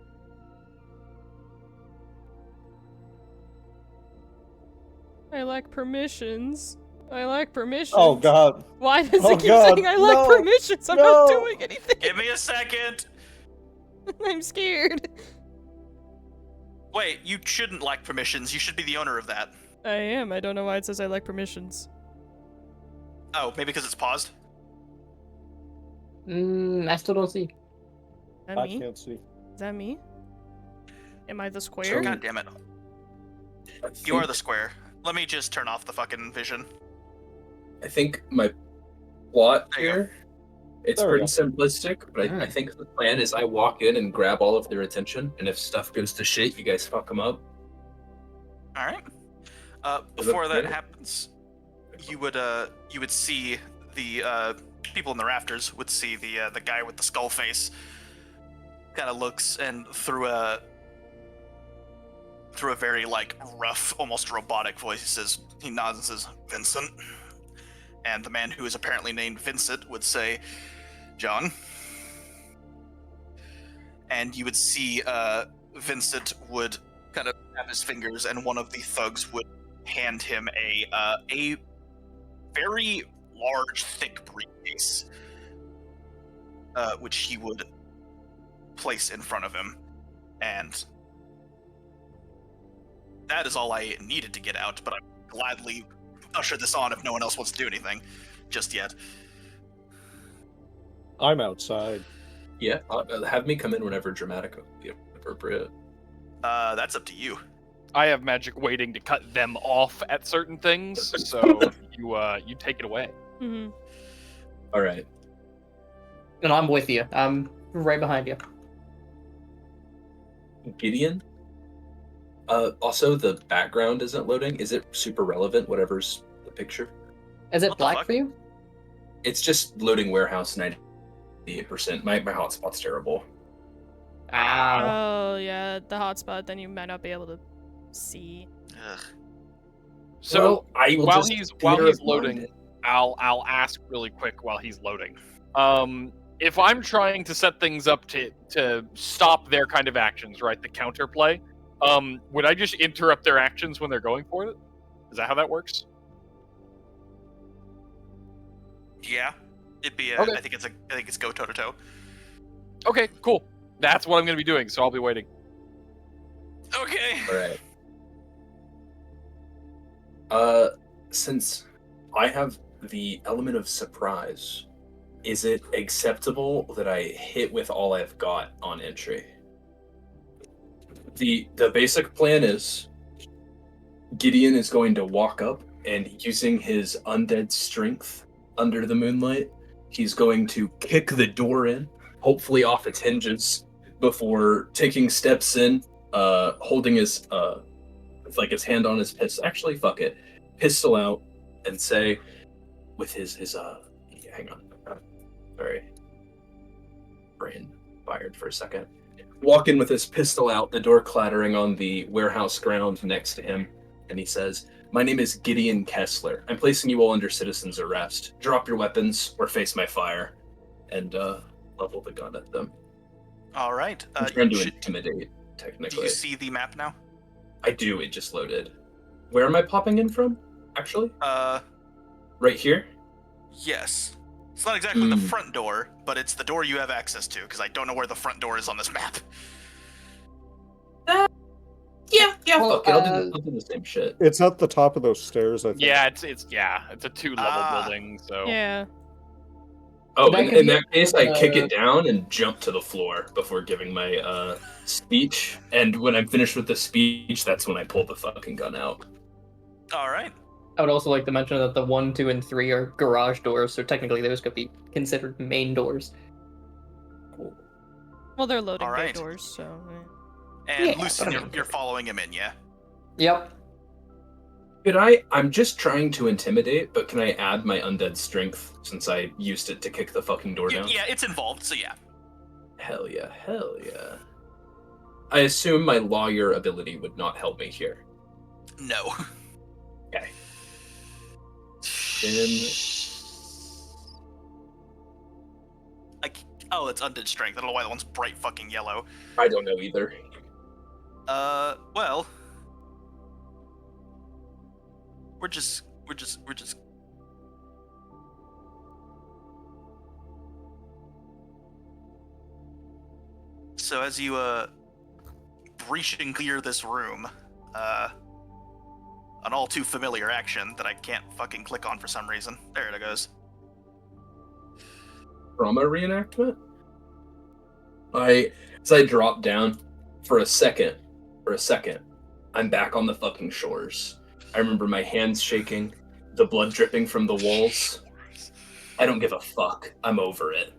[SPEAKER 2] I lack permissions. I lack permissions.
[SPEAKER 6] Oh god.
[SPEAKER 2] Why does
[SPEAKER 6] Oh,
[SPEAKER 2] it keep
[SPEAKER 6] God,
[SPEAKER 2] saying I lack
[SPEAKER 6] no,
[SPEAKER 2] permissions? I'm
[SPEAKER 6] no.
[SPEAKER 2] not doing anything.
[SPEAKER 1] Give me a second.
[SPEAKER 2] I'm scared.
[SPEAKER 1] Wait, you shouldn't lack permissions. You should be the owner of that.
[SPEAKER 2] I am. I don't know why it says I lack permissions.
[SPEAKER 1] Oh, maybe because it's paused?
[SPEAKER 5] I still don't see.
[SPEAKER 2] Is that
[SPEAKER 6] I
[SPEAKER 2] me?
[SPEAKER 6] can't see.
[SPEAKER 2] Is that me? Am I the square?
[SPEAKER 1] God damn it. You are the square. Let me just turn off the fucking vision.
[SPEAKER 3] I think my plot
[SPEAKER 1] There you go.
[SPEAKER 3] here, it's
[SPEAKER 6] There we
[SPEAKER 3] pretty simplistic, but I think the plan is I walk in and grab all of their attention, and if stuff goes to shit, you guys fuck them up.
[SPEAKER 1] Alright.
[SPEAKER 3] Is
[SPEAKER 1] Before that
[SPEAKER 3] fair?
[SPEAKER 1] happens, you would see the people in the rafters would see the guy with the skull face kind of looks, and through a very like rough, almost robotic voice, he nods and says, "Vincent." And the man who is apparently named Vincent would say, "John." And you would see Vincent would kind of snap his fingers, and one of the thugs would hand him a very large, thick briefcase, which he would place in front of him. And that is all I needed to get out, but I'd gladly usher this on if no one else wants to do anything just yet.
[SPEAKER 6] I'm outside.
[SPEAKER 3] Yeah, have me come in whenever dramatic would be appropriate.
[SPEAKER 1] That's up to you.
[SPEAKER 4] I have magic waiting to cut them off at certain things, so you take it away.
[SPEAKER 2] Mm-hmm.
[SPEAKER 3] All right.
[SPEAKER 5] And I'm with you. I'm right behind you.
[SPEAKER 3] Giddeon? Also, the background isn't loading. Is it super relevant, whatever's the picture?
[SPEAKER 5] Is it
[SPEAKER 1] What the
[SPEAKER 5] black
[SPEAKER 1] fuck?
[SPEAKER 5] for you?
[SPEAKER 3] It's just loading warehouse 98%. My hotspot's terrible.
[SPEAKER 2] Oh, yeah, the hotspot, then you might not be able to see.
[SPEAKER 1] Ugh.
[SPEAKER 4] So
[SPEAKER 3] Well, I will
[SPEAKER 4] while
[SPEAKER 3] just
[SPEAKER 4] he's
[SPEAKER 3] theater of mind
[SPEAKER 4] loading,
[SPEAKER 3] it.
[SPEAKER 4] I'll ask really quick while he's loading. If I'm trying to set things up to stop their kind of actions, right, the counterplay, would I just interrupt their actions when they're going for it? Is that how that works?
[SPEAKER 1] Yeah, it'd be.
[SPEAKER 4] Okay.
[SPEAKER 1] I think it's go toe to toe.
[SPEAKER 4] Okay, cool. That's what I'm going to be doing, so I'll be waiting.
[SPEAKER 1] Okay.
[SPEAKER 3] All right. Since I have the element of surprise, is it acceptable that I hit with all I've got on entry? The basic plan is Giddeon is going to walk up and using his undead strength under the moonlight, he's going to kick the door in, hopefully off its hinges, before taking steps in, holding his with his hand on his pistol. Actually, fuck it, pistol out, and say, with his hang on, sorry, brain fired for a second. Walk in with his pistol out, the door clattering on the warehouse ground next to him, and he says, "My name is Giddeon Kessler. I'm placing you all under citizen's arrest. Drop your weapons or face my fire," and level the gun at them.
[SPEAKER 1] All right.
[SPEAKER 3] I'm trying to
[SPEAKER 1] should-
[SPEAKER 3] intimidate,
[SPEAKER 1] do
[SPEAKER 3] technically.
[SPEAKER 1] you see the map now?
[SPEAKER 3] I do, it just loaded. Where am I popping in from, actually? Right here?
[SPEAKER 1] Yes. It's not exactly the
[SPEAKER 3] Hmm.
[SPEAKER 1] front door, but it's the door you have access to, because I don't know where the front door is on this map.
[SPEAKER 3] Yeah,
[SPEAKER 5] Well,
[SPEAKER 3] fuck it, I'll do the same shit.
[SPEAKER 6] It's at the top of those stairs, I think.
[SPEAKER 4] Yeah, it's a 2-level
[SPEAKER 1] Ah.
[SPEAKER 4] building, so
[SPEAKER 2] Yeah.
[SPEAKER 3] Oh,
[SPEAKER 5] That
[SPEAKER 3] in
[SPEAKER 5] could be
[SPEAKER 3] that case, I kick
[SPEAKER 5] uh,
[SPEAKER 3] it down and jump to the floor before giving my speech. And when I'm finished with the speech, that's when I pull the fucking gun out.
[SPEAKER 1] All right.
[SPEAKER 5] I would also like to mention that the 1, 2, and 3 are garage doors, so technically those could be considered main doors.
[SPEAKER 2] Well, they're loading
[SPEAKER 1] All
[SPEAKER 2] bay
[SPEAKER 1] right.
[SPEAKER 2] doors, so.
[SPEAKER 1] And
[SPEAKER 5] Yeah,
[SPEAKER 1] Lucien,
[SPEAKER 5] but I
[SPEAKER 1] you're,
[SPEAKER 5] mean-
[SPEAKER 1] you're following him in, yeah?
[SPEAKER 5] Yep.
[SPEAKER 3] I'm just trying to intimidate, but can I add my undead strength since I used it to kick the fucking door down?
[SPEAKER 1] Yeah, it's involved, so yeah.
[SPEAKER 3] Hell yeah, hell yeah. I assume my lawyer ability would not help me here.
[SPEAKER 1] No.
[SPEAKER 3] Okay. Then
[SPEAKER 1] Oh, it's undead strength. I don't know why that one's bright fucking yellow.
[SPEAKER 3] I don't know either.
[SPEAKER 1] Well. We're just. So as you breach and clear this room, an all too familiar action that I can't fucking click on for some reason. There it goes.
[SPEAKER 3] Trauma reenactment? As I drop down for a second, I'm back on the fucking shores. I remember my hands shaking, the blood dripping from the walls. I don't give a fuck. I'm over it.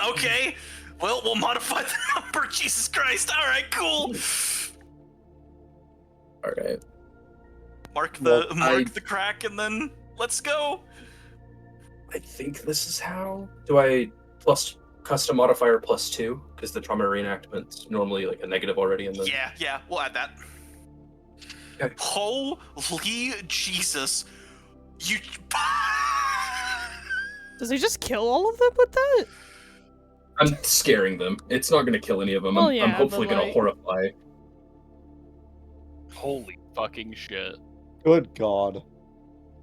[SPEAKER 1] Okay. Well, we'll modify the number. Jesus Christ. All right, cool.
[SPEAKER 3] All right.
[SPEAKER 1] Mark
[SPEAKER 3] Well,
[SPEAKER 1] the crack, and then let's go.
[SPEAKER 3] I think this is how. Do I plus custom modifier +2? Because the trauma reenactment's normally like a negative already. And then
[SPEAKER 1] Yeah, we'll add that.
[SPEAKER 3] Okay.
[SPEAKER 1] Holy Jesus. You.
[SPEAKER 2] Does he just kill all of them with that?
[SPEAKER 3] I'm scaring them. It's not going to kill any of them.
[SPEAKER 2] Well,
[SPEAKER 3] I'm
[SPEAKER 2] yeah,
[SPEAKER 3] hopefully
[SPEAKER 2] but,
[SPEAKER 3] going to
[SPEAKER 2] like-
[SPEAKER 3] horrify.
[SPEAKER 4] Holy fucking shit.
[SPEAKER 6] Good God.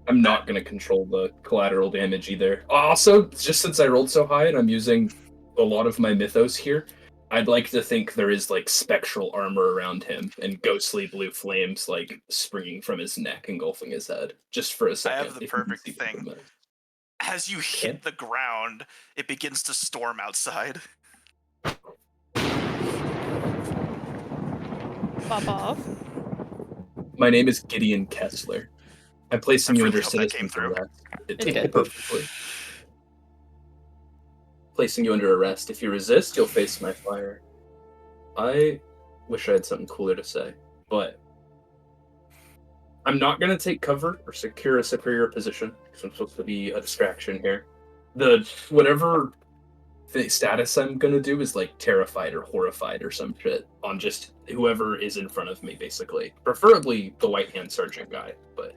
[SPEAKER 3] I'm not going to control the collateral damage either. Also, just since I rolled so high and I'm using a lot of my mythos here, I'd like to think there is like spectral armor around him and ghostly blue flames like springing from his neck, engulfing his head. Just for a second.
[SPEAKER 1] have the
[SPEAKER 3] if you can
[SPEAKER 1] perfect
[SPEAKER 3] see
[SPEAKER 1] thing.
[SPEAKER 3] them.
[SPEAKER 1] As you hit the ground, it begins to storm outside.
[SPEAKER 2] Pop off.
[SPEAKER 3] My name is Giddeon Kessler. I'm placing
[SPEAKER 1] I
[SPEAKER 3] you
[SPEAKER 1] really
[SPEAKER 3] under
[SPEAKER 1] hope that came
[SPEAKER 3] citizen's
[SPEAKER 1] through.
[SPEAKER 3] arrest. It
[SPEAKER 5] It
[SPEAKER 3] did
[SPEAKER 5] did.
[SPEAKER 3] perfectly. Placing you under arrest. If you resist, you'll face my fire. I wish I had something cooler to say, but I'm not going to take cover or secure a superior position because I'm supposed to be a distraction here. Whatever the status I'm going to do is like terrified or horrified or some shit on just whoever is in front of me, basically. Preferably the white hand sergeant guy, but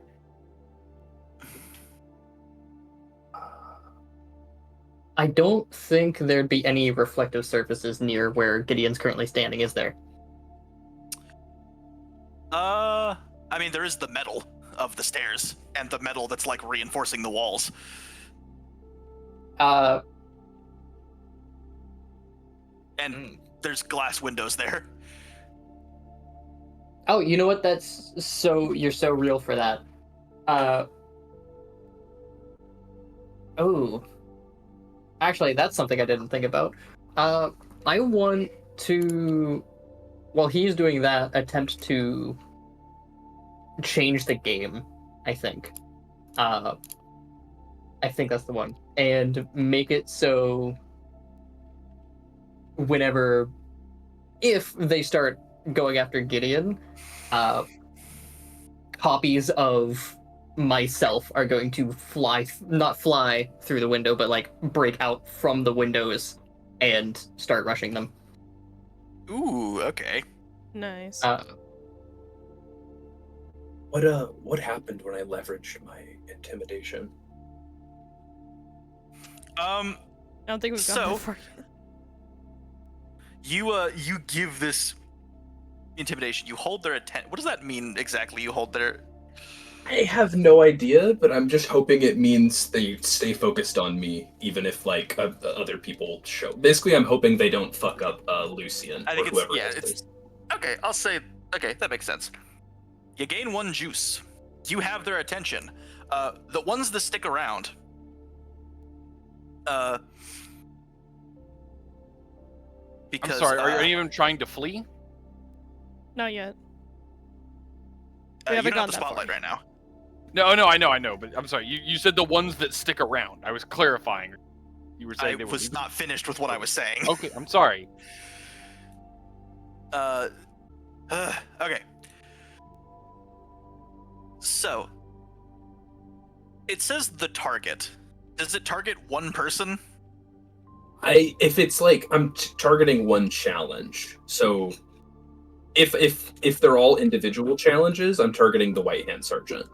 [SPEAKER 5] I don't think there'd be any reflective surfaces near where Gideon's currently standing, is there?
[SPEAKER 1] I mean, there is the metal of the stairs and the metal that's like reinforcing the walls. And there's glass windows there.
[SPEAKER 5] Oh, you know what? You're so real for that. Oh. Actually, that's something I didn't think about. I want to, while he's doing that, attempt to change the game, I think. I think that's the one. And make it so if they start going after Giddeon, copies of myself are going to not fly through the window, but like break out from the windows and start rushing them.
[SPEAKER 1] Ooh, okay.
[SPEAKER 2] Nice.
[SPEAKER 3] what happened when I leveraged my intimidation?
[SPEAKER 2] I don't think we've gone that far yet.
[SPEAKER 1] You give this intimidation. You hold their attention. What does that mean exactly? You hold their.
[SPEAKER 3] I have no idea, but I'm just hoping it means they stay focused on me, even if like other people show. Basically, I'm hoping they don't fuck up Lucien
[SPEAKER 1] I
[SPEAKER 3] or
[SPEAKER 1] think it's
[SPEAKER 3] whoever.
[SPEAKER 1] yeah.
[SPEAKER 3] else
[SPEAKER 1] It's okay. I'll say okay. That makes sense. You gain 1 juice. You have their attention. The ones that stick around. Because
[SPEAKER 4] I'm sorry, are you even trying to flee?
[SPEAKER 2] Not yet.
[SPEAKER 1] you
[SPEAKER 2] We haven't
[SPEAKER 1] don't have
[SPEAKER 2] gone
[SPEAKER 1] the
[SPEAKER 2] that far.
[SPEAKER 1] spotlight right now.
[SPEAKER 4] No, I know, but I'm sorry. You said the ones that stick around. I was clarifying. You were saying
[SPEAKER 1] I
[SPEAKER 4] they
[SPEAKER 1] was
[SPEAKER 4] were
[SPEAKER 1] not finished with what I was saying.
[SPEAKER 4] Okay, I'm sorry.
[SPEAKER 1] Okay. So, it says the target. Does it target one person?
[SPEAKER 3] If it's like I'm targeting one challenge, so if they're all individual challenges, I'm targeting the white hand sergeant.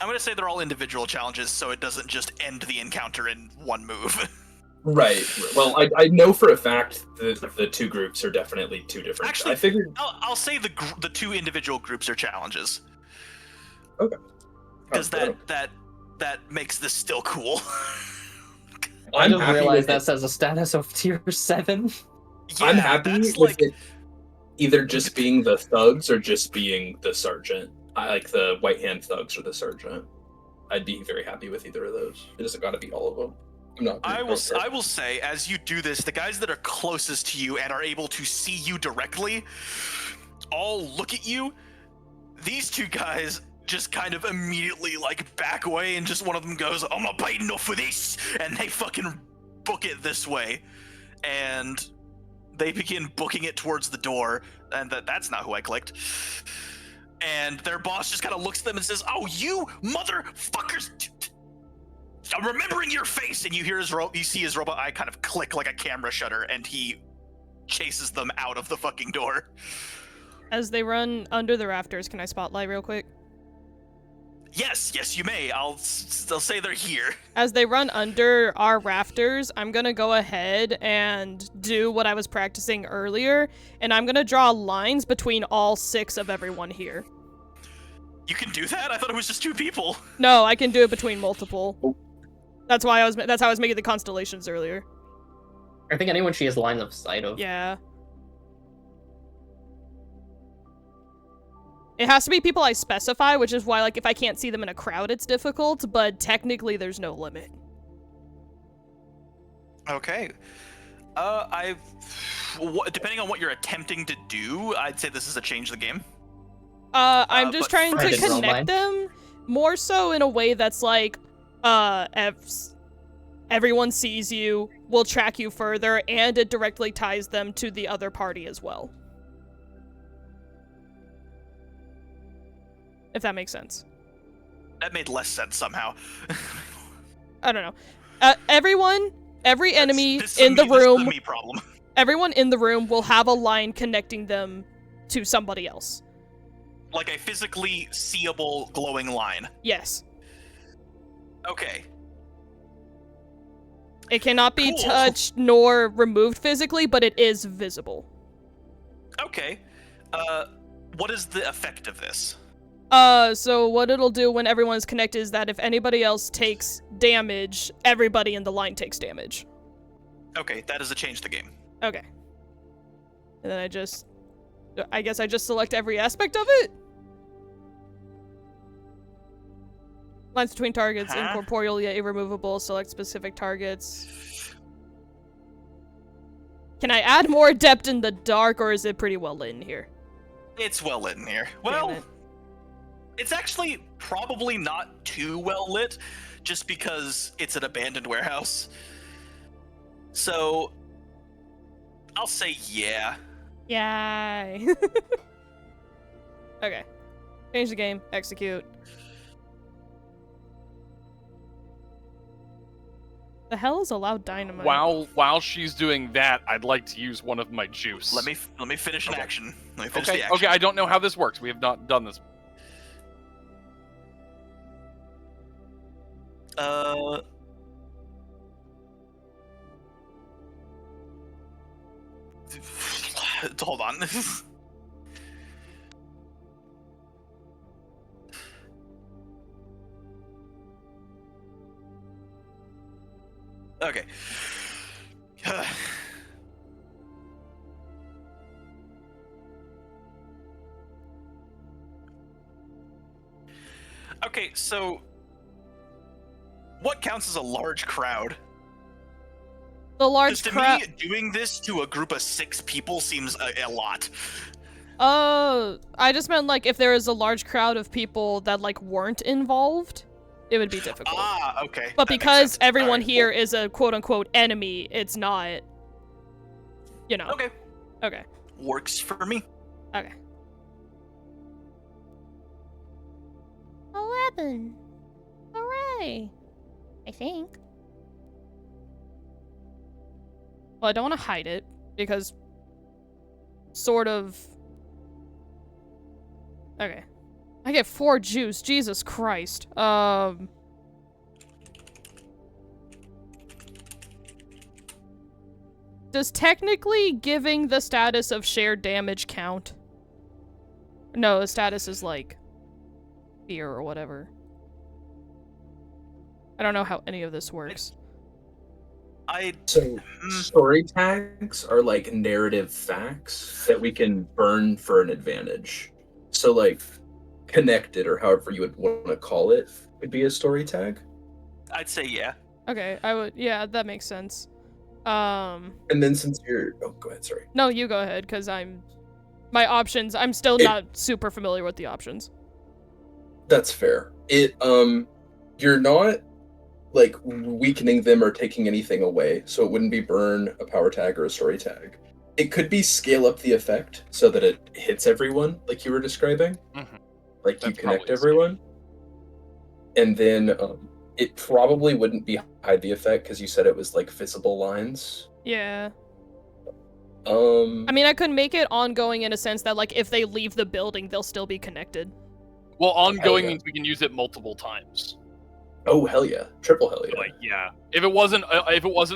[SPEAKER 1] I'm gonna say they're all individual challenges, so it doesn't just end the encounter in one move.
[SPEAKER 3] Right. Well, I know for a fact that the two groups are definitely two different.
[SPEAKER 1] Actually,
[SPEAKER 3] I figured.
[SPEAKER 1] I'll say the 2 individual groups are challenges. Because that makes this still cool.
[SPEAKER 5] I
[SPEAKER 3] I'm
[SPEAKER 5] just
[SPEAKER 3] happy
[SPEAKER 5] realized
[SPEAKER 3] with
[SPEAKER 5] that
[SPEAKER 3] it.
[SPEAKER 5] says a status of tier 7.
[SPEAKER 3] I'm
[SPEAKER 1] Yeah,
[SPEAKER 3] happy
[SPEAKER 1] that's
[SPEAKER 3] with
[SPEAKER 1] like
[SPEAKER 3] it either just being the thugs or just being the sergeant. I like the white hand thugs or the sergeant. I'd be very happy with either of those. It doesn't gotta be all of them. I'm not.
[SPEAKER 1] I will say, as you do this, the guys that are closest to you and are able to see you directly all look at you. These two guys just kind of immediately like back away, and just one of them goes, "I'm not paying enough for this," and they fucking book it this way, and they begin booking it towards the door. And that's not who I clicked. And their boss just kind of looks at them and says, "Oh, you motherfuckers! I'm remembering your face." And you hear you see his robot eye kind of click like a camera shutter, and he chases them out of the fucking door.
[SPEAKER 2] As they run under the rafters, can I spotlight real quick?
[SPEAKER 1] Yes, you may. I'll say they're here.
[SPEAKER 2] As they run under our rafters, I'm gonna go ahead and do what I was practicing earlier, and I'm gonna draw lines between all 6 of everyone here.
[SPEAKER 1] You can do that? I thought it was just 2 people.
[SPEAKER 2] No, I can do it between multiple. That's how I was making the constellations earlier.
[SPEAKER 5] I think anyone she has line of sight of.
[SPEAKER 2] Yeah. It has to be people I specify, which is why, like, if I can't see them in a crowd, it's difficult, but technically there's no limit.
[SPEAKER 1] Okay. Depending on what you're attempting to do, I'd say this is a change the game.
[SPEAKER 2] I'm just
[SPEAKER 1] but
[SPEAKER 2] trying to
[SPEAKER 5] first-
[SPEAKER 2] connect them more so in a way that's like, everyone sees you, will track you further, and it directly ties them to the other party as well. If that makes sense.
[SPEAKER 1] That made less sense somehow.
[SPEAKER 2] I don't know. Every enemy
[SPEAKER 1] This is
[SPEAKER 2] in the
[SPEAKER 1] This is
[SPEAKER 2] room,
[SPEAKER 1] a me problem.
[SPEAKER 2] everyone in the room will have a line connecting them to somebody else.
[SPEAKER 1] Like a physically seeable glowing line.
[SPEAKER 2] Yes.
[SPEAKER 1] Okay.
[SPEAKER 2] It cannot be
[SPEAKER 1] Cool.
[SPEAKER 2] touched nor removed physically, but it is visible.
[SPEAKER 1] Okay. What is the effect of this?
[SPEAKER 2] So what it'll do when everyone is connected is that if anybody else takes damage, everybody in the line takes damage.
[SPEAKER 1] Okay, that is a change the game.
[SPEAKER 2] Okay. And then I guess I just select every aspect of it? Lines between targets,
[SPEAKER 1] Huh?
[SPEAKER 2] incorporeal yet irremovable, select specific targets. Can I add more depth in the dark, or is it pretty well lit in here?
[SPEAKER 1] It's well lit in here.
[SPEAKER 2] Damn
[SPEAKER 1] Well,
[SPEAKER 2] it.
[SPEAKER 1] it's actually probably not too well lit, just because it's an abandoned warehouse. So, I'll say yeah.
[SPEAKER 2] Yay. Okay. Change the game. Execute. The hell is allowed dynamite?
[SPEAKER 4] While she's doing that, I'd like to use one of my juice.
[SPEAKER 1] Let me finish an
[SPEAKER 4] Okay.
[SPEAKER 1] action. Let me finish
[SPEAKER 4] Okay,
[SPEAKER 1] the action.
[SPEAKER 4] okay, I don't know how this works. We have not done this.
[SPEAKER 1] Hold on. Okay. Okay, so what counts as a large crowd?
[SPEAKER 2] The large
[SPEAKER 1] Because to
[SPEAKER 2] crowd.
[SPEAKER 1] me, doing this to a group of 6 people seems a lot.
[SPEAKER 2] I just meant like if there is a large crowd of people that like weren't involved, it would be difficult.
[SPEAKER 1] Ah, okay.
[SPEAKER 2] But
[SPEAKER 1] that makes
[SPEAKER 2] because
[SPEAKER 1] sense.
[SPEAKER 2] everyone
[SPEAKER 1] Alright,
[SPEAKER 2] here is a quote unquote enemy, it's not. You know.
[SPEAKER 1] cool. Okay,
[SPEAKER 2] Okay.
[SPEAKER 1] works for me.
[SPEAKER 2] Okay. 11. Hooray! I think. Well, I don't want to hide it because sort of. Okay. I get 4 juice. Jesus Christ. Does technically giving the status of shared damage count? No, the status is like fear or whatever. I don't know how any of this works.
[SPEAKER 3] So story tags are like narrative facts that we can burn for an advantage. So like connected, or however you would want to call it, would be a story tag.
[SPEAKER 1] I'd say yeah.
[SPEAKER 2] Okay, yeah, that makes sense.
[SPEAKER 3] And then since you're go ahead, sorry.
[SPEAKER 2] No, you go ahead, because I'm still not super familiar with the options.
[SPEAKER 3] That's fair. You're not like weakening them or taking anything away, so it wouldn't be burn, a power tag, or a story tag. It could be scale up the effect so that it hits everyone, like you were describing.
[SPEAKER 4] Mhm.
[SPEAKER 3] Like
[SPEAKER 4] That's
[SPEAKER 3] you connect
[SPEAKER 4] probably
[SPEAKER 3] everyone. And then it probably wouldn't be hide the effect because you said it was like visible lines.
[SPEAKER 2] Yeah. I mean, I could make it ongoing in a sense that, like, if they leave the building, they'll still be connected.
[SPEAKER 4] Well, ongoing
[SPEAKER 3] yeah.
[SPEAKER 4] means we can use it multiple times.
[SPEAKER 3] Oh hell yeah, triple hell yeah.
[SPEAKER 4] Like, yeah. If it wasn't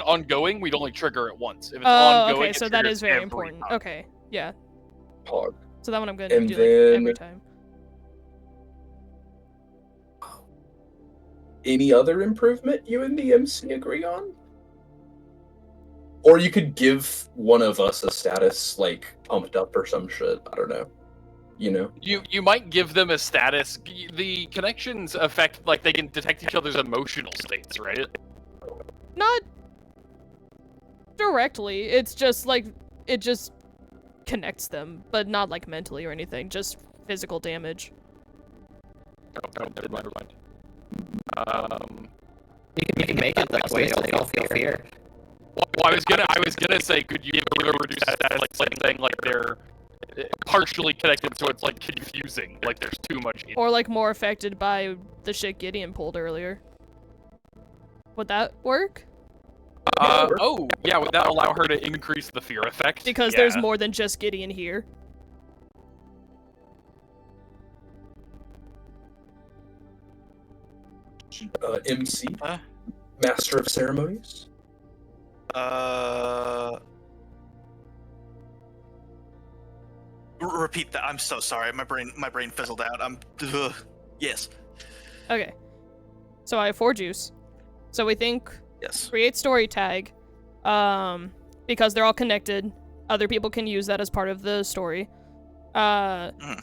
[SPEAKER 4] ongoing, we'd only trigger it once. If it's
[SPEAKER 2] Oh,
[SPEAKER 4] ongoing,
[SPEAKER 2] okay,
[SPEAKER 4] it
[SPEAKER 2] so that
[SPEAKER 4] triggers
[SPEAKER 2] is very
[SPEAKER 4] every
[SPEAKER 2] important.
[SPEAKER 4] time.
[SPEAKER 2] Okay, yeah.
[SPEAKER 3] Pog.
[SPEAKER 2] So that one I'm going to
[SPEAKER 3] And
[SPEAKER 2] do
[SPEAKER 3] then-
[SPEAKER 2] like every time.
[SPEAKER 3] Any other improvement you and the MC agree on? Or you could give one of us a status like pumped up or some shit. I don't know. You know?
[SPEAKER 4] You might give them a status. The connections affect, like, they can detect each other's emotional states, right?
[SPEAKER 2] Not directly. It's just like it just connects them, but not like mentally or anything. Just physical damage.
[SPEAKER 4] Oh, never mind.
[SPEAKER 5] You can make it that way so they don't feel fear.
[SPEAKER 4] Well, I was gonna say, could you give a reduced status, like saying like they're partially connected, so it's like confusing, like there's too much.
[SPEAKER 2] Or like more affected by the shit Giddeon pulled earlier. Would that work?
[SPEAKER 4] Oh, yeah, would that allow her to increase the fear effect?
[SPEAKER 2] Because
[SPEAKER 4] Yeah.
[SPEAKER 2] there's more than just Giddeon here.
[SPEAKER 3] MC?
[SPEAKER 1] Huh?
[SPEAKER 3] Master of Ceremonies?
[SPEAKER 1] Repeat that. I'm so sorry. My brain fizzled out. Yes.
[SPEAKER 2] Okay. So I have 4 juice. So we think
[SPEAKER 1] Yes.
[SPEAKER 2] create story tag. Because they're all connected. Other people can use that as part of the story.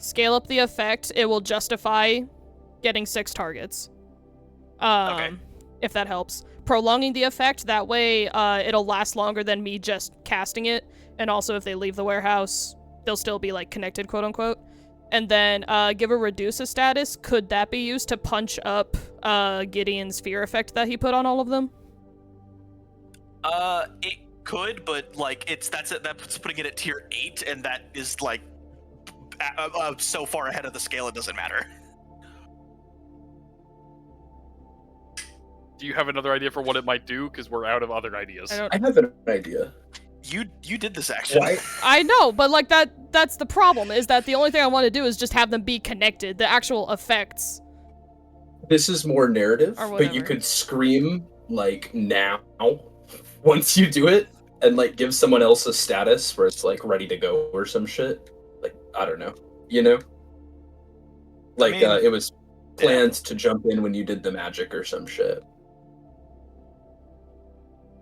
[SPEAKER 2] Scale up the effect. It will justify getting 6 targets.
[SPEAKER 1] Okay.
[SPEAKER 2] If that helps. Prolonging the effect, that way it'll last longer than me just casting it. And also if they leave the warehouse, they'll still be like connected, quote unquote. And then give a reduce a status. Could that be used to punch up Gideon's fear effect that he put on all of them?
[SPEAKER 1] It could, but like that's putting it at tier 8, and that is like so far ahead of the scale it doesn't matter.
[SPEAKER 4] Do you have another idea for what it might do? Because we're out of other ideas.
[SPEAKER 3] I have an idea.
[SPEAKER 1] You did this action.
[SPEAKER 3] Why?
[SPEAKER 2] I know, but like that's the problem, is that the only thing I want to do is just have them be connected. The actual effects.
[SPEAKER 3] This is more narrative,
[SPEAKER 2] Or
[SPEAKER 3] but you
[SPEAKER 2] whatever.
[SPEAKER 3] could scream like now once you do it, and like give someone else a status where it's like ready to go or some shit. Like I don't know, you know. Like
[SPEAKER 1] mean,
[SPEAKER 3] it was planned to jump in when you did the magic or some shit.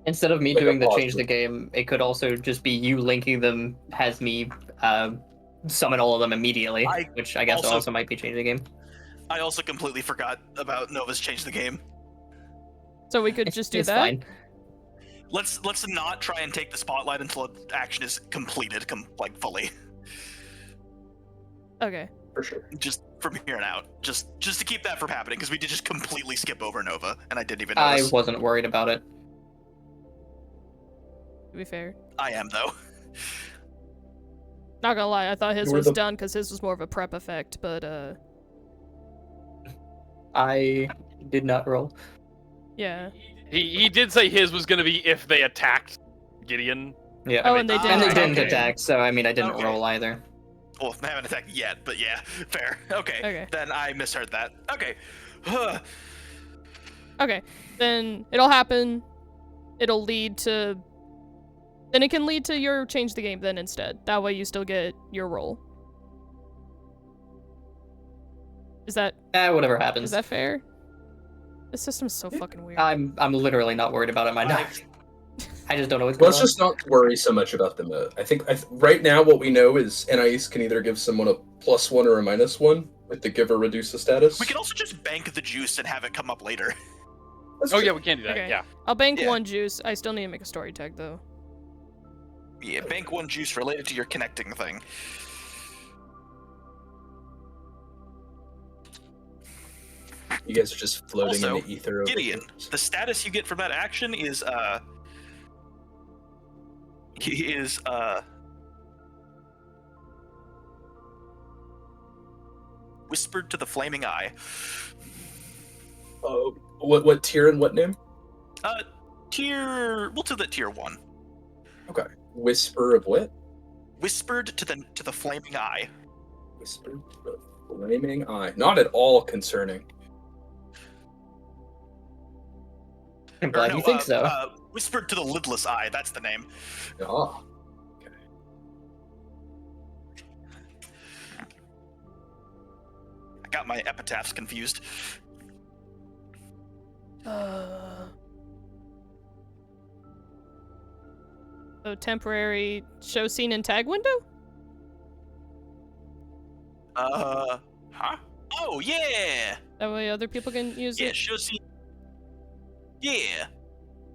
[SPEAKER 5] Instead of me
[SPEAKER 3] Like a
[SPEAKER 5] doing the
[SPEAKER 3] pause.
[SPEAKER 5] change the game, it could also just be you linking them, has me summon all of them immediately, which I guess also might be change the game.
[SPEAKER 1] I also completely forgot about Nova's change the game.
[SPEAKER 2] So we could just do
[SPEAKER 5] It's
[SPEAKER 2] that.
[SPEAKER 5] fine.
[SPEAKER 1] Let's not try and take the spotlight until action is completed, like fully.
[SPEAKER 2] Okay.
[SPEAKER 3] For sure.
[SPEAKER 1] Just from here on out, just to keep that from happening, because we did just completely skip over Nova, and I didn't even
[SPEAKER 5] I
[SPEAKER 1] notice.
[SPEAKER 5] wasn't worried about it.
[SPEAKER 2] To be fair.
[SPEAKER 1] I am though.
[SPEAKER 2] Not gonna lie, I thought his
[SPEAKER 3] You were
[SPEAKER 2] was
[SPEAKER 3] the-
[SPEAKER 2] done because his was more of a prep effect, but
[SPEAKER 5] I did not roll.
[SPEAKER 2] yeah.
[SPEAKER 4] He did say his was going to be if they attacked Giddeon.
[SPEAKER 5] Yeah.
[SPEAKER 2] Oh, and they didn't.
[SPEAKER 5] And they
[SPEAKER 1] Ah,
[SPEAKER 5] didn't
[SPEAKER 1] okay.
[SPEAKER 5] attack, so I mean, I didn't
[SPEAKER 1] Okay.
[SPEAKER 5] roll either.
[SPEAKER 1] Well, I haven't attacked yet, but yeah, fair. Okay.
[SPEAKER 2] Okay.
[SPEAKER 1] Then I misheard that. Okay.
[SPEAKER 2] Okay. Then it'll happen. It'll lead to. Then it can lead to your change the game then instead. That way you still get your roll. Is that
[SPEAKER 5] Whatever happens.
[SPEAKER 2] is that fair? This system's so fucking weird.
[SPEAKER 5] I'm literally not worried about it. My knife. I just don't know what's going
[SPEAKER 3] Let's
[SPEAKER 5] on.
[SPEAKER 3] just not worry so much about the moat. I think right now what we know is Anaïs can either give someone a +1 or a -1 with the give or reduce the status.
[SPEAKER 1] We can also just bank the juice and have it come up later.
[SPEAKER 3] That's
[SPEAKER 4] Oh
[SPEAKER 3] true.
[SPEAKER 4] yeah, we can do that.
[SPEAKER 2] Okay.
[SPEAKER 4] Yeah.
[SPEAKER 2] I'll bank
[SPEAKER 1] Yeah.
[SPEAKER 2] 1 juice. I still need to make a story tag though.
[SPEAKER 1] Yeah, bank 1 juice related to your connecting thing.
[SPEAKER 3] You guys are just floating
[SPEAKER 1] Also,
[SPEAKER 3] in the ether. Over
[SPEAKER 1] Giddeon,
[SPEAKER 3] here.
[SPEAKER 1] the status you get from that action is whispered to the flaming eye.
[SPEAKER 3] What tier and what name?
[SPEAKER 1] We'll do that tier 1.
[SPEAKER 3] Okay. Whisper of what?
[SPEAKER 1] Whispered to the flaming eye.
[SPEAKER 3] Whisper of flaming eye. Not at all concerning.
[SPEAKER 5] I'm glad
[SPEAKER 1] Or
[SPEAKER 5] you think so.
[SPEAKER 1] Whispered to the lidless eye, that's the name.
[SPEAKER 3] Ah.
[SPEAKER 1] I got my epitaphs confused.
[SPEAKER 2] So temporary show scene and tag window?
[SPEAKER 1] Huh? Oh, yeah!
[SPEAKER 2] That way other people can use
[SPEAKER 1] Yeah,
[SPEAKER 2] it?
[SPEAKER 1] show scene. Yeah.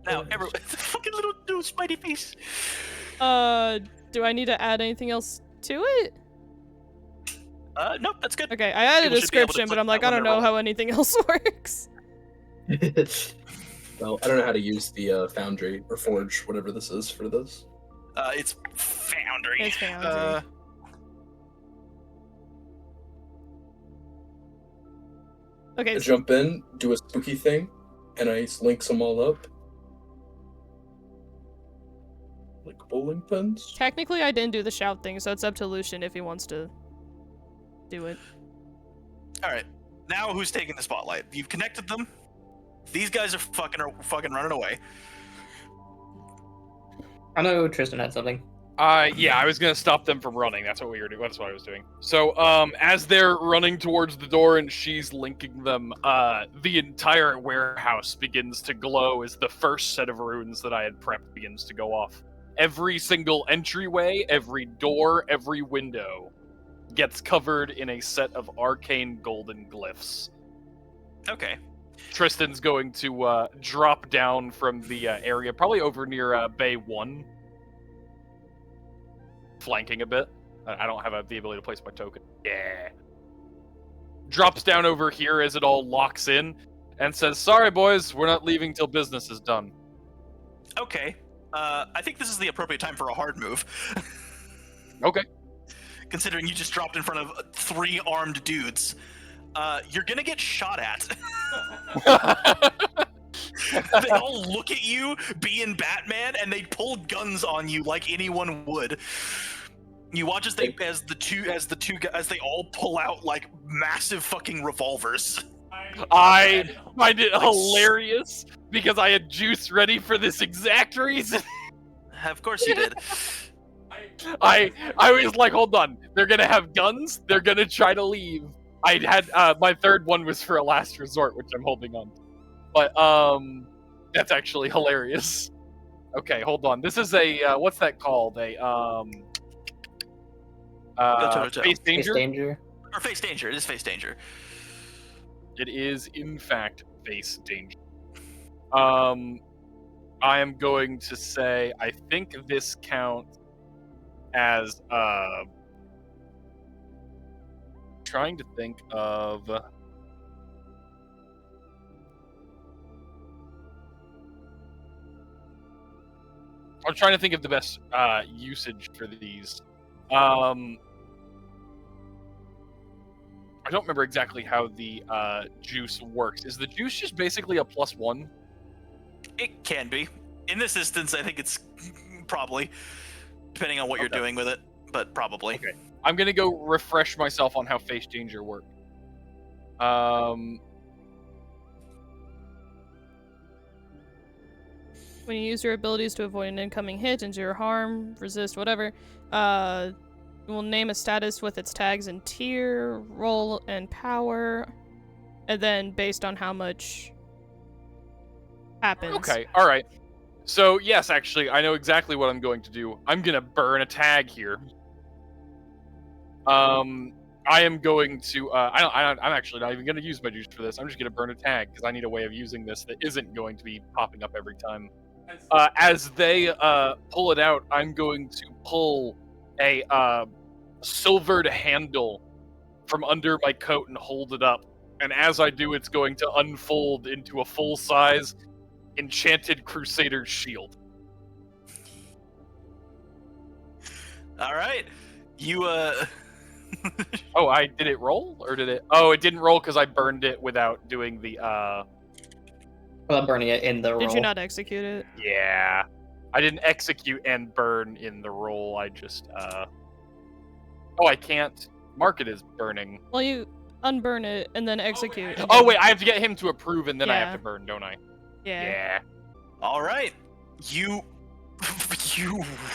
[SPEAKER 1] Now, everyone, fucking little spidey face.
[SPEAKER 2] Do I need to add anything else to it?
[SPEAKER 1] Nope, that's good.
[SPEAKER 2] Okay, I added a
[SPEAKER 1] People should be able to
[SPEAKER 2] description, but
[SPEAKER 1] click
[SPEAKER 2] I'm like,
[SPEAKER 1] that
[SPEAKER 2] I
[SPEAKER 1] when
[SPEAKER 2] don't
[SPEAKER 1] they're
[SPEAKER 2] know how anything else works.
[SPEAKER 3] Well, I don't know how to use the Foundry or Forge, whatever this is for this.
[SPEAKER 1] It's Foundry.
[SPEAKER 2] It's Foundry. Okay,
[SPEAKER 3] I jump in, do a spooky thing, and I links them all up. Like bowling pins.
[SPEAKER 2] technically I didn't do the shout thing, so it's up to Lucien if he wants to do it.
[SPEAKER 1] Alright, now who's taking the spotlight? You've connected them. These guys are fucking running away.
[SPEAKER 5] I know Trystan had something.
[SPEAKER 4] Yeah, I was gonna stop them from running. That's what we were doing. That's what I was doing. So, as they're running towards the door and she's linking them, the entire warehouse begins to glow as the first set of runes that I had prepped begins to go off. Every single entryway, every door, every window gets covered in a set of arcane golden glyphs.
[SPEAKER 1] Okay.
[SPEAKER 4] Trystan's going to drop down from the area, probably over near Bay 1. Flanking a bit. I don't have the ability to place my token. Yeah. Drops down over here as it all locks in and says, "Sorry, boys, we're not leaving till business is done."
[SPEAKER 1] Okay. I think this is the appropriate time for a hard move.
[SPEAKER 4] Okay.
[SPEAKER 1] Considering you just dropped in front of 3 armed dudes. You're gonna get shot at. They all look at you, being Batman, and they pull guns on you like anyone would. You watch as they all pull out like massive fucking revolvers.
[SPEAKER 4] I find it hilarious because I had juice ready for this exact reason.
[SPEAKER 1] Of course you did.
[SPEAKER 4] I was like, hold on, they're gonna have guns, they're gonna try to leave. I had my third one was for a last resort, which I'm holding on to. But that's actually hilarious. Okay, hold on. This is a what's that called? A face danger.
[SPEAKER 5] Face danger.
[SPEAKER 1] Or face danger. It is face danger.
[SPEAKER 4] It is in fact face danger. I am going to say I think this counts as trying to think of. I'm trying to think of the best usage for these. I don't remember exactly how the juice works. Is the juice just basically a +1?
[SPEAKER 1] It can be. In this instance, I think it's probably, depending on what you're doing with it, but probably.
[SPEAKER 4] Okay. I'm gonna go refresh myself on how face danger works.
[SPEAKER 2] When you use your abilities to avoid an incoming hit, endure harm, resist, whatever, will name a status with its tags and tier, role, and power, and then based on how much happens.
[SPEAKER 4] Okay, alright. So, yes, actually, I know exactly what I'm going to do. I'm gonna burn a tag here. I am going to, I'm actually not even gonna use my juice for this. I'm just gonna burn a tag, because I need a way of using this that isn't going to be popping up every time. As they, pull it out, I'm going to pull a, silvered handle from under my coat and hold it up. And as I do, it's going to unfold into a full-size enchanted crusader's shield.
[SPEAKER 1] All right, you
[SPEAKER 4] Oh, did it roll or did it? Oh, it didn't roll because I burned it without doing the
[SPEAKER 5] Without burning it in the roll.
[SPEAKER 2] Did you not execute it?
[SPEAKER 4] Yeah, I didn't execute and burn in the roll. I just Oh, I can't mark it as burning.
[SPEAKER 2] Well, you unburn it and then execute.
[SPEAKER 4] Oh wait, I have to get him to approve and then I have
[SPEAKER 2] Yeah.
[SPEAKER 4] to burn, don't I?
[SPEAKER 2] Yeah.
[SPEAKER 1] all right. You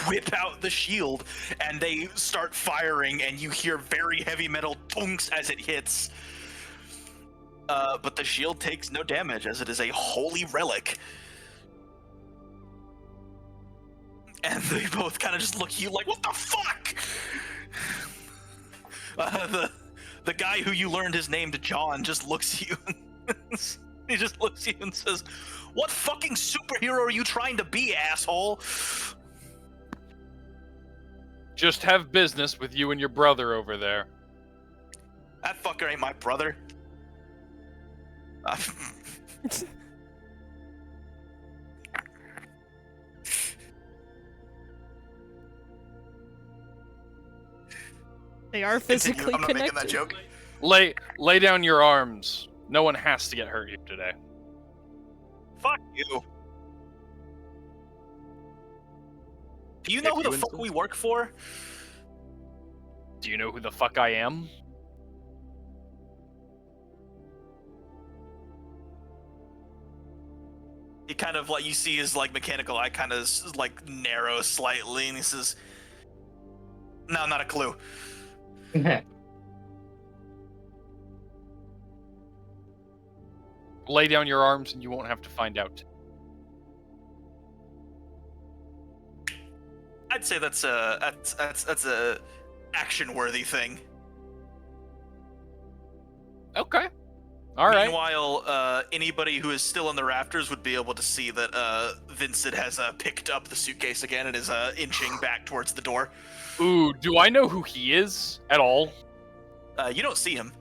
[SPEAKER 1] whip out the shield and they start firing and you hear very heavy metal thunks as it hits. But the shield takes no damage as it is a holy relic. And they both kind of just look at you like, what the fuck? The guy who you learned his name to John just looks at you. He just looks at you and says, what fucking superhero are you trying to be, asshole?
[SPEAKER 4] Just have business with you and your brother over there.
[SPEAKER 1] That fucker ain't my brother.
[SPEAKER 2] They are physically
[SPEAKER 1] I'm not
[SPEAKER 2] connected.
[SPEAKER 1] making that joke.
[SPEAKER 4] Lay down your arms. No one has to get hurt here today.
[SPEAKER 1] Fuck you. Do you know who the fuck we work for?
[SPEAKER 4] Do you know who the fuck I am?
[SPEAKER 1] He kind of like, you see his like mechanical eye kind of like narrow slightly, and he says, "No, not a clue."
[SPEAKER 4] Lay down your arms and you won't have to find out.
[SPEAKER 1] I'd say that's a action-worthy thing.
[SPEAKER 4] Okay. All right.
[SPEAKER 1] Meanwhile, anybody who is still in the rafters would be able to see that Vincent has picked up the suitcase again and is inching back towards the door.
[SPEAKER 4] Ooh, do I know who he is at all?
[SPEAKER 1] You don't see him.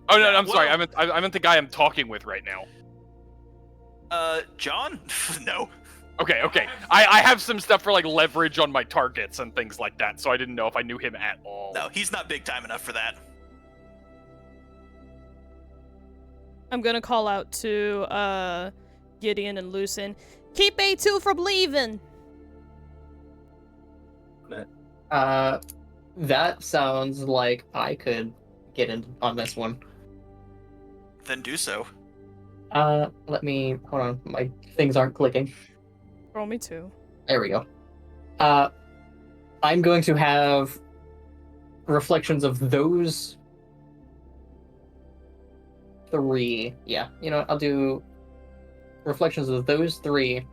[SPEAKER 4] Oh no, I'm
[SPEAKER 1] Well-
[SPEAKER 4] sorry. I meant the guy I'm talking with right now.
[SPEAKER 1] John? No.
[SPEAKER 4] Okay. I have some stuff for like leverage on my targets and things like that, so I didn't know if I knew him at all.
[SPEAKER 1] No, he's not big time enough for that.
[SPEAKER 2] I'm gonna call out to Giddeon and Lucien. Keep A2 from leaving.
[SPEAKER 5] That sounds like I could get in on this one.
[SPEAKER 1] Then do so.
[SPEAKER 5] Let me hold on. My things aren't clicking.
[SPEAKER 2] Roll me 2.
[SPEAKER 5] There we go. I'm going to have reflections of those 3. Yeah, you know what? I'll do reflections of those 3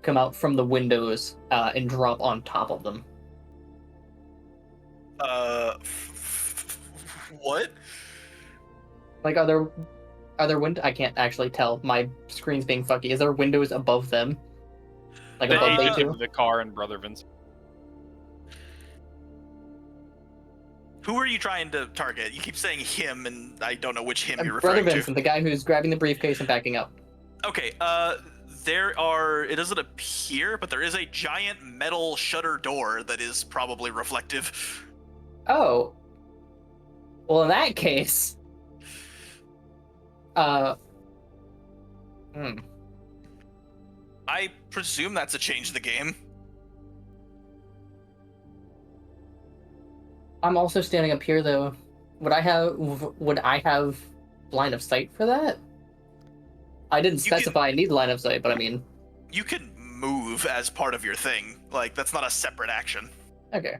[SPEAKER 5] come out from the windows and drop on top of them.
[SPEAKER 1] What?
[SPEAKER 5] Like, are there windows? I can't actually tell. My screen's being fucky. Is there windows above them? Like
[SPEAKER 4] The
[SPEAKER 5] above
[SPEAKER 4] agent
[SPEAKER 5] A2?
[SPEAKER 4] of the car and Brother Vince.
[SPEAKER 1] Who are you trying to target? You keep saying him, and I don't know which him you're
[SPEAKER 5] Brother
[SPEAKER 1] referring to.
[SPEAKER 5] Vincent, the guy who's grabbing the briefcase and backing up.
[SPEAKER 1] Okay, it doesn't appear, but there is a giant metal shutter door that is probably reflective.
[SPEAKER 5] Oh. Well, in that case...
[SPEAKER 1] I presume that's a change of the game.
[SPEAKER 5] I'm also standing up here, though. Would I have line of sight for that? I didn't
[SPEAKER 1] You can-
[SPEAKER 5] specify I need line of sight, but I mean...
[SPEAKER 1] You can move as part of your thing. Like, that's not a separate action.
[SPEAKER 5] Okay.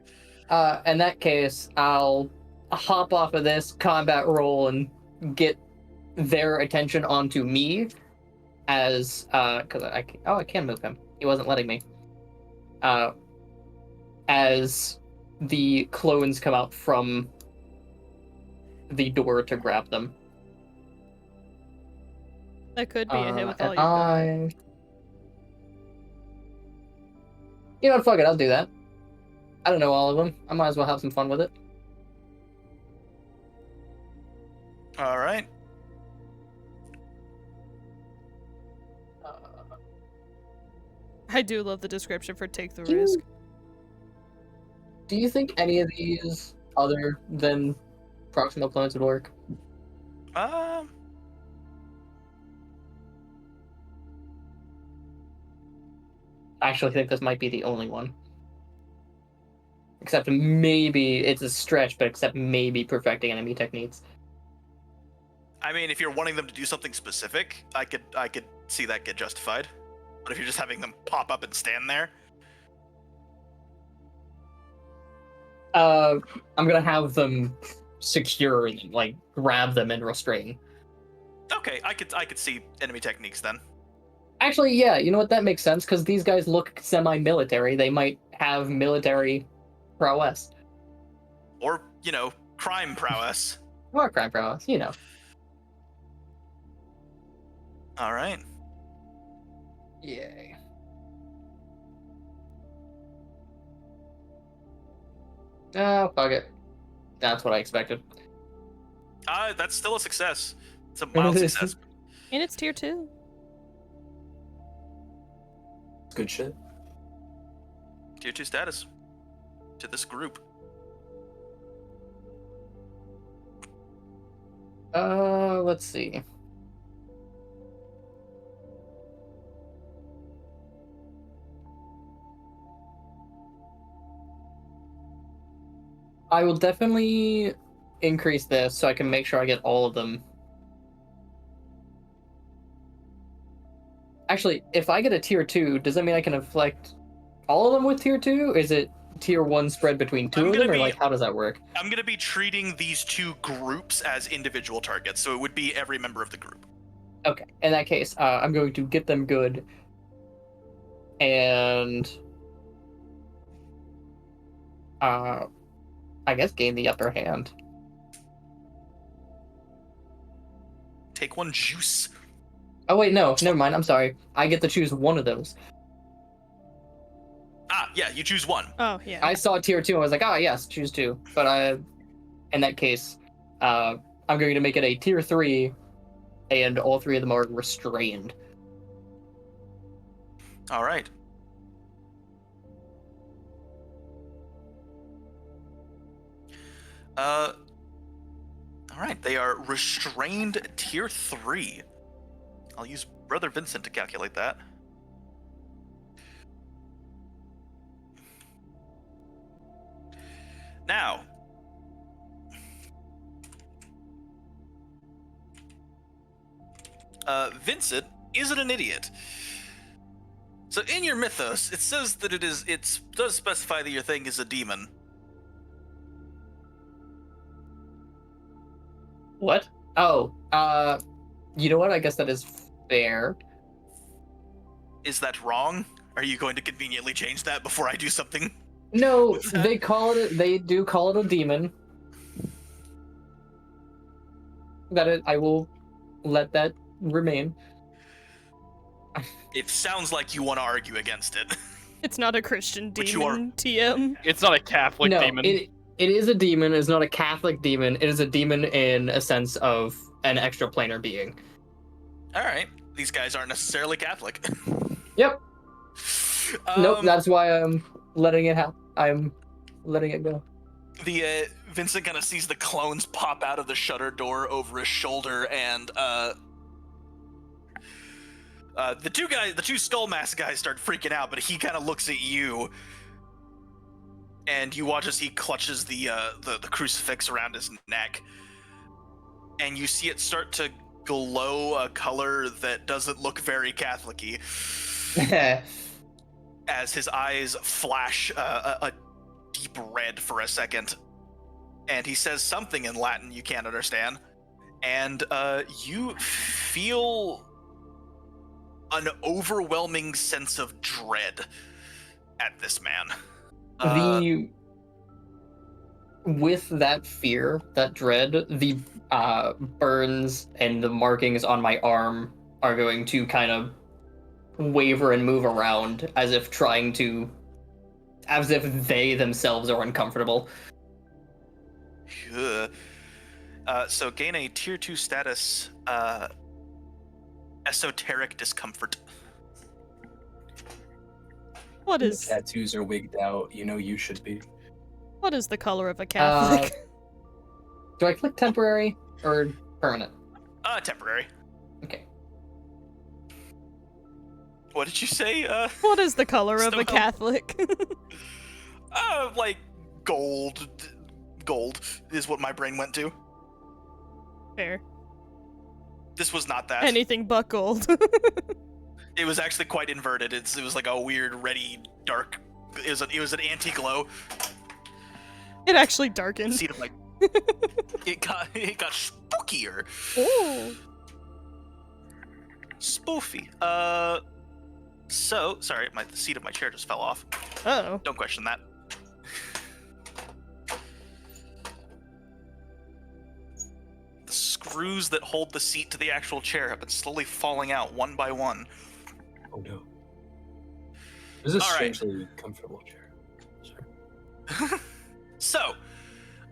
[SPEAKER 5] In that case, I'll hop off of this combat roll and get their attention onto me as because I can move him. He wasn't letting me. As the clones come out from the door to grab them.
[SPEAKER 2] That could be a hit with all
[SPEAKER 5] and
[SPEAKER 2] you got.
[SPEAKER 5] You know what? Fuck it. I'll do that. I don't know all of them. I might as well have some fun with it.
[SPEAKER 1] All right.
[SPEAKER 2] I do love the description for take the
[SPEAKER 5] Do you-
[SPEAKER 2] risk.
[SPEAKER 5] Do you think any of these other than proximal clones would work? I actually think this might be the only one. Except maybe it's a stretch, but except maybe perfecting enemy techniques.
[SPEAKER 1] I mean, if you're wanting them to do something specific, I could see that get justified. But if you're just having them pop up and stand there,
[SPEAKER 5] I'm gonna have them secure and like grab them and restrain.
[SPEAKER 1] okay, I could see enemy techniques then.
[SPEAKER 5] Actually, yeah, you know what? That makes sense because these guys look semi-military. They might have military prowess
[SPEAKER 1] Or, crime prowess.
[SPEAKER 5] or crime prowess. You know.
[SPEAKER 1] All right.
[SPEAKER 5] Yay. Oh, fuck it. That's what I expected.
[SPEAKER 1] That's still a success. It's a mild success.
[SPEAKER 2] And it's tier 2.
[SPEAKER 3] Good shit.
[SPEAKER 1] Tier 2 status to this group.
[SPEAKER 5] Let's see. I will definitely increase this so I can make sure I get all of them. Actually, if I get a tier 2, does that mean I can inflict all of them with tier 2? Is it tier 1 spread between two of them, or like how does that work?
[SPEAKER 1] I'm going to be treating these two groups as individual targets, so it would be every member of the group.
[SPEAKER 5] Okay, in that case, I'm going to get them good, and I guess gain the upper hand.
[SPEAKER 1] Take one juice.
[SPEAKER 5] Oh wait, no, never mind. I'm sorry. I get to choose one of those.
[SPEAKER 1] Yeah, you choose one.
[SPEAKER 2] Oh, yeah.
[SPEAKER 5] I saw tier 2. I was like, yes, choose 2. But in that case, I'm going to make it a tier 3, and all 3 of them are restrained.
[SPEAKER 1] All right. All right, they are restrained tier 3. I'll use Brother Vincent to calculate that. Now, Vincent isn't an idiot. So in your mythos, it says that it does specify that your thing is a demon.
[SPEAKER 5] What? Oh, you know what? I guess that is fair.
[SPEAKER 1] Is that wrong? Are you going to conveniently change that before I do something?
[SPEAKER 5] No, they do call it a demon. I will let that remain.
[SPEAKER 1] It sounds like you want to argue against it.
[SPEAKER 2] It's not a Christian
[SPEAKER 1] But
[SPEAKER 2] demon,
[SPEAKER 1] you are-
[SPEAKER 2] TM.
[SPEAKER 4] It's not a Catholic
[SPEAKER 5] No,
[SPEAKER 4] demon.
[SPEAKER 5] it is a demon. It's not a Catholic demon. It is a demon in a sense of an extraplanar being.
[SPEAKER 1] All right, these guys aren't necessarily Catholic.
[SPEAKER 5] Yep. Nope. That's why I'm letting it happen. I'm letting it go.
[SPEAKER 1] The Vincent kind of sees the clones pop out of the shutter door over his shoulder, and the two skull mask guys start freaking out, but he kind of looks at you, and you watch as he clutches the crucifix around his neck, and you see it start to glow a color that doesn't look very Catholic-y. As his eyes flash a deep red for a second, and he says something in Latin you can't understand, and you feel an overwhelming sense of dread at this man.
[SPEAKER 5] With that fear, that dread, the burns and the markings on my arm are going to kind of waver and move around as if they themselves are uncomfortable.
[SPEAKER 1] So gain a tier 2 status, esoteric discomfort.
[SPEAKER 2] What is
[SPEAKER 7] Tattoos are wigged out. You know you should be.
[SPEAKER 2] what is the color of a Catholic?
[SPEAKER 5] Do I click temporary or permanent?
[SPEAKER 1] Temporary.
[SPEAKER 5] Okay.
[SPEAKER 1] What did you say?
[SPEAKER 2] What is the color of a
[SPEAKER 1] Stone.
[SPEAKER 2] Catholic?
[SPEAKER 1] Like gold. Gold is what my brain went to.
[SPEAKER 2] Fair.
[SPEAKER 1] This was not that.
[SPEAKER 2] Anything but gold.
[SPEAKER 1] It was actually quite inverted. It was like a weird reddy dark. It was an anti-glow.
[SPEAKER 2] It actually darkened.
[SPEAKER 1] See, like it got spookier.
[SPEAKER 2] Ooh.
[SPEAKER 1] Spoofy. So sorry, the seat of my chair just fell off.
[SPEAKER 2] Uh-oh.
[SPEAKER 1] Don't question that. The screws that hold the seat to the actual chair have been slowly falling out one by one.
[SPEAKER 7] Oh no. This is a
[SPEAKER 1] All right.
[SPEAKER 7] strangely comfortable chair. Sorry.
[SPEAKER 1] So,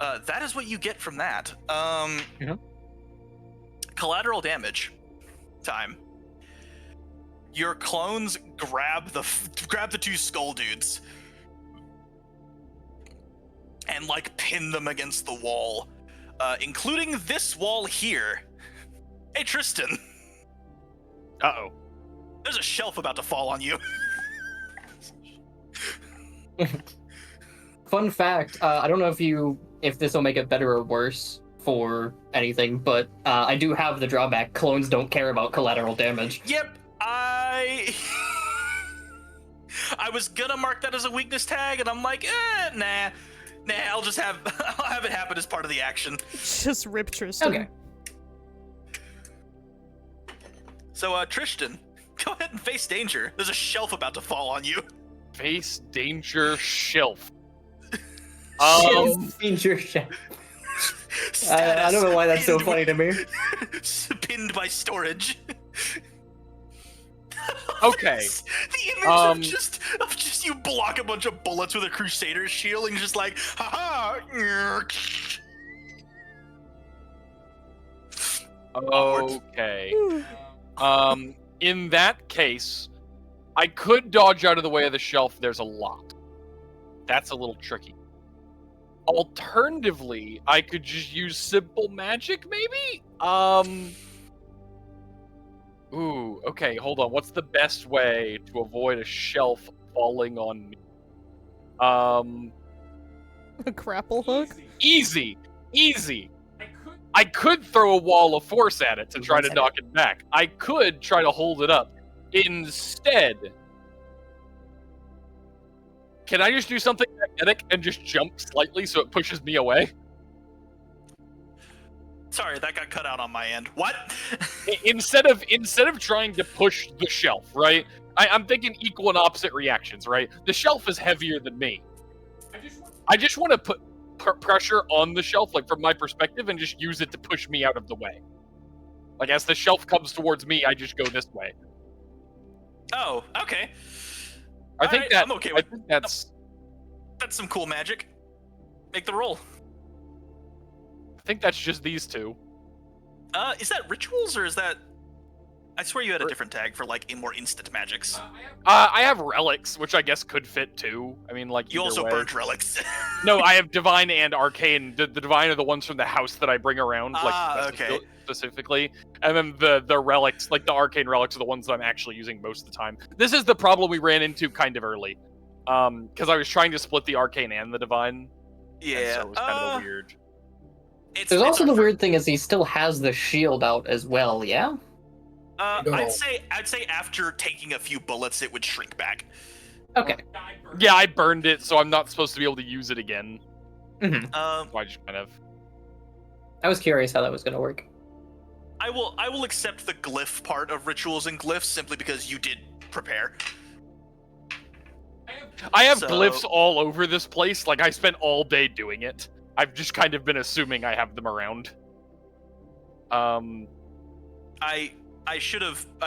[SPEAKER 1] that is what you get from that. Collateral damage time. Your clones grab the two skull dudes and like pin them against the wall, including this wall here. Hey Trystan,
[SPEAKER 4] Uh-oh.
[SPEAKER 1] there's a shelf about to fall on you.
[SPEAKER 5] Fun fact, I don't know if this will make it better or worse for anything, but I do have the drawback. Clones don't care about collateral damage.
[SPEAKER 1] Yep, I was gonna mark that as a weakness tag, and I'm like, nah, I'll have it happen as part of the action.
[SPEAKER 2] Just rip Trystan.
[SPEAKER 5] Okay.
[SPEAKER 1] So, Trystan, go ahead and face danger. There's a shelf about to fall on you.
[SPEAKER 4] Face danger shelf.
[SPEAKER 5] Danger chef. I don't know why that's so funny to me.
[SPEAKER 1] Pinned by storage.
[SPEAKER 4] Okay.
[SPEAKER 1] The image of just you block a bunch of bullets with a Crusader shield and just like, haha.
[SPEAKER 4] Okay. In that case, I could dodge out of the way of the shelf. There's a lot. That's a little tricky. Alternatively, I could just use simple magic, maybe? Ooh, okay, hold on. What's the best way to avoid a shelf falling on me?
[SPEAKER 2] A grapple hook?
[SPEAKER 4] Easy! I could throw a wall of force at it to try to knock it back. I could try to hold it up. Instead, can I just do something magnetic and just jump slightly so it pushes me away?
[SPEAKER 1] Sorry, that got cut out on my end. What?
[SPEAKER 4] Instead of trying to push the shelf, right? I'm thinking equal and opposite reactions, right? The shelf is heavier than me. I just want to put pressure on the shelf, like from my perspective, and just use it to push me out of the way. Like as the shelf comes towards me, I just go this way.
[SPEAKER 1] Oh, okay.
[SPEAKER 4] I'm okay with
[SPEAKER 1] that's some cool magic. Make the roll.
[SPEAKER 4] I think that's just these two.
[SPEAKER 1] Is that rituals or is that? I swear you had a different tag for like more instant magics.
[SPEAKER 4] I have relics, which I guess could fit too. I mean, like
[SPEAKER 1] You also
[SPEAKER 4] way.
[SPEAKER 1] burned relics.
[SPEAKER 4] No, I have divine and arcane. The divine are the ones from the house that I bring around,
[SPEAKER 1] okay.
[SPEAKER 4] Specifically, and then the relics, like the arcane relics, are the ones that I'm actually using most of the time. This is the problem we ran into kind of early, because I was trying to split the arcane and the divine.
[SPEAKER 1] Yeah,
[SPEAKER 4] and so it was kind of a weird.
[SPEAKER 5] There's also the weird thing is he still has the shield out as well, yeah?
[SPEAKER 1] I'd say after taking a few bullets, it would shrink back.
[SPEAKER 5] Okay.
[SPEAKER 4] Yeah, I burned it, so I'm not supposed to be able to use it again.
[SPEAKER 5] hmm
[SPEAKER 1] Um,
[SPEAKER 4] So I just kind of.
[SPEAKER 5] I was curious how that was gonna work.
[SPEAKER 1] I will accept the glyph part of rituals and glyphs simply because you did prepare.
[SPEAKER 4] I have
[SPEAKER 1] So-
[SPEAKER 4] glyphs all over this place. Like, I spent all day doing it. I've just kind of been assuming I have them around.
[SPEAKER 1] I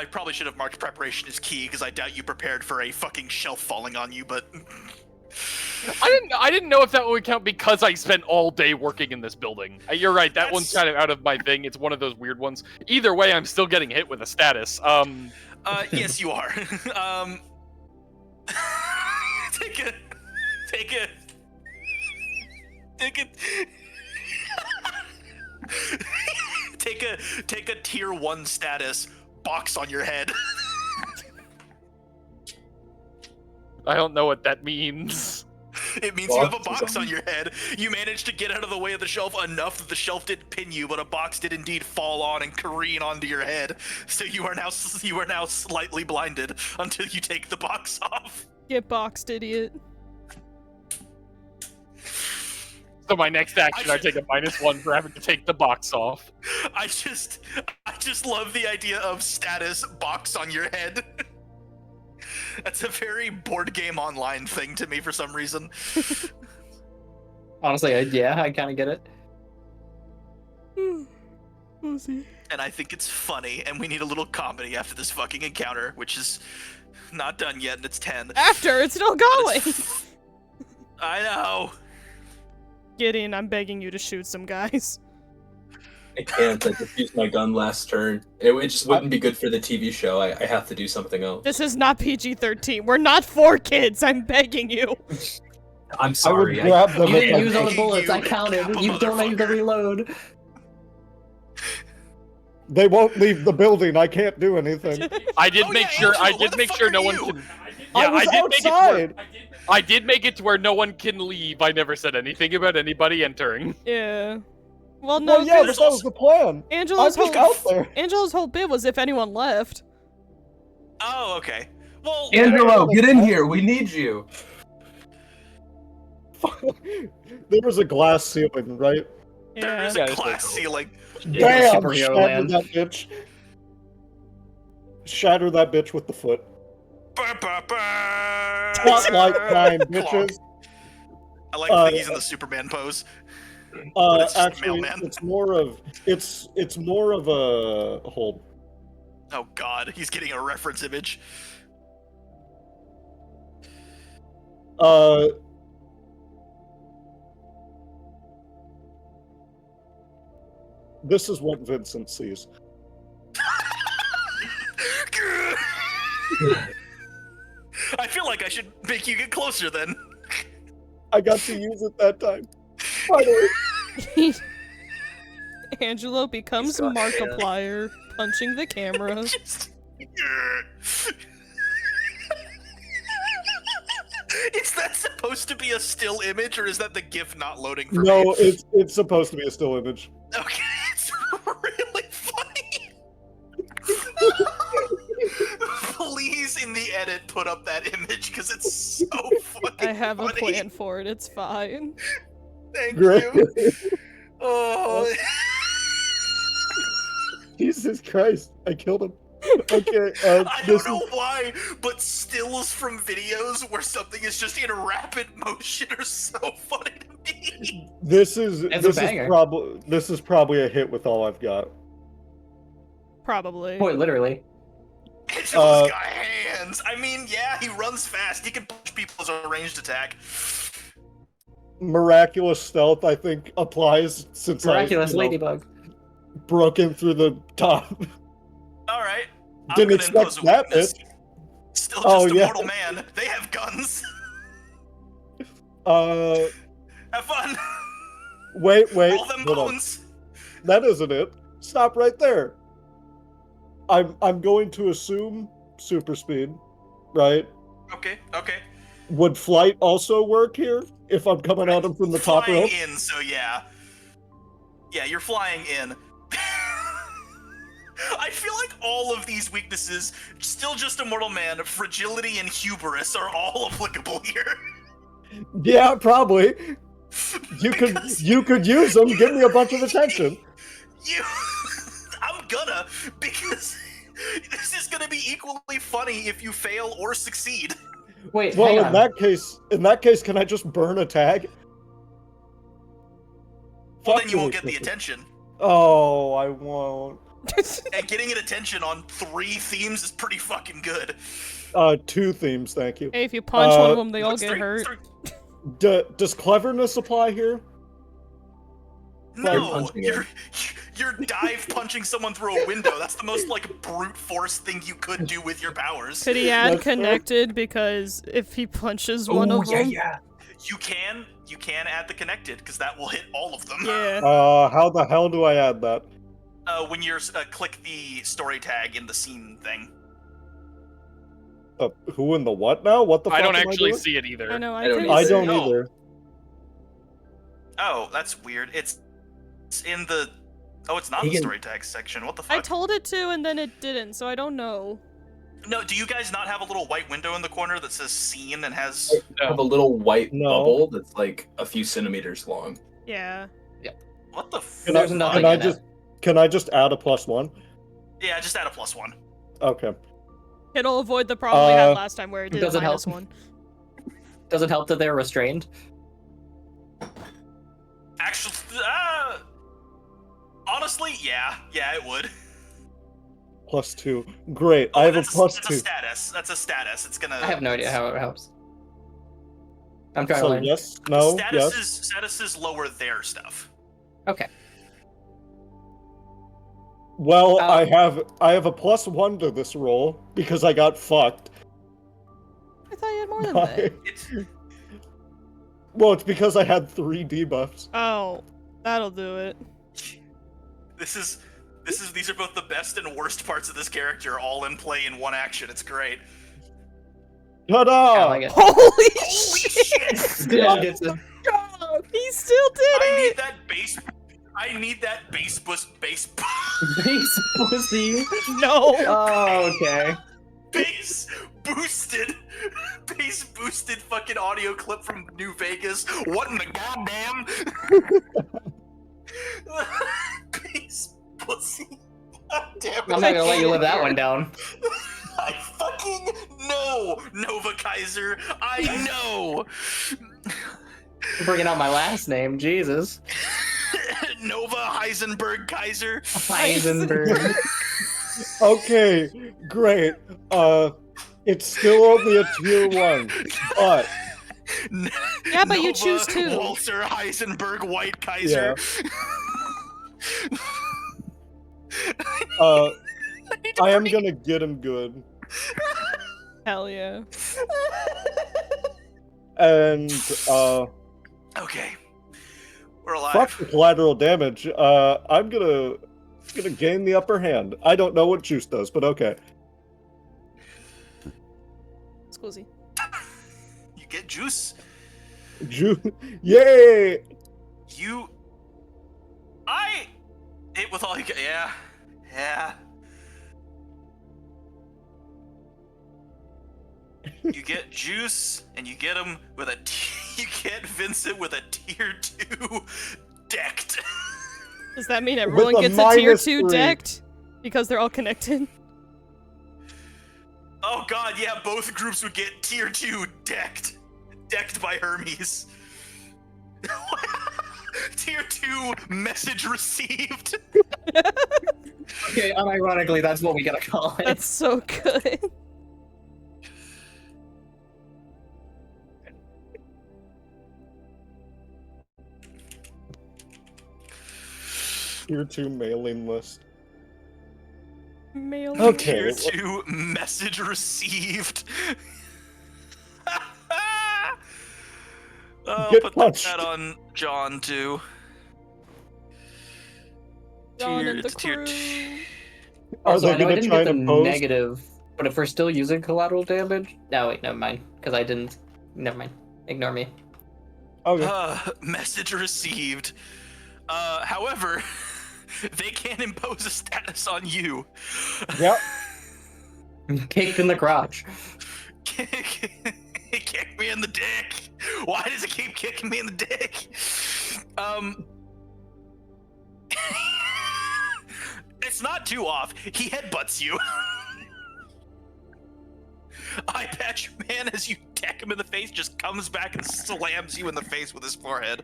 [SPEAKER 1] probably should have marked preparation as key because I doubt you prepared for a fucking shelf falling on you, but
[SPEAKER 4] I didn't know if that would count because I spent all day working in this building. You're right, that one's
[SPEAKER 1] That's-
[SPEAKER 4] kind of out of my thing. It's one of those weird ones. Either way, I'm still getting hit with a status.
[SPEAKER 1] yes you are. Take a tier 1 status box on your head.
[SPEAKER 4] I don't know what that means.
[SPEAKER 1] It means you have a
[SPEAKER 3] Box is
[SPEAKER 1] box
[SPEAKER 3] on-
[SPEAKER 1] on your head. You managed to get out of the way of the shelf enough that the shelf didn't pin you, but a box did indeed fall on and careen onto your head. So you are now slightly blinded until you take the box off.
[SPEAKER 2] Get boxed, idiot.
[SPEAKER 4] So my next action, I take a -1 for having to take the box off.
[SPEAKER 1] I just love the idea of status box on your head. That's a very board game online thing to me for some reason.
[SPEAKER 5] Honestly, I kind of get it.
[SPEAKER 2] We'll see.
[SPEAKER 1] And I think it's funny, and we need a little comedy after this fucking encounter, which is not done yet, and it's 10.
[SPEAKER 2] After, it's still going!
[SPEAKER 1] I know.
[SPEAKER 2] Gideon, I'm begging you to shoot some guys.
[SPEAKER 3] I can't. I just used my gun last turn. It just wouldn't be good for the TV show. I have to do something else.
[SPEAKER 2] This is not PG-13. We're not for kids, I'm begging you.
[SPEAKER 3] I'm sorry.
[SPEAKER 6] I would grab them
[SPEAKER 5] You
[SPEAKER 6] if
[SPEAKER 5] didn't
[SPEAKER 6] I
[SPEAKER 5] use all the
[SPEAKER 1] begging
[SPEAKER 5] bullets.
[SPEAKER 1] you
[SPEAKER 5] I counted.
[SPEAKER 1] to
[SPEAKER 5] You don't need to
[SPEAKER 1] motherfucker.
[SPEAKER 5] reload.
[SPEAKER 6] They won't leave the building. I can't do anything.
[SPEAKER 4] I did
[SPEAKER 1] Oh,
[SPEAKER 4] make
[SPEAKER 1] yeah,
[SPEAKER 4] sure. I
[SPEAKER 1] Angelo, where
[SPEAKER 4] did
[SPEAKER 1] the
[SPEAKER 4] make
[SPEAKER 1] fuck
[SPEAKER 4] sure
[SPEAKER 1] are
[SPEAKER 4] no one
[SPEAKER 1] you?
[SPEAKER 4] can.
[SPEAKER 6] I was
[SPEAKER 4] did make it to where,
[SPEAKER 6] outside.
[SPEAKER 4] I did make it to where no one can leave. I never said anything about anybody entering.
[SPEAKER 2] Yeah. Well, no,
[SPEAKER 6] Well, yeah,
[SPEAKER 2] 'cause
[SPEAKER 6] that was the plan.
[SPEAKER 2] Angelo's
[SPEAKER 6] I'm just out there.
[SPEAKER 2] Angelo's whole bit was if anyone left.
[SPEAKER 1] Oh, okay. Well,
[SPEAKER 3] Angelo, get in here. We need you.
[SPEAKER 6] There was a glass ceiling, right?
[SPEAKER 1] there
[SPEAKER 2] Yeah.
[SPEAKER 1] is
[SPEAKER 4] Yeah,
[SPEAKER 1] a
[SPEAKER 4] it's
[SPEAKER 1] glass
[SPEAKER 4] like-
[SPEAKER 1] ceiling.
[SPEAKER 5] Yeah,
[SPEAKER 6] Bam!
[SPEAKER 5] superhero
[SPEAKER 6] Shatter
[SPEAKER 5] land.
[SPEAKER 6] that bitch. Shatter that bitch with the foot. Spotlight time, bitches.
[SPEAKER 1] I like to think he's in the Superman pose. But it's just the
[SPEAKER 6] Actually,
[SPEAKER 1] mailman.
[SPEAKER 6] it's more of a hold.
[SPEAKER 1] Oh god, he's getting a reference image.
[SPEAKER 6] This is what Vincent sees.
[SPEAKER 1] I feel like I should make you get closer then.
[SPEAKER 6] I got to use it that time. Finally.
[SPEAKER 2] Angelo becomes
[SPEAKER 3] got
[SPEAKER 2] Markiplier, punching the camera.
[SPEAKER 1] Just... Is that supposed to be a still image, or is that the GIF not loading for me?
[SPEAKER 6] No, it's supposed to be a still image.
[SPEAKER 1] Okay, it's really funny. Please, in the edit, put up that image because it's so fucking
[SPEAKER 2] I have a
[SPEAKER 1] funny.
[SPEAKER 2] plan for it, it's fine.
[SPEAKER 1] Thank
[SPEAKER 6] Great.
[SPEAKER 1] you. Oh.
[SPEAKER 6] Jesus Christ, I killed him. Okay,
[SPEAKER 1] I
[SPEAKER 6] this
[SPEAKER 1] don't know
[SPEAKER 6] is
[SPEAKER 1] why, but stills from videos where something is just in rapid motion are so funny to me.
[SPEAKER 6] this is
[SPEAKER 5] It's a
[SPEAKER 6] this is
[SPEAKER 5] banger.
[SPEAKER 6] probably a hit with all I've got.
[SPEAKER 2] Probably.
[SPEAKER 5] Quite literally.
[SPEAKER 1] Angelo's got hands. I mean, yeah, he runs fast. He can punch people as a ranged attack.
[SPEAKER 6] Miraculous stealth, I think, applies since
[SPEAKER 5] Miraculous
[SPEAKER 6] I
[SPEAKER 5] ladybug.
[SPEAKER 6] broke in through the top.
[SPEAKER 1] All right. I'm
[SPEAKER 6] Didn't
[SPEAKER 1] gonna
[SPEAKER 6] expect
[SPEAKER 1] impose a
[SPEAKER 6] that
[SPEAKER 1] weakness.
[SPEAKER 6] bit.
[SPEAKER 1] Still
[SPEAKER 6] Oh,
[SPEAKER 1] just a
[SPEAKER 6] yeah.
[SPEAKER 1] mortal man. They have guns. Have fun.
[SPEAKER 6] Wait,
[SPEAKER 1] Roll them
[SPEAKER 6] hold on.
[SPEAKER 1] bones.
[SPEAKER 6] That isn't it. Stop right there. I'm going to assume super speed, right?
[SPEAKER 1] Okay, okay.
[SPEAKER 6] Would flight also work here if I'm coming at him from the top
[SPEAKER 1] Flying
[SPEAKER 6] rope?
[SPEAKER 1] in, so yeah. Yeah, you're flying in. I feel like all of these weaknesses, still just a mortal man, fragility and hubris are all applicable here.
[SPEAKER 6] Yeah, probably. You
[SPEAKER 1] Because-
[SPEAKER 6] could use them. Give me a bunch of attention.
[SPEAKER 1] I'm gonna, because this is gonna be equally funny if you fail or succeed.
[SPEAKER 5] Wait,
[SPEAKER 6] Well,
[SPEAKER 5] hang
[SPEAKER 6] in
[SPEAKER 5] on.
[SPEAKER 6] that case, can I just burn a tag?
[SPEAKER 1] Well,
[SPEAKER 6] Fuck
[SPEAKER 1] then you won't
[SPEAKER 6] this.
[SPEAKER 1] get the attention.
[SPEAKER 6] Oh, I won't.
[SPEAKER 1] And getting an attention on 3 themes is pretty fucking good.
[SPEAKER 6] 2 themes, thank you.
[SPEAKER 2] Hey, if you punch one of
[SPEAKER 6] Uh,
[SPEAKER 2] them, they all
[SPEAKER 1] What's
[SPEAKER 2] get
[SPEAKER 1] 3?
[SPEAKER 2] hurt.
[SPEAKER 6] Does cleverness apply here?
[SPEAKER 1] No,
[SPEAKER 3] punching
[SPEAKER 1] you're dive punching someone through a window. That's the most like brute force thing you could do with your powers.
[SPEAKER 2] Could he add
[SPEAKER 6] That's fair.
[SPEAKER 2] connected? Because if he punches one of them,
[SPEAKER 1] You can add the connected because that will hit all of them.
[SPEAKER 2] yeah.
[SPEAKER 6] How the hell do I add that?
[SPEAKER 1] When you're click the story tag in the scene thing.
[SPEAKER 6] Who and the what now? What the fuck
[SPEAKER 4] I don't
[SPEAKER 6] am
[SPEAKER 4] actually
[SPEAKER 6] doing?
[SPEAKER 4] see it either.
[SPEAKER 2] I know.
[SPEAKER 3] I don't
[SPEAKER 2] couldn't
[SPEAKER 6] I
[SPEAKER 2] see
[SPEAKER 6] don't
[SPEAKER 2] it.
[SPEAKER 1] No.
[SPEAKER 6] either.
[SPEAKER 1] Oh, that's weird. It's in the. Oh, it's not
[SPEAKER 3] He
[SPEAKER 1] the
[SPEAKER 3] can-
[SPEAKER 1] story tag section. What the
[SPEAKER 2] I
[SPEAKER 1] fuck?
[SPEAKER 2] told it to, and then it didn't, so I don't know.
[SPEAKER 1] No, do you guys not have a little white window in the corner that says scene and has?
[SPEAKER 3] I have a little white
[SPEAKER 6] No.
[SPEAKER 3] bubble that's like a few centimeters long.
[SPEAKER 2] Yeah.
[SPEAKER 1] What the?
[SPEAKER 6] Can
[SPEAKER 5] There's
[SPEAKER 6] I,
[SPEAKER 5] nothing
[SPEAKER 6] can I
[SPEAKER 5] in it.
[SPEAKER 6] just can I just add a +1?
[SPEAKER 1] Yeah, just add a +1.
[SPEAKER 6] Okay.
[SPEAKER 2] It'll avoid the problem we had
[SPEAKER 6] Uh,
[SPEAKER 2] last time where it did
[SPEAKER 5] does
[SPEAKER 2] a
[SPEAKER 5] it help?
[SPEAKER 2] -1.
[SPEAKER 5] Does it help that they're restrained?
[SPEAKER 1] Actually, honestly, yeah, it would.
[SPEAKER 6] +2. Great.
[SPEAKER 1] Oh,
[SPEAKER 6] I have a
[SPEAKER 1] that's
[SPEAKER 6] +2.
[SPEAKER 1] That's a status. That's a status. It's gonna.
[SPEAKER 5] I have no idea how it helps. I'm trying to
[SPEAKER 6] So
[SPEAKER 5] learn.
[SPEAKER 6] yes, no, yes.
[SPEAKER 1] Statuses lower their stuff.
[SPEAKER 5] Okay.
[SPEAKER 6] Well,
[SPEAKER 5] Um,
[SPEAKER 6] I have a +1 to this roll because I got fucked.
[SPEAKER 2] I thought you had more than that.
[SPEAKER 1] It's
[SPEAKER 6] Well, it's because I had 3 debuffs.
[SPEAKER 2] Oh, that'll do it.
[SPEAKER 1] these are both the best and worst parts of this character all in play in one action. It's great.
[SPEAKER 6] Ta-da!
[SPEAKER 5] I like it.
[SPEAKER 2] Holy
[SPEAKER 1] Holy
[SPEAKER 2] shit!
[SPEAKER 1] shit!
[SPEAKER 5] Still gets it.
[SPEAKER 2] He still did
[SPEAKER 1] I
[SPEAKER 2] it!
[SPEAKER 1] need that base. I need that base.
[SPEAKER 5] Base pussy.
[SPEAKER 2] No!
[SPEAKER 5] Oh, okay.
[SPEAKER 1] Base boosted fucking audio clip from New Vegas. What in the goddamn? Base pussy. God damn it.
[SPEAKER 5] I'm not gonna let you live that one down.
[SPEAKER 1] I fucking know, Nova Kaiser. I know.
[SPEAKER 5] Bringing out my last name, Jesus.
[SPEAKER 1] Nova Heisenberg Kaiser.
[SPEAKER 5] Heisenberg.
[SPEAKER 6] Okay, great. It's still only a tier 1, but
[SPEAKER 2] Yeah, but you
[SPEAKER 1] Nova
[SPEAKER 2] choose 2.
[SPEAKER 1] Walter Heisenberg White Kaiser.
[SPEAKER 6] I am gonna get him good.
[SPEAKER 2] Hell yeah.
[SPEAKER 6] And
[SPEAKER 1] Okay. We're alive.
[SPEAKER 6] fuck the collateral damage. I'm gonna gain the upper hand. I don't know what juice does, but okay.
[SPEAKER 2] Scusi.
[SPEAKER 1] You get juice.
[SPEAKER 6] Yay!
[SPEAKER 1] I hit with all you got. Yeah. You get juice, and you get him with you get Vincent with a tier 2 decked.
[SPEAKER 2] Does that mean everyone
[SPEAKER 6] a
[SPEAKER 2] gets a tier
[SPEAKER 6] minus
[SPEAKER 2] 2
[SPEAKER 6] 3.
[SPEAKER 2] decked? Because they're all connected?
[SPEAKER 1] Oh god, yeah, both groups would get tier 2 decked. Decked by Hermes. Tier 2 message received.
[SPEAKER 5] Okay, unironically, that's what we gotta call it.
[SPEAKER 2] That's so good.
[SPEAKER 6] Tier 2 mailing list.
[SPEAKER 2] Mail.
[SPEAKER 6] Okay.
[SPEAKER 1] Tier 2 message received. I'll
[SPEAKER 6] Get
[SPEAKER 1] put
[SPEAKER 6] punched.
[SPEAKER 1] that on John too.
[SPEAKER 2] John
[SPEAKER 1] Tier-
[SPEAKER 2] and the
[SPEAKER 1] tier
[SPEAKER 2] crew.
[SPEAKER 1] t-
[SPEAKER 5] Also,
[SPEAKER 6] they
[SPEAKER 5] I know I
[SPEAKER 6] gonna
[SPEAKER 5] didn't
[SPEAKER 6] try
[SPEAKER 5] get the
[SPEAKER 6] and pose?
[SPEAKER 5] negative, but if we're still using collateral damage... No, wait, never mind. Because I didn't... Never mind. Ignore me.
[SPEAKER 6] Okay.
[SPEAKER 1] Message received. However, They can't impose a status on you.
[SPEAKER 6] Yep.
[SPEAKER 5] Kicked in the crotch.
[SPEAKER 1] It kicked me in the dick. Why does it keep kicking me in the dick? It's not too off. He headbutts you. Eye patch man, as you deck him in the face, just comes back and slams you in the face with his forehead.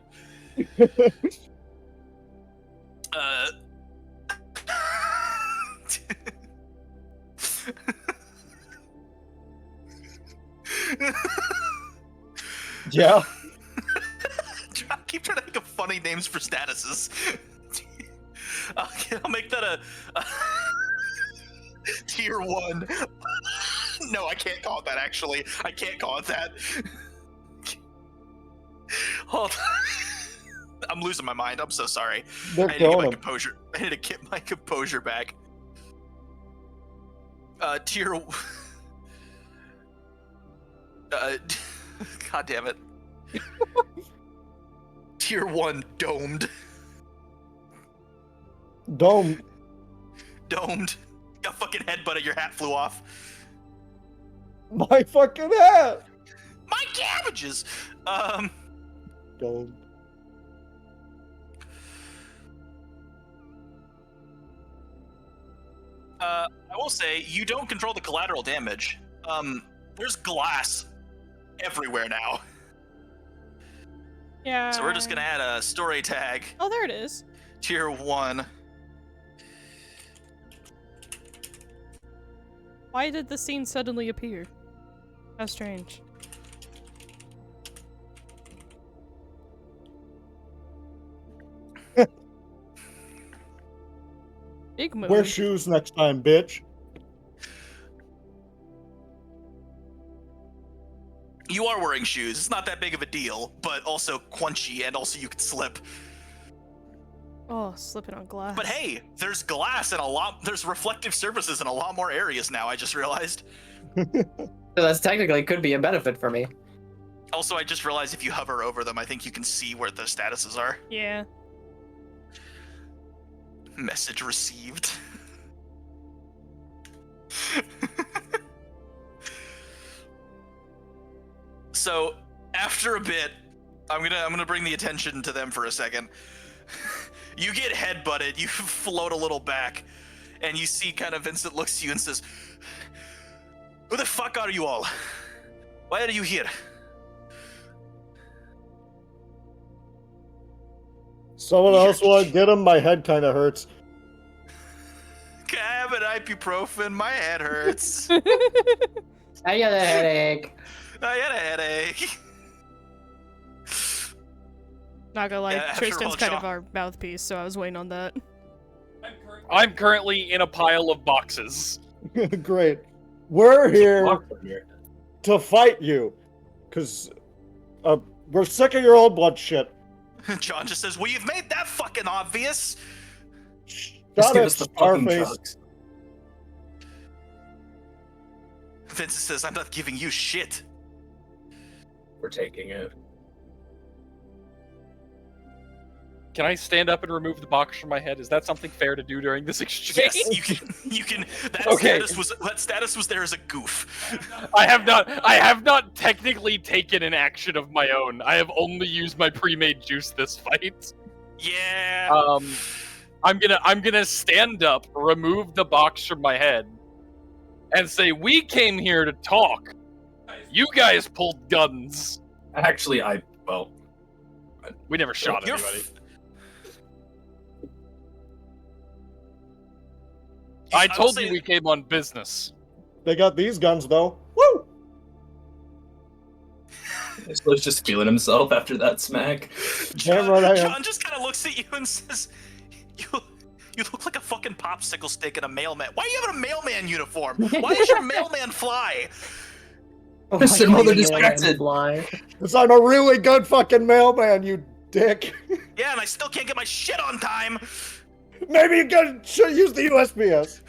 [SPEAKER 6] Yeah.
[SPEAKER 1] Keep trying to think of funny names for statuses. I'll make that a tier 1. No, I can't call it that, actually. I can't call it that. Hold on. I'm losing my mind. I'm so sorry.
[SPEAKER 6] They're
[SPEAKER 1] I need to get
[SPEAKER 6] killing
[SPEAKER 1] my
[SPEAKER 6] him.
[SPEAKER 1] composure. I need to get my composure back. Tier... God damn it. Tier 1 domed.
[SPEAKER 6] Dome.
[SPEAKER 1] Domed. Got fucking headbutted, your hat flew off.
[SPEAKER 6] My fucking hat!
[SPEAKER 1] My cabbages!
[SPEAKER 6] Dome.
[SPEAKER 1] I will say, you don't control the collateral damage. There's glass everywhere now.
[SPEAKER 2] Yeah.
[SPEAKER 1] So we're just gonna add a story tag.
[SPEAKER 2] Oh, there it is.
[SPEAKER 1] Tier 1.
[SPEAKER 2] Why did the scene suddenly appear? How strange. Big move.
[SPEAKER 6] Wear shoes next time, bitch.
[SPEAKER 1] You are wearing shoes. It's not that big of a deal, but also quenchy, and also you could slip.
[SPEAKER 2] Oh, slipping on glass.
[SPEAKER 1] But hey, there's glass and there's reflective surfaces in a lot more areas now, I just realized.
[SPEAKER 5] So that's technically could be a benefit for me.
[SPEAKER 1] Also, I just realized if you hover over them, I think you can see where the statuses are.
[SPEAKER 2] Yeah.
[SPEAKER 1] Message received. So, after a bit, I'm gonna bring the attention to them for a second. You get headbutted, you float a little back, and you see kind of Vincent looks to you and says, "Who the fuck are you all? Why are you here?"
[SPEAKER 6] Someone else want to get him? My head kind of hurts.
[SPEAKER 1] Can I have an ibuprofen? My head hurts.
[SPEAKER 5] I got a headache.
[SPEAKER 1] I had a headache.
[SPEAKER 2] Not gonna lie,
[SPEAKER 1] Yeah, after
[SPEAKER 2] Tristan's
[SPEAKER 1] all,
[SPEAKER 2] kind of
[SPEAKER 1] John-
[SPEAKER 2] our mouthpiece, so I was waiting on that.
[SPEAKER 4] I'm currently in a pile of boxes.
[SPEAKER 6] Great. We're here
[SPEAKER 7] Walk from here.
[SPEAKER 6] to fight you. Because we're sick of your old blood shit.
[SPEAKER 1] John just says, "Well, you've made that fucking obvious."
[SPEAKER 7] Just
[SPEAKER 6] Got
[SPEAKER 7] give
[SPEAKER 6] it,
[SPEAKER 7] us the fucking
[SPEAKER 6] Starface.
[SPEAKER 7] drugs.
[SPEAKER 1] Vincent says, "I'm not giving you shit."
[SPEAKER 7] We're taking it.
[SPEAKER 4] Can I stand up and remove the box from my head? Is that something fair to do during this exchange?
[SPEAKER 1] Yes, you can. That
[SPEAKER 4] Okay.
[SPEAKER 1] status was there as a goof.
[SPEAKER 4] I have not technically taken an action of my own. I have only used my pre-made juice this fight.
[SPEAKER 1] Yeah.
[SPEAKER 4] I'm gonna stand up, remove the box from my head, and say, "We came here to talk. You guys pulled guns.
[SPEAKER 7] Actually,
[SPEAKER 4] We never shot
[SPEAKER 1] You're
[SPEAKER 4] anybody."
[SPEAKER 1] f-
[SPEAKER 4] I
[SPEAKER 1] will
[SPEAKER 4] told
[SPEAKER 1] say-
[SPEAKER 4] you we came on business.
[SPEAKER 6] They got these guns, though. Woo!
[SPEAKER 7] Anglo's just feeling himself after that smack.
[SPEAKER 6] Damn right I am.
[SPEAKER 1] John just kind of looks at you and says, "You look like a fucking popsicle stick in a mailman. Why are you having a mailman uniform? Why is your mailman fly?"
[SPEAKER 5] Oh
[SPEAKER 7] Mr.
[SPEAKER 5] my
[SPEAKER 7] Mother
[SPEAKER 5] God,
[SPEAKER 7] distracted.
[SPEAKER 5] fly.
[SPEAKER 6] Because I'm a really good fucking mailman, you dick.
[SPEAKER 1] Yeah, and I still can't get my shit on time.
[SPEAKER 6] Maybe you should use the USPS.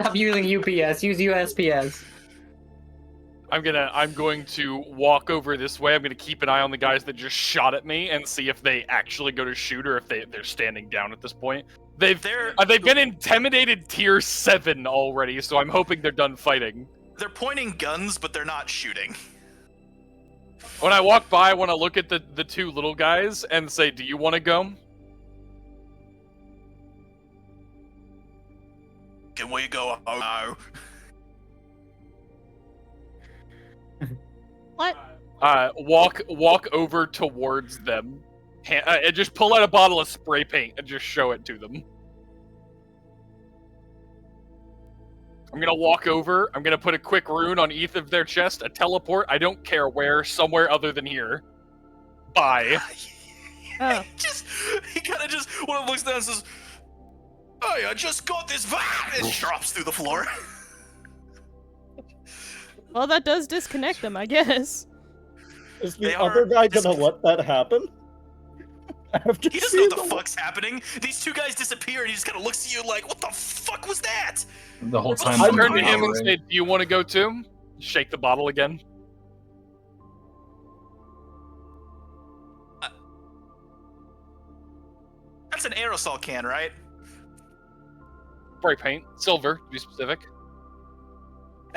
[SPEAKER 5] Stop using UPS. Use USPS.
[SPEAKER 4] I'm going to walk over this way. I'm gonna keep an eye on the guys that just shot at me and see if they actually go to shoot or if they're standing down at this point. They've been intimidated tier 7 already, so I'm hoping they're done fighting.
[SPEAKER 1] They're pointing guns, but they're not shooting.
[SPEAKER 4] When I walk by, I want to look at the 2 little guys and say, "Do you want to go?"
[SPEAKER 1] Can we go? Oh no.
[SPEAKER 2] What?
[SPEAKER 4] Walk over towards them, and just pull out a bottle of spray paint and just show it to them. I'm gonna walk over. I'm gonna put a quick rune on each of their chest, a teleport. I don't care where, somewhere other than here. Bye.
[SPEAKER 2] Oh.
[SPEAKER 1] He kind of just when it looks down and says, "Hey, I just got this van," and drops through the floor.
[SPEAKER 2] Well, that does disconnect them, I guess.
[SPEAKER 6] Is
[SPEAKER 1] They
[SPEAKER 6] the other
[SPEAKER 1] are
[SPEAKER 6] guy gonna let that happen? After
[SPEAKER 1] He doesn't know what
[SPEAKER 6] seeing
[SPEAKER 1] the fuck's happening. These 2 guys disappear, and he just kind of looks at you like, "What the fuck was that?"
[SPEAKER 7] The whole time.
[SPEAKER 4] I
[SPEAKER 6] I'm
[SPEAKER 4] turn to him and
[SPEAKER 7] powering.
[SPEAKER 4] say, "Do you want to go too?" Shake the bottle again.
[SPEAKER 1] That's an aerosol can, right?
[SPEAKER 4] Spray paint, silver, to be specific.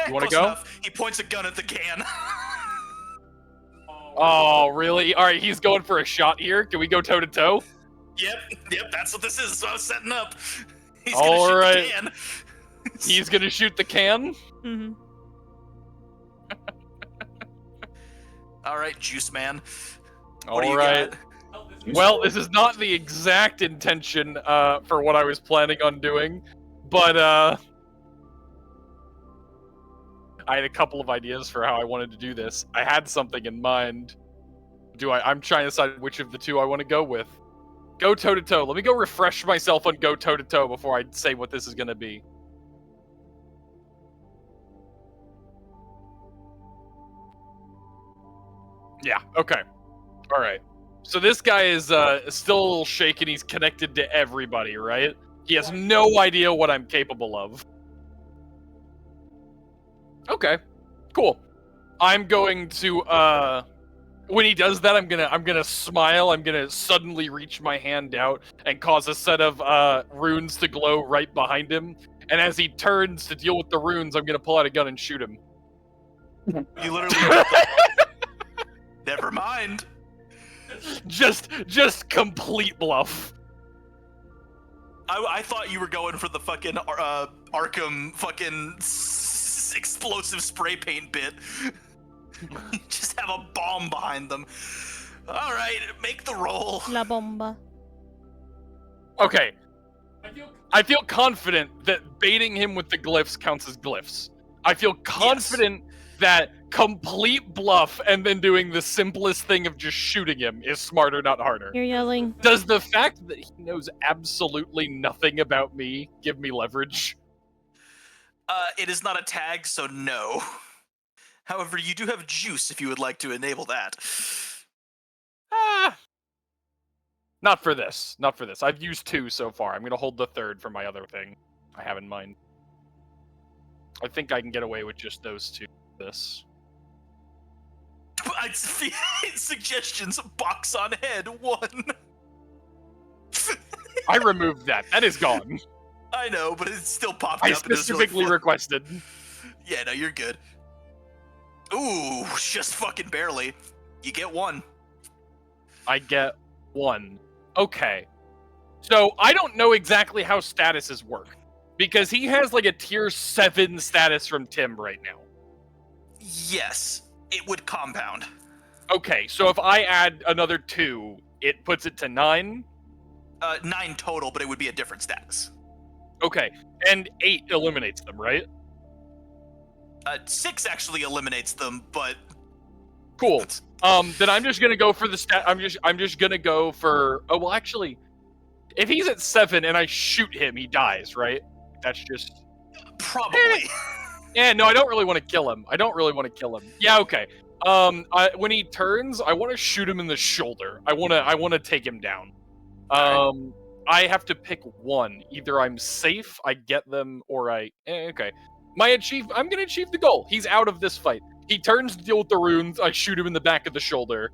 [SPEAKER 4] You wanna
[SPEAKER 1] Close
[SPEAKER 4] go?
[SPEAKER 1] enough. He points a gun at the can.
[SPEAKER 4] Oh, really? All right, he's going for a shot here. Can we go toe to toe?
[SPEAKER 1] Yep, that's what this is. So I was setting up. He's
[SPEAKER 4] All
[SPEAKER 1] gonna shoot
[SPEAKER 4] right.
[SPEAKER 1] the can.
[SPEAKER 4] He's gonna shoot the can.
[SPEAKER 2] Mm-hmm.
[SPEAKER 1] All right, Juice Man.
[SPEAKER 4] All
[SPEAKER 1] What do you
[SPEAKER 4] right.
[SPEAKER 1] got?
[SPEAKER 4] Well, this is not the exact intention for what I was planning on doing, but I had a couple of ideas for how I wanted to do this. I had something in mind. I'm trying to decide which of the 2 I want to go with. Go toe to toe. Let me go refresh myself on go toe to toe before I say what this is going to be. Yeah, okay. All right. So this guy is still a little shaken. He's connected to everybody, right? He has no idea what I'm capable of. Okay, cool. I'm going to when he does that, I'm gonna smile. I'm gonna suddenly reach my hand out and cause a set of runes to glow right behind him. And as he turns to deal with the runes, I'm gonna pull out a gun and shoot him.
[SPEAKER 1] You literally. Never mind.
[SPEAKER 4] Just complete bluff.
[SPEAKER 1] I thought you were going for the fucking Arkham fucking explosive spray paint bit. Just have a bomb behind them. All right, make the roll.
[SPEAKER 2] La bomba.
[SPEAKER 4] Okay. I feel confident that baiting him with the glyphs counts as glyphs. I feel confident that complete bluff and then doing the simplest thing of just shooting him is smarter, not harder.
[SPEAKER 2] You're yelling.
[SPEAKER 4] Does the fact that he knows absolutely nothing about me give me leverage?
[SPEAKER 1] It is not a tag, so no. However, you do have juice if you would like to enable that.
[SPEAKER 4] Not for this. Not for this. I've used 2 so far. I'm going to hold the 3rd for my other thing I have in mind. I think I can get away with just those 2 for this.
[SPEAKER 1] Suggestions, box on head, 1.
[SPEAKER 4] I removed that. That is gone.
[SPEAKER 1] I know, but it still popped
[SPEAKER 4] I
[SPEAKER 1] up. And it was really
[SPEAKER 4] specifically
[SPEAKER 1] fun.
[SPEAKER 4] requested.
[SPEAKER 1] Yeah, no, you're good. Ooh, just fucking barely. You get 1.
[SPEAKER 4] I get 1. Okay. So I don't know exactly how statuses work. Because he has like a tier 7 status from Tim right now.
[SPEAKER 1] Yes, it would compound.
[SPEAKER 4] Okay, so if I add another 2, it puts it to 9?
[SPEAKER 1] 9 total, but it would be a different status.
[SPEAKER 4] Okay, and 8 eliminates them, right?
[SPEAKER 1] 6 actually eliminates them, but
[SPEAKER 4] Cool. Then I'm just gonna go for the stat. I'm just gonna go for. Oh well, actually, if he's at 7 and I shoot him, he dies, right? That's just.
[SPEAKER 1] probably.
[SPEAKER 4] Yeah, no, I don't really want to kill him. Yeah, okay. When he turns, I want to shoot him in the shoulder. I want to take him down. I have to pick one. Either I'm safe, I get them, or okay. I'm gonna achieve the goal. He's out of this fight. He turns to deal with the runes. I shoot him in the back of the shoulder.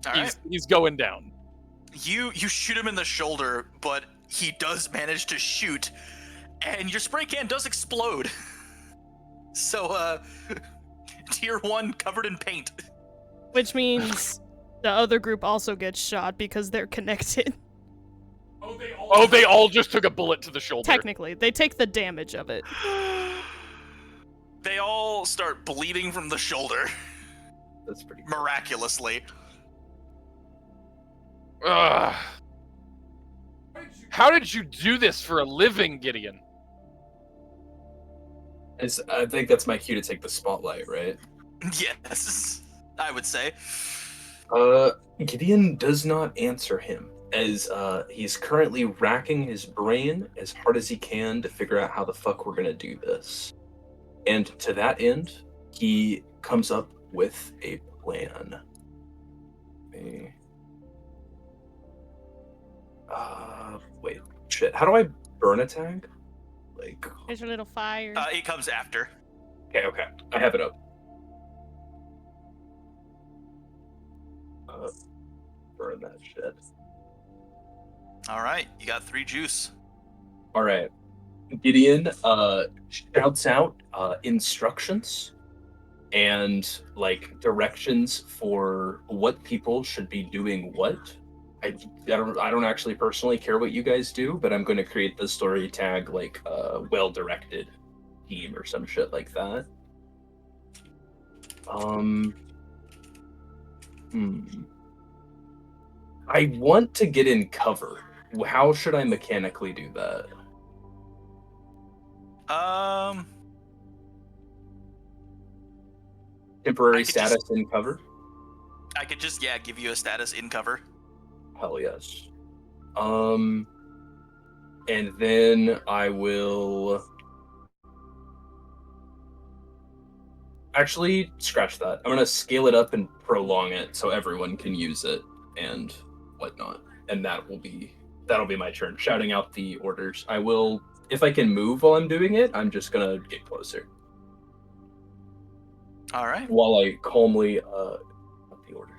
[SPEAKER 1] All right.
[SPEAKER 4] He's going down.
[SPEAKER 1] You shoot him in the shoulder, but he does manage to shoot, and your spray can does explode. So, tier 1 covered in paint.
[SPEAKER 2] Which means the other group also gets shot because they're connected.
[SPEAKER 4] Oh, they all just took a bullet to the shoulder.
[SPEAKER 2] Technically, they take the damage of it.
[SPEAKER 1] They all start bleeding from the shoulder.
[SPEAKER 3] That's pretty cool.
[SPEAKER 1] Miraculously.
[SPEAKER 4] Ugh. How did you do this for a living, Giddeon?
[SPEAKER 3] I think that's my cue to take the spotlight, right?
[SPEAKER 1] Yes, I would say.
[SPEAKER 3] Giddeon does not answer him, as he's currently racking his brain as hard as he can to figure out how the fuck we're gonna do this. And to that end, he comes up with a plan. Wait, shit. How do I burn a tag? Like,
[SPEAKER 2] There's your little fire.
[SPEAKER 1] It comes after.
[SPEAKER 3] okay. I have it up. Burn that shit.
[SPEAKER 1] All right, you got 3 juice.
[SPEAKER 3] All right. Giddeon shouts out instructions and like directions for what people should be doing what. I don't actually personally care what you guys do, but I'm going to create the story tag like well-directed team or some shit like that. I want to get in cover. How should I mechanically do that? Temporary status in cover?
[SPEAKER 1] I could just, give you a status in cover.
[SPEAKER 3] Hell yes. And then I will... Actually, scratch that. I'm gonna scale it up and prolong it so everyone can use it and whatnot. And that'll be my turn, shouting out the orders. I will, if I can move while I'm doing it, I'm just gonna get closer.
[SPEAKER 1] All right.
[SPEAKER 3] While I calmly the orders.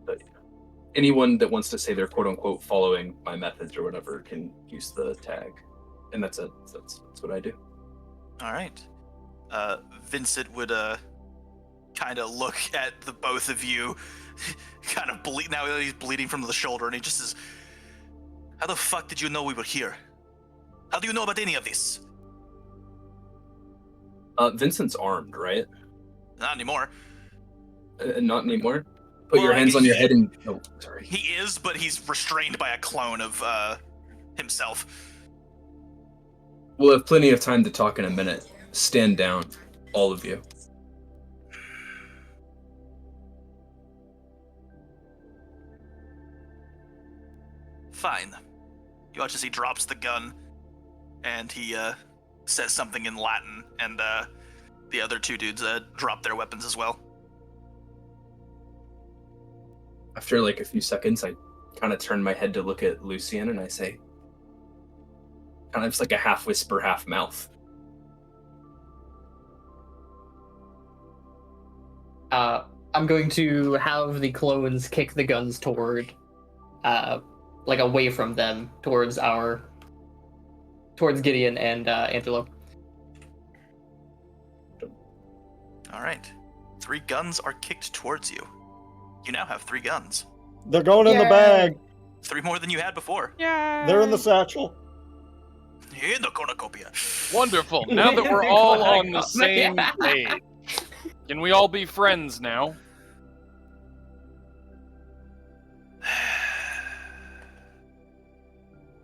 [SPEAKER 3] But anyone that wants to say they're quote unquote following my methods or whatever can use the tag. And that's it. That's what I do.
[SPEAKER 1] All right. Vincent would kind of look at the both of you, kind of bleed. Now he's bleeding from the shoulder, and he just says, "How the fuck did you know we were here? How do you know about any of this?"
[SPEAKER 3] Vincent's armed, right?
[SPEAKER 1] Not anymore.
[SPEAKER 3] Not anymore. Put
[SPEAKER 1] Well,
[SPEAKER 3] your hands on your head and. Oh, sorry.
[SPEAKER 1] He is, but he's restrained by a clone of himself.
[SPEAKER 3] We'll have plenty of time to talk in a minute. Stand down, all of you.
[SPEAKER 1] Fine. You watch as he drops the gun, and he says something in Latin, and the other 2 dudes drop their weapons as well.
[SPEAKER 3] After like a few seconds, I kind of turn my head to look at Lucien, and I say, kind of just like a half whisper, half mouth.
[SPEAKER 5] I'm going to have the clones kick the guns toward, like away from them, towards Giddeon and Angelo.
[SPEAKER 1] All right. 3 guns are kicked towards you. You now have 3 guns.
[SPEAKER 6] They're going in the bag.
[SPEAKER 1] 3 more than you had before.
[SPEAKER 2] Yeah.
[SPEAKER 6] They're in the satchel.
[SPEAKER 1] In the cornucopia.
[SPEAKER 4] Wonderful. Now that we're all on the same page, can we all be friends now?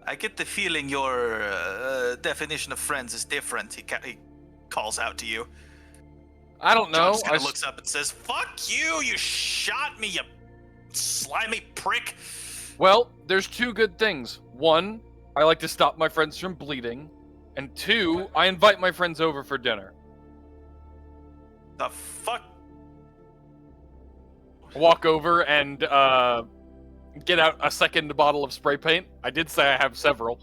[SPEAKER 1] I get the feeling your definition of friends is different. He calls out to you.
[SPEAKER 4] I don't know.
[SPEAKER 1] John just kind of looks up and says, "Fuck you! You shot me, you slimy prick!"
[SPEAKER 4] Well, there's 2 good things. 1, I like to stop my friends from bleeding. And 2, I invite my friends over for dinner.
[SPEAKER 1] The fuck?
[SPEAKER 4] Walk over and get out a second bottle of spray paint. I did say I have several.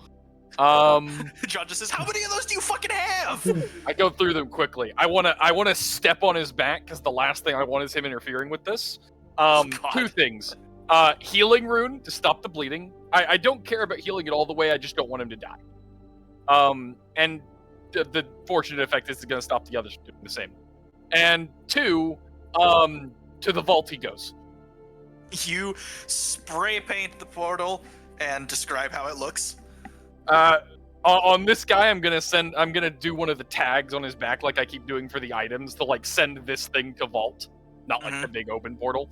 [SPEAKER 4] Um,
[SPEAKER 1] John just says, "How many of those do you fucking have?"
[SPEAKER 4] I go through them quickly. I wanna step on his back because the last thing I want is him interfering with this.
[SPEAKER 1] God.
[SPEAKER 4] 2 things. Healing rune to stop the bleeding. I don't care about healing it all the way. I just don't want him to die. And the fortunate effect is it's gonna stop the others from doing the same. And 2, to the vault he goes.
[SPEAKER 1] You spray paint the portal and describe how it looks.
[SPEAKER 4] On this guy, I'm gonna do one of the tags on his back, like I keep doing for the items, to like send this thing to vault, not like the big open portal.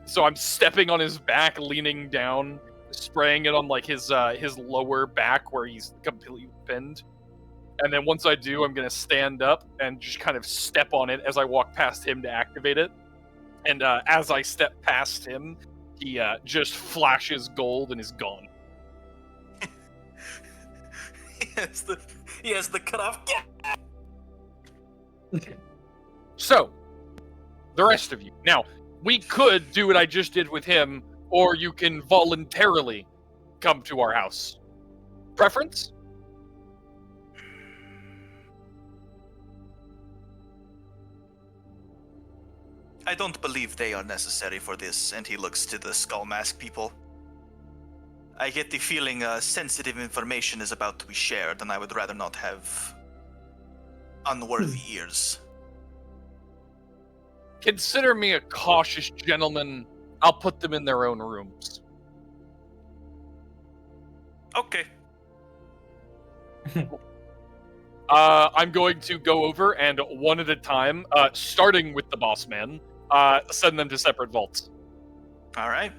[SPEAKER 4] So I'm stepping on his back, leaning down, spraying it on like his lower back where he's completely pinned. And then once I do, I'm gonna stand up and just kind of step on it as I walk past him to activate it. And as I step past him, he just flashes gold and is gone.
[SPEAKER 1] He has the cutoff.
[SPEAKER 4] So, the rest of you. Now, we could do what I just did with him, or you can voluntarily come to our house. Preference?
[SPEAKER 1] I don't believe they are necessary for this, and he looks to the skull mask people. I get the feeling sensitive information is about to be shared, and I would rather not have unworthy ears.
[SPEAKER 4] Consider me a cautious gentleman. I'll put them in their own rooms.
[SPEAKER 1] Okay.
[SPEAKER 4] I'm going to go over and one at a time, starting with the boss man, send them to separate vaults.
[SPEAKER 1] All right.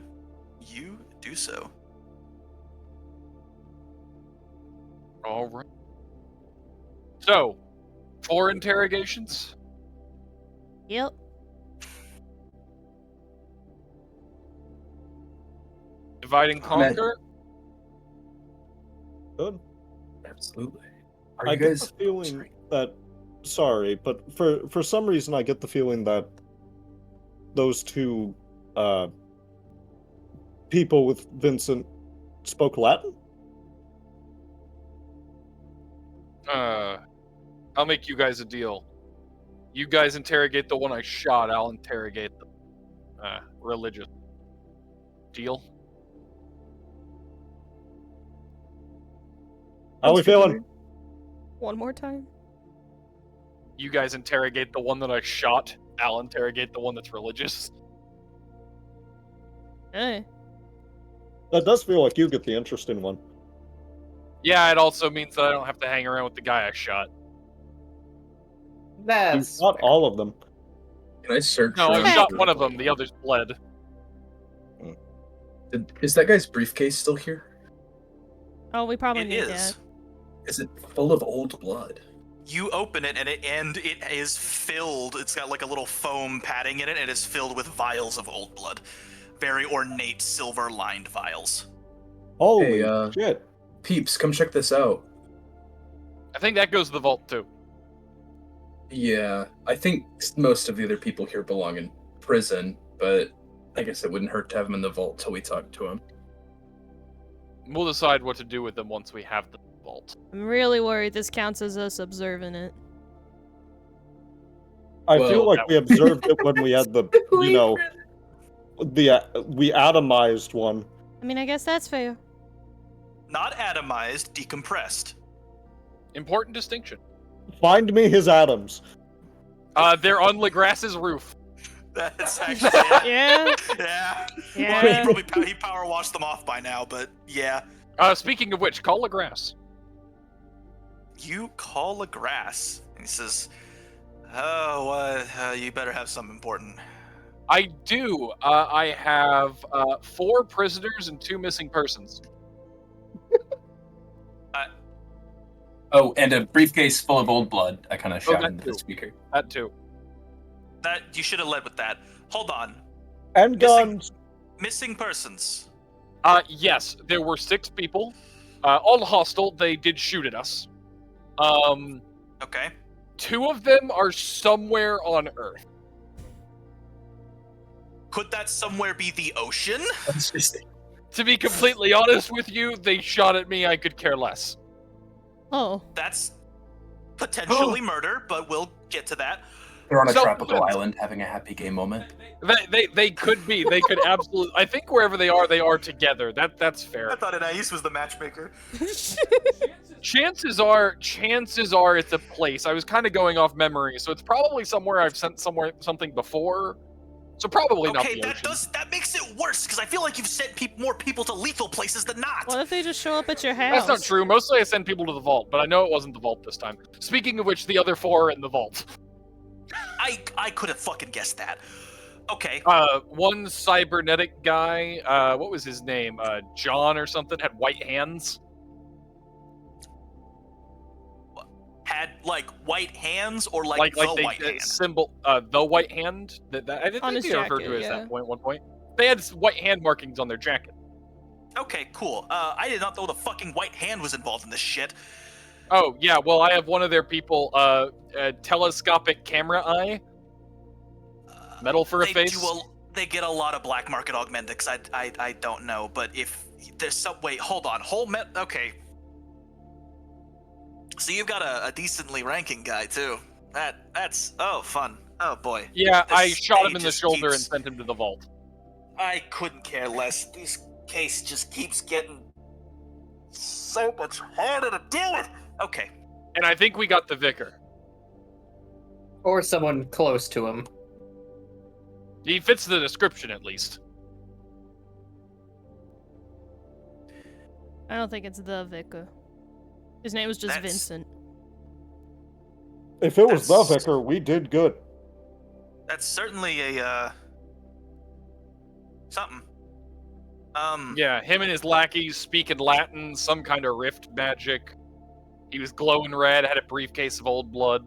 [SPEAKER 1] You do so.
[SPEAKER 4] All right. So, 4 interrogations.
[SPEAKER 2] Yep.
[SPEAKER 4] Divide and conquer.
[SPEAKER 6] Good.
[SPEAKER 3] Absolutely.
[SPEAKER 6] I
[SPEAKER 3] Are you
[SPEAKER 6] get
[SPEAKER 3] guys
[SPEAKER 6] the feeling that, sorry, but for some reason I get the feeling that those 2 people with Vincent spoke Latin?
[SPEAKER 4] I'll make you guys a deal. You guys interrogate the one I shot, I'll interrogate the religious. Deal?
[SPEAKER 6] How we feeling?
[SPEAKER 2] One more time.
[SPEAKER 4] You guys interrogate the one that I shot, I'll interrogate the one that's religious.
[SPEAKER 2] Hey.
[SPEAKER 6] That does feel like you get the interesting one.
[SPEAKER 4] Yeah, it also means that I don't have to hang around with the guy I shot.
[SPEAKER 5] That's
[SPEAKER 6] Not
[SPEAKER 5] fair.
[SPEAKER 6] all of them.
[SPEAKER 3] Can I search?
[SPEAKER 4] No, I
[SPEAKER 3] around
[SPEAKER 4] shot
[SPEAKER 3] for-
[SPEAKER 4] one of them, the others bled.
[SPEAKER 3] Is that guy's briefcase still here?
[SPEAKER 2] Oh, we probably
[SPEAKER 1] It
[SPEAKER 2] need
[SPEAKER 1] is.
[SPEAKER 2] that.
[SPEAKER 3] Is it full of old blood?
[SPEAKER 1] You open it, and it is filled. It's got like a little foam padding in it, and it is filled with vials of old blood. Very ornate, silver-lined vials.
[SPEAKER 6] Holy
[SPEAKER 3] Hey,
[SPEAKER 6] shit.
[SPEAKER 3] Peeps, come check this out.
[SPEAKER 4] I think that goes to the vault too.
[SPEAKER 3] Yeah, I think most of the other people here belong in prison, but I guess it wouldn't hurt to have them in the vault till we talk to them.
[SPEAKER 4] We'll decide what to do with them once we have the vault.
[SPEAKER 2] I'm really worried this counts as us observing it.
[SPEAKER 6] I
[SPEAKER 3] Well,
[SPEAKER 6] feel like we observed it when we had the, you know, we atomized one.
[SPEAKER 2] I mean, I guess that's fair.
[SPEAKER 1] Not atomized, decompressed.
[SPEAKER 4] Important distinction.
[SPEAKER 6] Find me his atoms.
[SPEAKER 4] They're on Legrass's roof.
[SPEAKER 1] That's actually it.
[SPEAKER 2] Yeah.
[SPEAKER 1] Yeah.
[SPEAKER 2] Yeah.
[SPEAKER 1] Well, he power washed them off by now, but yeah.
[SPEAKER 4] Speaking of which, call Legrass.
[SPEAKER 1] You call Legrass. And he says, "Oh, you better have something important."
[SPEAKER 4] I do. I have 4 prisoners and 2 missing persons.
[SPEAKER 7] Oh, and a briefcase full of old blood. I kind of shout
[SPEAKER 4] that
[SPEAKER 7] into the
[SPEAKER 4] too.
[SPEAKER 7] speaker.
[SPEAKER 4] That too.
[SPEAKER 1] That you should have led with that. Hold on.
[SPEAKER 6] And guns.
[SPEAKER 1] Missing persons.
[SPEAKER 4] Yes, there were 6 people. All hostile. They did shoot at us.
[SPEAKER 1] Okay.
[SPEAKER 4] 2 of them are somewhere on Earth.
[SPEAKER 1] Could that somewhere be the ocean?
[SPEAKER 4] To be completely honest with you, they shot at me. I could care less.
[SPEAKER 2] Oh.
[SPEAKER 1] That's potentially murder, but we'll get to that.
[SPEAKER 7] They're on a
[SPEAKER 4] So-
[SPEAKER 7] tropical island having a happy gay moment.
[SPEAKER 4] They could be. They could absolutely. I think wherever they are together. That's fair.
[SPEAKER 1] I thought Anaïs was the matchmaker.
[SPEAKER 4] Chances are it's a place. I was kind of going off memory, so it's probably somewhere I've sent something before. So probably not
[SPEAKER 1] Okay,
[SPEAKER 4] the ocean.
[SPEAKER 1] that makes it worse because I feel like you've sent more people to lethal places than not.
[SPEAKER 2] What if they just show up at your house?
[SPEAKER 4] That's not true. Mostly I send people to the vault, but I know it wasn't the vault this time. Speaking of which, the other 4 are in the vault.
[SPEAKER 1] I could have fucking guessed that. Okay.
[SPEAKER 4] One cybernetic guy, what was his name? John or something, had white hands.
[SPEAKER 1] Had like white hands or like the white hand?
[SPEAKER 4] Symbol, the white hand. That I didn't
[SPEAKER 2] On
[SPEAKER 4] think
[SPEAKER 2] his
[SPEAKER 4] they referred to
[SPEAKER 2] jacket,
[SPEAKER 4] it as
[SPEAKER 2] yeah.
[SPEAKER 4] that point. At one point, they had white hand markings on their jacket.
[SPEAKER 1] Okay, cool. I did not know the fucking white hand was involved in this shit.
[SPEAKER 4] Oh yeah, well I have one of their people, telescopic camera eye, metal for a face.
[SPEAKER 1] They get a lot of black market augmentics. I don't know, but if there's some wait, hold on, okay. So you've got a decently ranking guy too. That's fun. Oh boy.
[SPEAKER 4] Yeah, I
[SPEAKER 1] This
[SPEAKER 4] shot him
[SPEAKER 1] day
[SPEAKER 4] in the
[SPEAKER 1] just
[SPEAKER 4] shoulder and
[SPEAKER 1] keeps-
[SPEAKER 4] sent him to the vault.
[SPEAKER 1] I couldn't care less. This case just keeps getting so much harder to deal with. Okay.
[SPEAKER 4] And I think we got the vicar.
[SPEAKER 5] Or someone close to him.
[SPEAKER 4] He fits the description at least.
[SPEAKER 2] I don't think it's the vicar. His name was just
[SPEAKER 1] That's-
[SPEAKER 2] Vincent.
[SPEAKER 6] If it was the
[SPEAKER 1] That's-
[SPEAKER 6] vicar, we did good.
[SPEAKER 1] That's certainly a something.
[SPEAKER 4] Yeah, him and his lackeys speak in Latin, some kind of rift magic. He was glowing red, had a briefcase of old blood.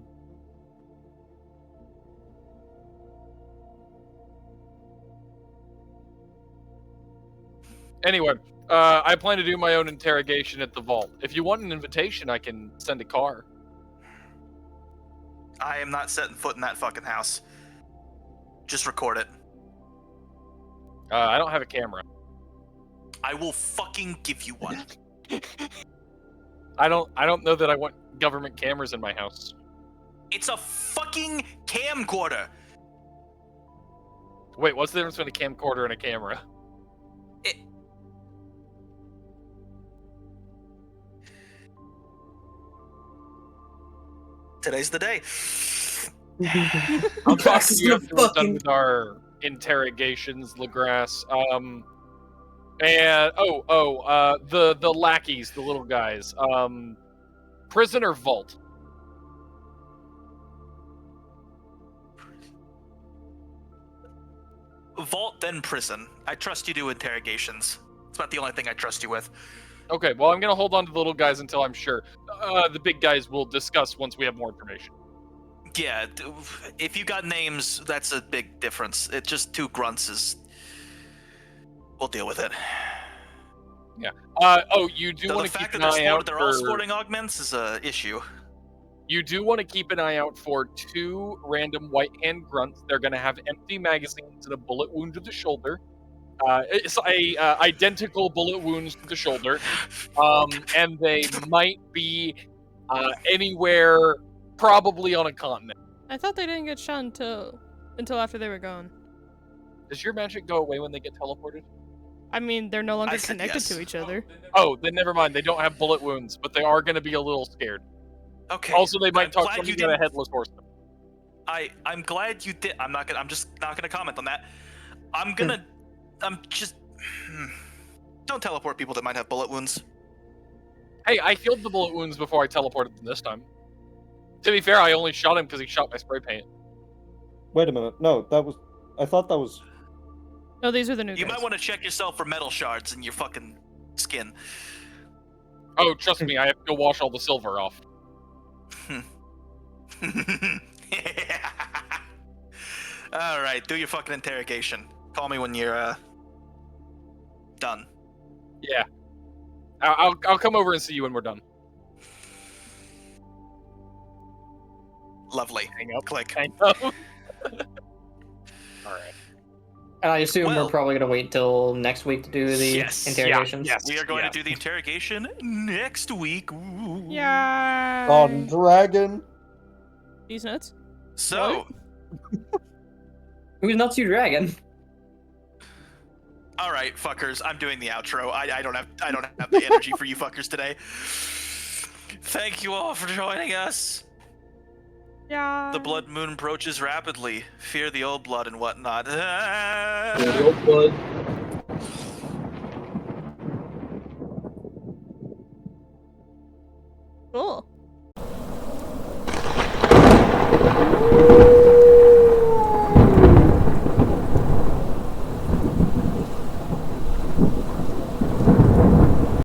[SPEAKER 4] Anyway, I plan to do my own interrogation at the vault. If you want an invitation, I can send a car.
[SPEAKER 1] I am not setting foot in that fucking house. Just record it.
[SPEAKER 4] I don't have a camera.
[SPEAKER 1] I will fucking give you one.
[SPEAKER 4] I don't know that I want government cameras in my house.
[SPEAKER 1] It's a fucking camcorder.
[SPEAKER 4] Wait, what's the difference between a camcorder and a camera?
[SPEAKER 1] Today's the day.
[SPEAKER 4] I'm
[SPEAKER 7] This
[SPEAKER 4] talking
[SPEAKER 7] is
[SPEAKER 4] to you
[SPEAKER 7] gonna
[SPEAKER 4] after we're done
[SPEAKER 7] fucking-
[SPEAKER 4] with our interrogations, Legrasse. The lackeys, the little guys. Prisoner vault.
[SPEAKER 1] Vault, then prison. I trust you do interrogations. It's about the only thing I trust you with.
[SPEAKER 4] Okay, well, I'm gonna hold on to the little guys until I'm sure. The big guys we'll discuss once we have more information.
[SPEAKER 1] Yeah, if you got names, that's a big difference. It just 2 grunts is. We'll deal with it.
[SPEAKER 4] You do
[SPEAKER 1] Though
[SPEAKER 4] want
[SPEAKER 1] the
[SPEAKER 4] to keep
[SPEAKER 1] fact
[SPEAKER 4] an
[SPEAKER 1] that
[SPEAKER 4] eye out
[SPEAKER 1] they're all
[SPEAKER 4] for.
[SPEAKER 1] sporting augments is a issue.
[SPEAKER 4] You do want to keep an eye out for 2 random white hand grunts. They're going to have empty magazines and a bullet wound to the shoulder. It's identical bullet wounds to the shoulder, and they might be anywhere, probably on a continent.
[SPEAKER 2] I thought they didn't get shot until after they were gone.
[SPEAKER 4] Does your magic go away when they get teleported?
[SPEAKER 2] I mean, they're no longer
[SPEAKER 1] I said
[SPEAKER 2] connected
[SPEAKER 1] yes.
[SPEAKER 2] to each other.
[SPEAKER 4] Oh, then never mind. They don't have bullet wounds, but they are going to be a little scared.
[SPEAKER 1] Okay.
[SPEAKER 4] Also, they might
[SPEAKER 1] I'm
[SPEAKER 4] talk
[SPEAKER 1] glad you
[SPEAKER 4] something about a
[SPEAKER 1] didn't-
[SPEAKER 4] headless horseman.
[SPEAKER 1] I'm glad you did. I'm just not gonna comment on that. Don't teleport people that might have bullet wounds.
[SPEAKER 4] Hey, I healed the bullet wounds before I teleported them this time. To be fair, I only shot him because he shot my spray paint.
[SPEAKER 6] Wait a minute. No, that was. I thought that was.
[SPEAKER 2] No, these are the new
[SPEAKER 1] You
[SPEAKER 2] guys.
[SPEAKER 1] might want to check yourself for metal shards in your fucking skin.
[SPEAKER 4] Oh, trust me, I have to go wash all the silver off.
[SPEAKER 1] All right, do your fucking interrogation. Call me when you're done.
[SPEAKER 4] Yeah. I'll come over and see you when we're done.
[SPEAKER 1] Lovely.
[SPEAKER 4] Hang up.
[SPEAKER 1] Click.
[SPEAKER 4] I know. Alright.
[SPEAKER 5] And I assume
[SPEAKER 1] Well-
[SPEAKER 5] we're probably gonna wait till next week to do the
[SPEAKER 1] Yes, yeah,
[SPEAKER 5] interrogations.
[SPEAKER 4] yes.
[SPEAKER 1] We are going
[SPEAKER 4] yes.
[SPEAKER 1] to do the interrogation next week. Ooh.
[SPEAKER 2] Yeah.
[SPEAKER 6] On dragon.
[SPEAKER 2] These nuts.
[SPEAKER 1] So,
[SPEAKER 5] Who's not you, dragon?
[SPEAKER 1] all right, fuckers, I'm doing the outro. I don't have the energy for you fuckers today. Thank you all for joining us.
[SPEAKER 2] Yeah.
[SPEAKER 1] The blood moon approaches rapidly. Fear the old blood and whatnot.
[SPEAKER 3] The old blood.
[SPEAKER 2] Cool.